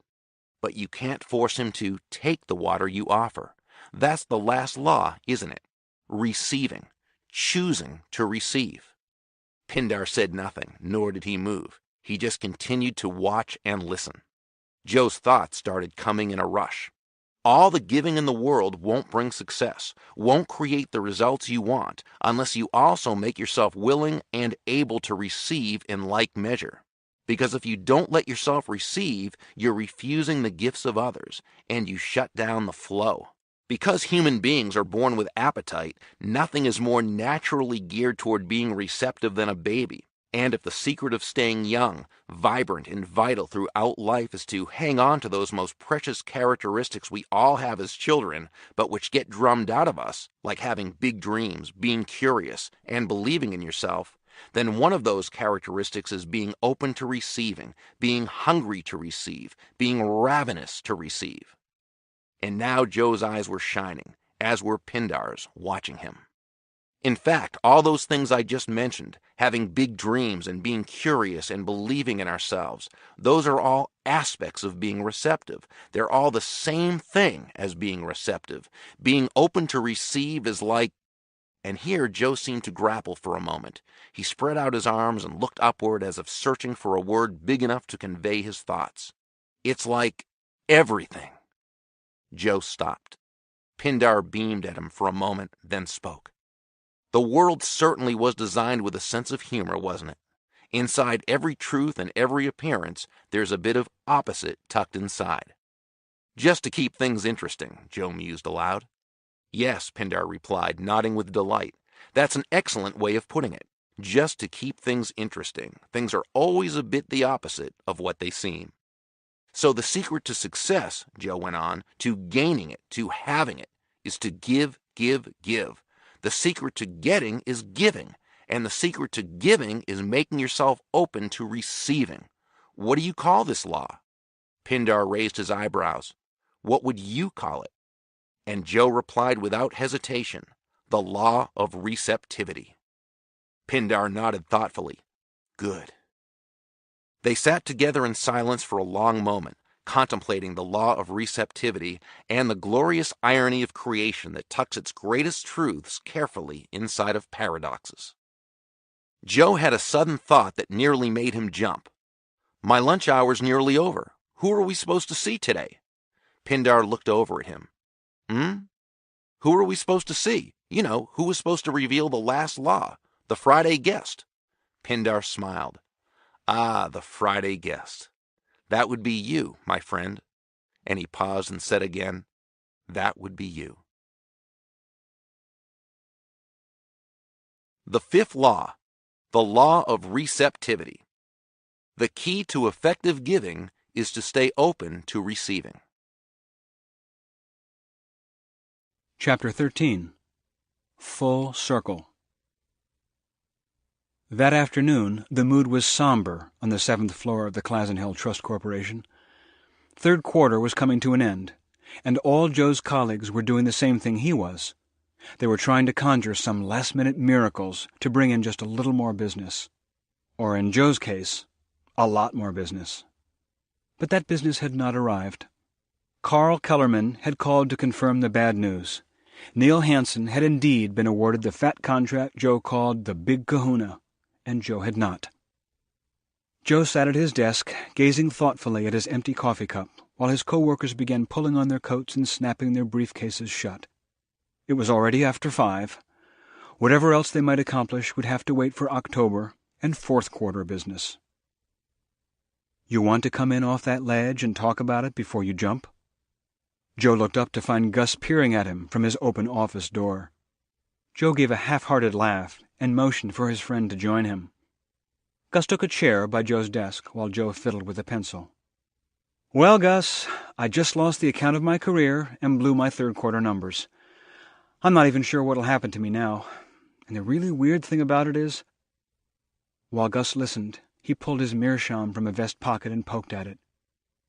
But you can't force him to take the water you offer. That's the last law, isn't it? Receiving, choosing to receive. Pindar said nothing, nor did he move. He just continued to watch and listen. Joe's thoughts started coming in a rush. All the giving in the world won't bring success, won't create the results you want, unless you also make yourself willing and able to receive in like measure. Because if you don't let yourself receive, you're refusing the gifts of others, and you shut down the flow. Because human beings are born with appetite, nothing is more naturally geared toward being receptive than a baby. And if the secret of staying young, vibrant, and vital throughout life is to hang on to those most precious characteristics we all have as children, but which get drummed out of us, like having big dreams, being curious, and believing in yourself, then one of those characteristics is being open to receiving, being hungry to receive, being ravenous to receive. And now Joe's eyes were shining, as were Pindar's, watching him. In fact, all those things I just mentioned, having big dreams and being curious and believing in ourselves, those are all aspects of being receptive. They're all the same thing as being receptive. Being open to receive is like... And here Joe seemed to grapple for a moment. He spread out his arms and looked upward as if searching for a word big enough to convey his thoughts. It's like everything. Joe stopped. Pindar beamed at him for a moment, then spoke. The world certainly was designed with a sense of humor, wasn't it? Inside every truth and every appearance, there's a bit of opposite tucked inside. Just to keep things interesting, Joe mused aloud. Yes, Pindar replied, nodding with delight. That's an excellent way of putting it. Just to keep things interesting. Things are always a bit the opposite of what they seem. So the secret to success, Joe went on, to gaining it, to having it, is to give, give, give. The secret to getting is giving, And the secret to giving is making yourself open to receiving. What do you call this law? Pindar raised his eyebrows. What would you call it? And Joe replied without hesitation, the law of receptivity. Pindar nodded thoughtfully. Good. They sat together in silence for a long moment, contemplating the law of receptivity and the glorious irony of creation that tucks its greatest truths carefully inside of paradoxes. Joe had a sudden thought that nearly made him jump. My lunch hour's nearly over. Who are we supposed to see today? Pindar looked over at him. Who are we supposed to see? You know, who was supposed to reveal the last law? The Friday guest. Pindar smiled. Ah, the Friday guest. That would be you, my friend. And he paused and said again, that would be you. The fifth law, the law of receptivity. The key to effective giving is to stay open to receiving. Chapter 13. Full Circle. That afternoon, the mood was somber on the 7th floor of the Classen Hill Trust Corporation. Third quarter was coming to an end, and all Joe's colleagues were doing the same thing he was. They were trying to conjure some last-minute miracles to bring in just a little more business. Or in Joe's case, a lot more business. But that business had not arrived. Carl Kellerman had called to confirm the bad news. Neil Hansen had indeed been awarded the fat contract Joe called the Big Kahuna, and Joe had not. Joe sat at his desk, gazing thoughtfully at his empty coffee cup, while his co-workers began pulling on their coats and snapping their briefcases shut. It was already after 5. Whatever else they might accomplish would have to wait for October and fourth quarter business. You want to come in off that ledge and talk about it before you jump? Joe looked up to find Gus peering at him from his open office door. Joe gave a half-hearted laugh and motioned for his friend to join him. Gus took a chair by Joe's desk while Joe fiddled with a pencil. Well, Gus, I just lost the account of my career and blew my third quarter numbers. I'm not even sure what'll happen to me now. And the really weird thing about it is... While Gus listened, he pulled his meerschaum from a vest pocket and poked at it.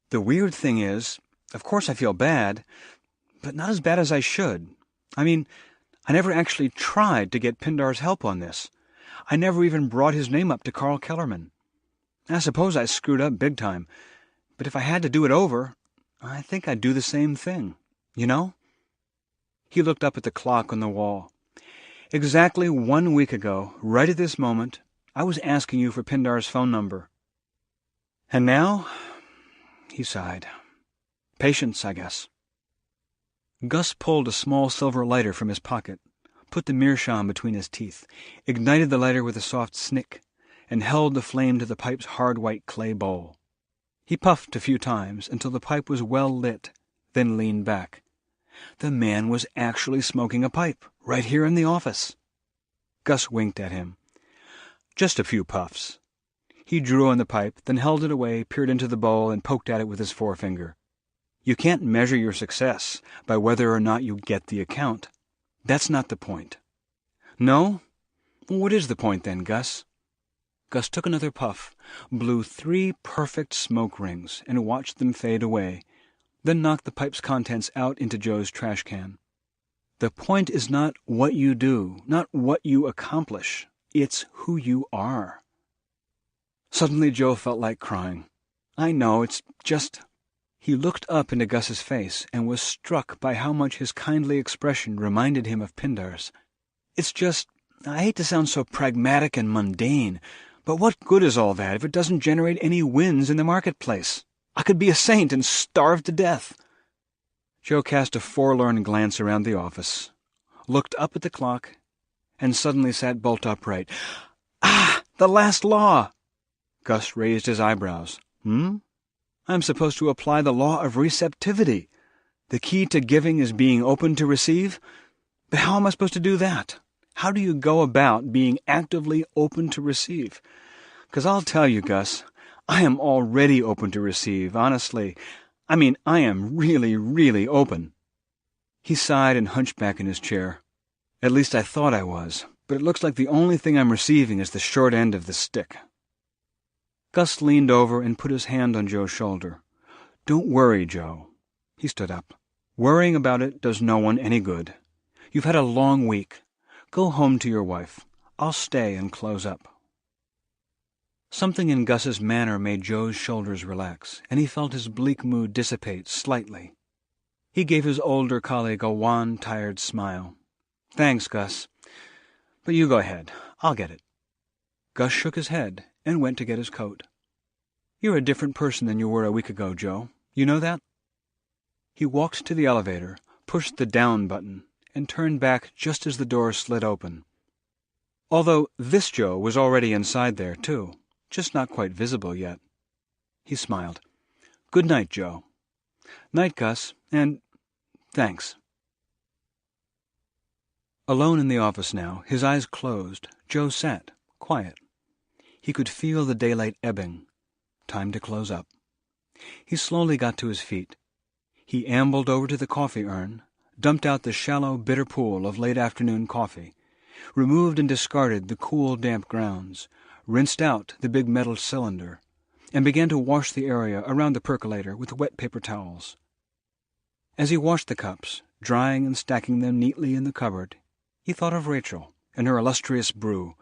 The weird thing is, of course I feel bad, but not as bad as I should. I mean, I never actually tried to get Pindar's help on this. I never even brought his name up to Carl Kellerman. I suppose I screwed up big time, but if I had to do it over, I think I'd do the same thing, you know? He looked up at the clock on the wall. Exactly 1 week ago, right at this moment, I was asking you for Pindar's phone number. And now, he sighed. Patience, I guess. Gus pulled a small silver lighter from his pocket, put the meerschaum between his teeth, ignited the lighter with a soft snick, and held the flame to the pipe's hard white clay bowl. He puffed a few times until the pipe was well lit, then leaned back. The man was actually smoking a pipe, right here in the office. Gus winked at him. Just a few puffs. He drew on the pipe, then held it away, peered into the bowl, and poked at it with his forefinger. You can't measure your success by whether or not you get the account. That's not the point. No? What is the point then, Gus? Gus took another puff, blew 3 perfect smoke rings, and watched them fade away, then knocked the pipe's contents out into Joe's trash can. The point is not what you do, not what you accomplish. It's who you are. Suddenly Joe felt like crying. I know, it's just... He looked up into Gus's face and was struck by how much his kindly expression reminded him of Pindar's. It's just... I hate to sound so pragmatic and mundane, but what good is all that if it doesn't generate any wins in the marketplace? I could be a saint and starve to death. Joe cast a forlorn glance around the office, looked up at the clock, and suddenly sat bolt upright. Ah, the last law! Gus raised his eyebrows. I'm supposed to apply the law of receptivity. The key to giving is being open to receive. But how am I supposed to do that? How do you go about being actively open to receive? 'Cause I'll tell you, Gus, I am already open to receive, honestly. I mean, I am really, really open. He sighed and hunched back in his chair. At least I thought I was. but it looks like the only thing I'm receiving is the short end of the stick." Gus leaned over and put his hand on Joe's shoulder. "Don't worry, Joe." He stood up. "Worrying about it does no one any good. You've had a long week. Go home to your wife. I'll stay and close up." Something in Gus's manner made Joe's shoulders relax, and he felt his bleak mood dissipate slightly. He gave his older colleague a wan, tired smile. "Thanks, Gus. But you go ahead. I'll get it." Gus shook his head and went to get his coat. "You're a different person than you were a week ago, Joe. You know that?" He walked to the elevator, pushed the down button, and turned back just as the door slid open. Although this Joe was already inside there, too, just not quite visible yet. He smiled. "Good night, Joe." "Night, Gus, and thanks." Alone in the office now, his eyes closed, Joe sat, quiet. He could feel the daylight ebbing. Time to close up. He slowly got to his feet. He ambled over to the coffee urn, dumped out the shallow, bitter pool of late-afternoon coffee, removed and discarded the cool, damp grounds, rinsed out the big metal cylinder, and began to wash the area around the percolator with wet paper towels. As he washed the cups, drying and stacking them neatly in the cupboard, he thought of Rachel and her illustrious brew.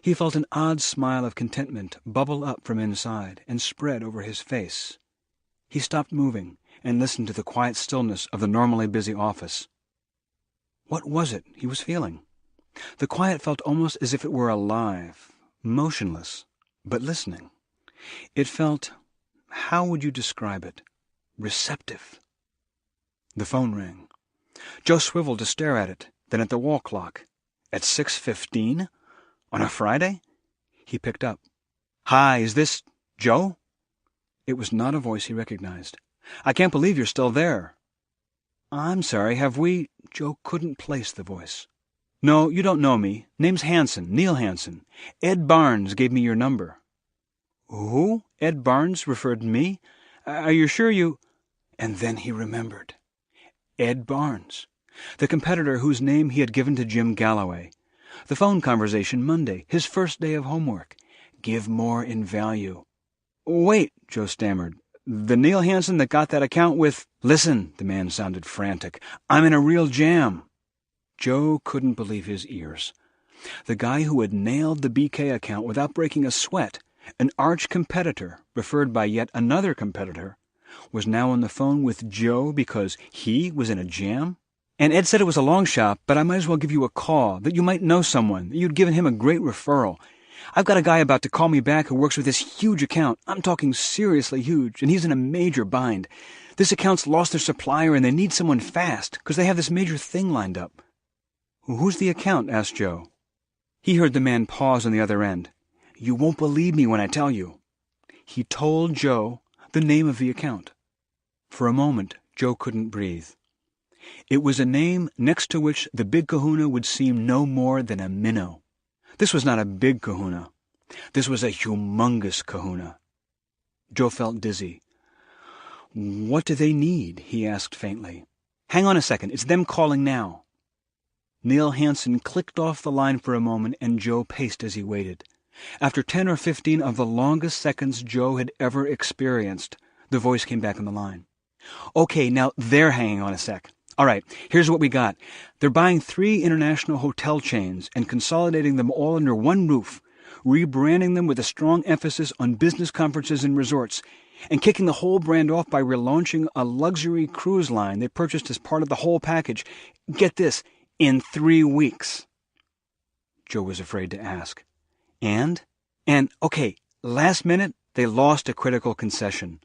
He felt an odd smile of contentment bubble up from inside and spread over his face. He stopped moving and listened to the quiet stillness of the normally busy office. What was it he was feeling? The quiet felt almost as if it were alive, motionless, but listening. It felt, how would you describe it? Receptive. The phone rang. Joe swiveled to stare at it, then at the wall clock. At 6:15? On a Friday? He picked up. "Hi, is this Joe?" It was not a voice he recognized. "I can't believe you're still there." "I'm sorry, have we—" Joe couldn't place the voice. "No, you don't know me. Name's Hanson, Neil Hanson. Ed Barnes gave me your number." "Who? Ed Barnes referred to me? Are you sure you—" And then he remembered. Ed Barnes, the competitor whose name he had given to Jim Galloway. The phone conversation Monday, his first day of homework. Give more in value. "Wait," Joe stammered. "The Neil Hanson that got that account with—" "Listen," the man sounded frantic. "I'm in a real jam." Joe couldn't believe his ears. The guy who had nailed the BK account without breaking a sweat, an arch-competitor referred by yet another competitor, was now on the phone with Joe because he was in a jam? "And Ed said it was a long shot, but I might as well give you a call, that you might know someone, that you'd given him a great referral. I've got a guy about to call me back who works with this huge account. I'm talking seriously huge, and he's in a major bind. This account's lost their supplier, and they need someone fast, because they have this major thing lined up." "Who's the account?" asked Joe. He heard the man pause on the other end. "You won't believe me when I tell you." He told Joe the name of the account. For a moment, Joe couldn't breathe. It was a name next to which the big kahuna would seem no more than a minnow. This was not a big kahuna. This was a humongous kahuna. Joe felt dizzy. "What do they need?" he asked faintly. "Hang on a second. It's them calling now." Neil Hanson clicked off the line for a moment, and Joe paced as he waited. After 10 or 15 of the longest seconds Joe had ever experienced, the voice came back on the line. "Okay, now they're hanging on a sec. All right, here's what we got. They're buying 3 international hotel chains and consolidating them all under one roof, rebranding them with a strong emphasis on business conferences and resorts, and kicking the whole brand off by relaunching a luxury cruise line they purchased as part of the whole package. Get this, in 3 weeks." Joe was afraid to ask. And, okay, last minute, they lost a critical concession.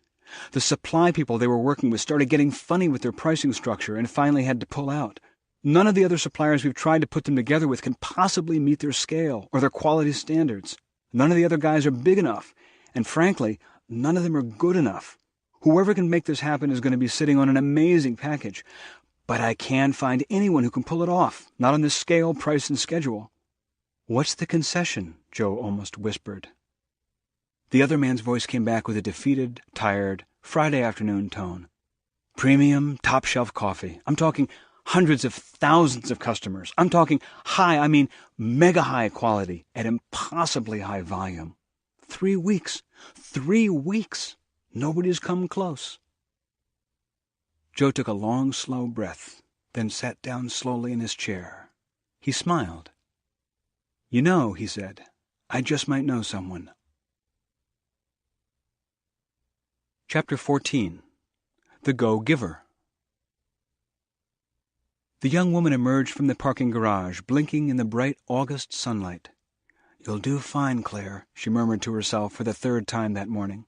The supply people they were working with started getting funny with their pricing structure and finally had to pull out. None of the other suppliers we've tried to put them together with can possibly meet their scale or their quality standards. None of the other guys are big enough, and frankly, none of them are good enough. Whoever can make this happen is going to be sitting on an amazing package. But I can't find anyone who can pull it off, not on this scale, price, and schedule. "What's the concession?" Joe almost whispered. The other man's voice came back with a defeated, tired, Friday afternoon tone. "Premium, top-shelf coffee. I'm talking Hundreds of thousands of customers. I'm talking mega high quality at impossibly high volume. 3 weeks. 3 weeks. Nobody's come close. Joe took a long, slow breath, then sat down slowly in his chair. He smiled. "You know," he said, "I just might know someone." Chapter 14. The Go-Giver. The young woman emerged from the parking garage, blinking in the bright August sunlight. "You'll do fine, Claire," she murmured to herself for the 3rd time that morning.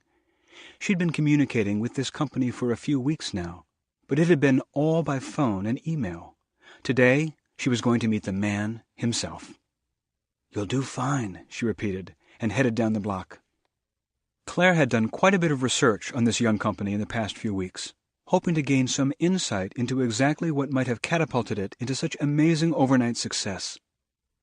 She'd been communicating with this company for a few weeks now, but it had been all by phone and email. Today, she was going to meet the man himself. "You'll do fine," she repeated, and headed down the block. Claire had done quite a bit of research on this young company in the past few weeks, hoping to gain some insight into exactly what might have catapulted it into such amazing overnight success.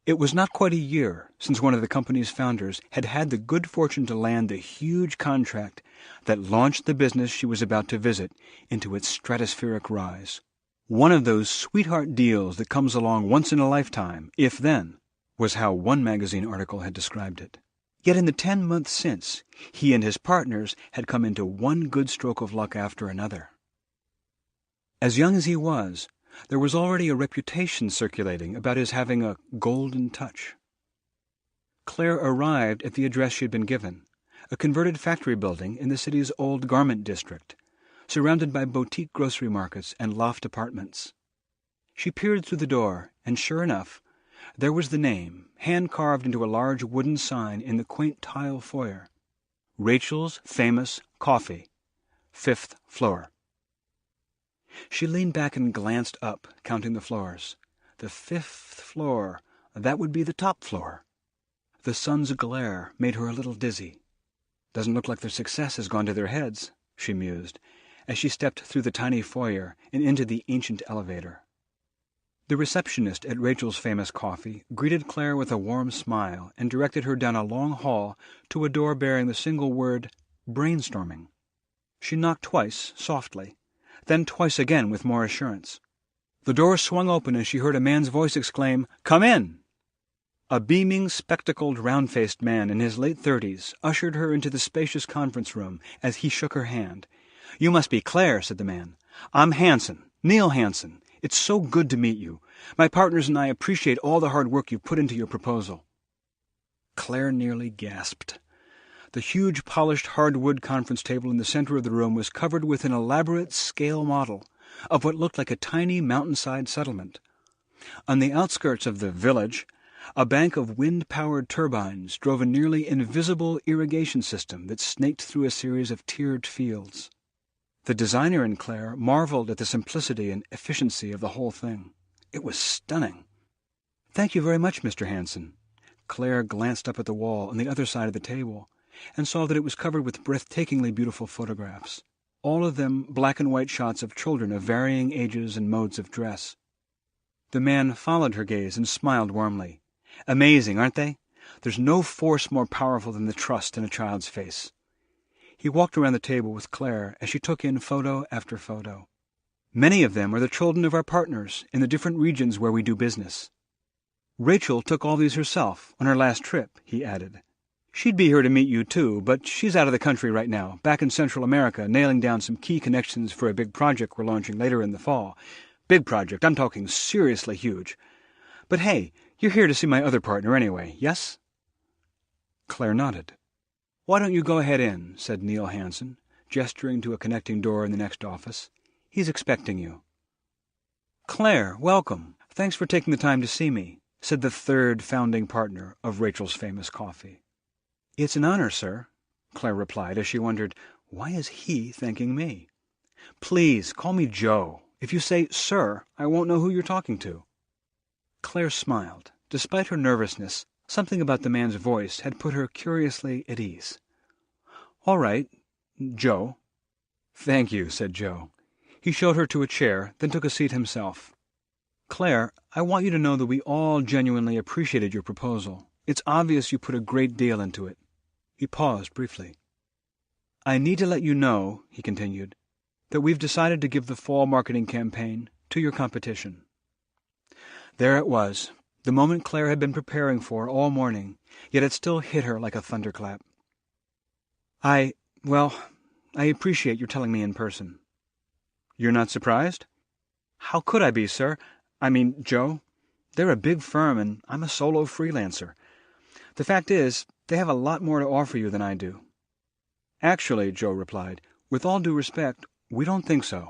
It was not quite a year since one of the company's founders had had the good fortune to land the huge contract that launched the business she was about to visit into its stratospheric rise. One of those sweetheart deals that comes along once in a lifetime, if then, was how one magazine article had described it. Yet in the 10 months since, he and his partners had come into one good stroke of luck after another. As young as he was, there was already a reputation circulating about his having a golden touch. Claire arrived at the address she had been given, a converted factory building in the city's old garment district, surrounded by boutique grocery markets and loft apartments. She peered through the door, and sure enough, there was the name, hand-carved into a large wooden sign in the quaint tile foyer. Rachel's Famous Coffee, 5th floor. She leaned back and glanced up, counting the floors. The 5th floor, that would be the top floor. The sun's glare made her a little dizzy. "Doesn't look like their success has gone to their heads," she mused, as she stepped through the tiny foyer and into the ancient elevator. The receptionist at Rachel's Famous Coffee greeted Claire with a warm smile and directed her down a long hall to a door bearing the single word, "Brainstorming." She knocked twice, softly, then twice again with more assurance. The door swung open and she heard a man's voice exclaim, "Come in!" A beaming, spectacled, round-faced man in his late 30s ushered her into the spacious conference room as he shook her hand. "You must be Claire," said the man. "I'm Hansen, Neil Hansen. It's so good to meet you. My partners and I appreciate all the hard work you've put into your proposal." Claire nearly gasped. The huge polished hardwood conference table in the center of the room was covered with an elaborate scale model of what looked like a tiny mountainside settlement. On the outskirts of the village, a bank of wind-powered turbines drove a nearly invisible irrigation system that snaked through a series of tiered fields. The designer in Claire marveled at the simplicity and efficiency of the whole thing. It was stunning. "Thank you very much, Mr. Hansen." Claire glanced up at the wall on the other side of the table and saw that it was covered with breathtakingly beautiful photographs, all of them black and white shots of children of varying ages and modes of dress. The man followed her gaze and smiled warmly. "Amazing, aren't they? There's no force more powerful than the trust in a child's face." He walked around the table with Claire as she took in photo after photo. "Many of them are the children of our partners in the different regions where we do business. Rachel took all these herself on her last trip," he added. "She'd be here to meet you, too, but she's out of the country right now, back in Central America, nailing down some key connections for a big project we're launching later in the fall. Big project, I'm talking seriously huge. But hey, you're here to see my other partner anyway, yes?" Claire nodded. "Why don't you go ahead in," said Neil Hansen, gesturing to a connecting door in the next office. "He's expecting you." "Claire, welcome. Thanks for taking the time to see me," said the 3rd founding partner of Rachel's Famous Coffee. "It's an honor, sir," Claire replied as she wondered, why is he thanking me? "Please, call me Joe. If you say, sir, I won't know who you're talking to." Claire smiled. Despite her nervousness, something about the man's voice had put her curiously at ease. "All right, Joe." "Thank you," said Joe. He showed her to a chair, then took a seat himself. "Claire, I want you to know that we all genuinely appreciated your proposal. It's obvious you put a great deal into it." He paused briefly. "I need to let you know," he continued, "that we've decided to give the fall marketing campaign to your competition." There it was, the moment Claire had been preparing for all morning, yet it still hit her like a thunderclap. I appreciate your telling me in person. You're not surprised? How could I be, sir? I mean, Joe. They're a big firm, and I'm a solo freelancer. The fact is, they have a lot more to offer you than I do. Actually, Joe replied, with all due respect, we don't think so.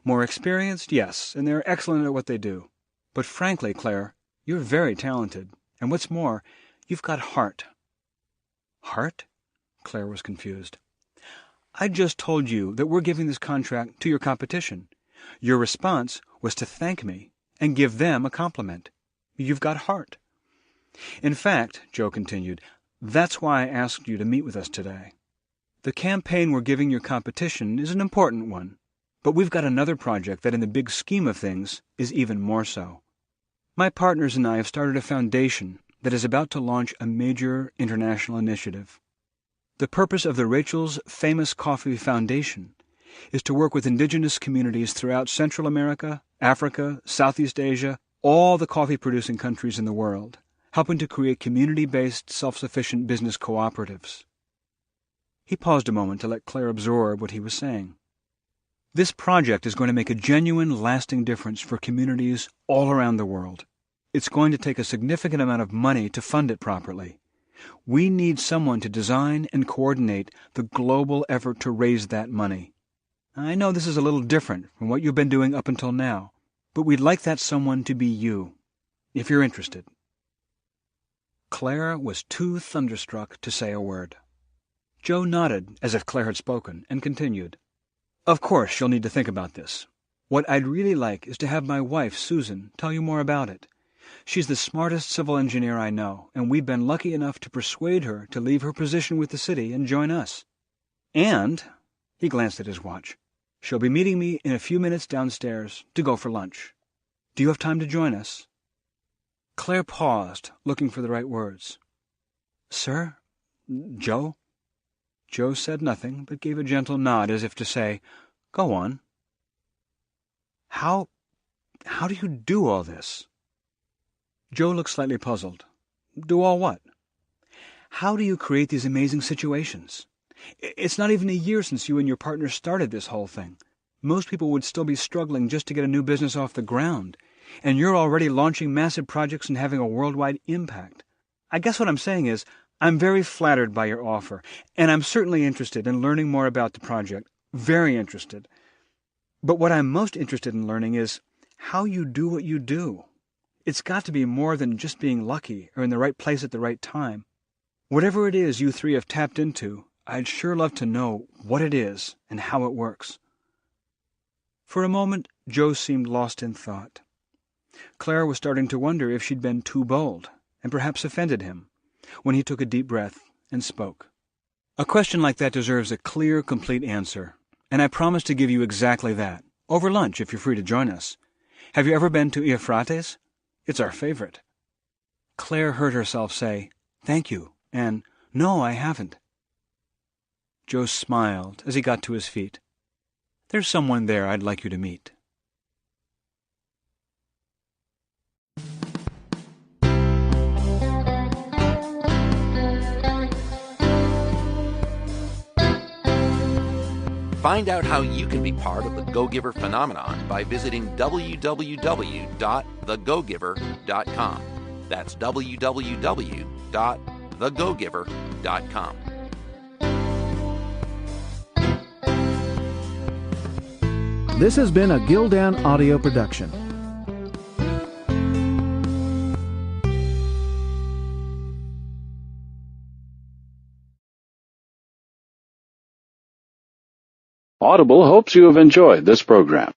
More experienced, yes, and they're excellent at what they do. But frankly, Claire, you're very talented, and what's more, you've got heart. Heart? Claire was confused. I just told you that we're giving this contract to your competition. Your response was to thank me and give them a compliment. You've got heart. In fact, Joe continued, that's why I asked you to meet with us today. The campaign we're giving your competition is an important one, but we've got another project that in the big scheme of things is even more so. My partners and I have started a foundation that is about to launch a major international initiative. The purpose of the Rachel's Famous Coffee Foundation is to work with indigenous communities throughout Central America, Africa, Southeast Asia, all the coffee-producing countries in the world, helping to create community-based, self-sufficient business cooperatives. He paused a moment to let Claire absorb what he was saying. This project is going to make a genuine, lasting difference for communities all around the world. It's going to take a significant amount of money to fund it properly. We need someone to design and coordinate the global effort to raise that money. I know this is a little different from what you've been doing up until now, but we'd like that someone to be you, if you're interested. Claire was too thunderstruck to say a word. Joe nodded as if Claire had spoken, and continued. Of course you'll need to think about this. What I'd really like is to have my wife, Susan, tell you more about it. She's the smartest civil engineer I know, and we've been lucky enough to persuade her to leave her position with the city and join us. And, he glanced at his watch, she'll be meeting me in a few minutes downstairs to go for lunch. Do you have time to join us? Claire paused, looking for the right words. Sir? Joe? Joe said nothing, but gave a gentle nod as if to say, Go on. How do you do all this? Joe looked slightly puzzled. Do all what? How do you create these amazing situations? It's not even a year since you and your partner started this whole thing. Most people would still be struggling just to get a new business off the ground, and you're already launching massive projects and having a worldwide impact. I guess what I'm saying is, I'm very flattered by your offer, and I'm certainly interested in learning more about the project. Very interested. But what I'm most interested in learning is how you do what you do. It's got to be more than just being lucky or in the right place at the right time. Whatever it is you three have tapped into, I'd sure love to know what it is and how it works. For a moment, Joe seemed lost in thought. Claire was starting to wonder if she'd been too bold, and perhaps offended him, when he took a deep breath and spoke. A question like that deserves a clear, complete answer, and I promise to give you exactly that, over lunch if you're free to join us. Have you ever been to Iafrates? It's our favorite. Claire heard herself say, Thank you, and No, I haven't. Joe smiled as he got to his feet. There's someone there I'd like you to meet. Find out how you can be part of the Go-Giver phenomenon by visiting www.thegogiver.com. That's www.thegogiver.com. This has been a Gildan audio production. Audible hopes you have enjoyed this program.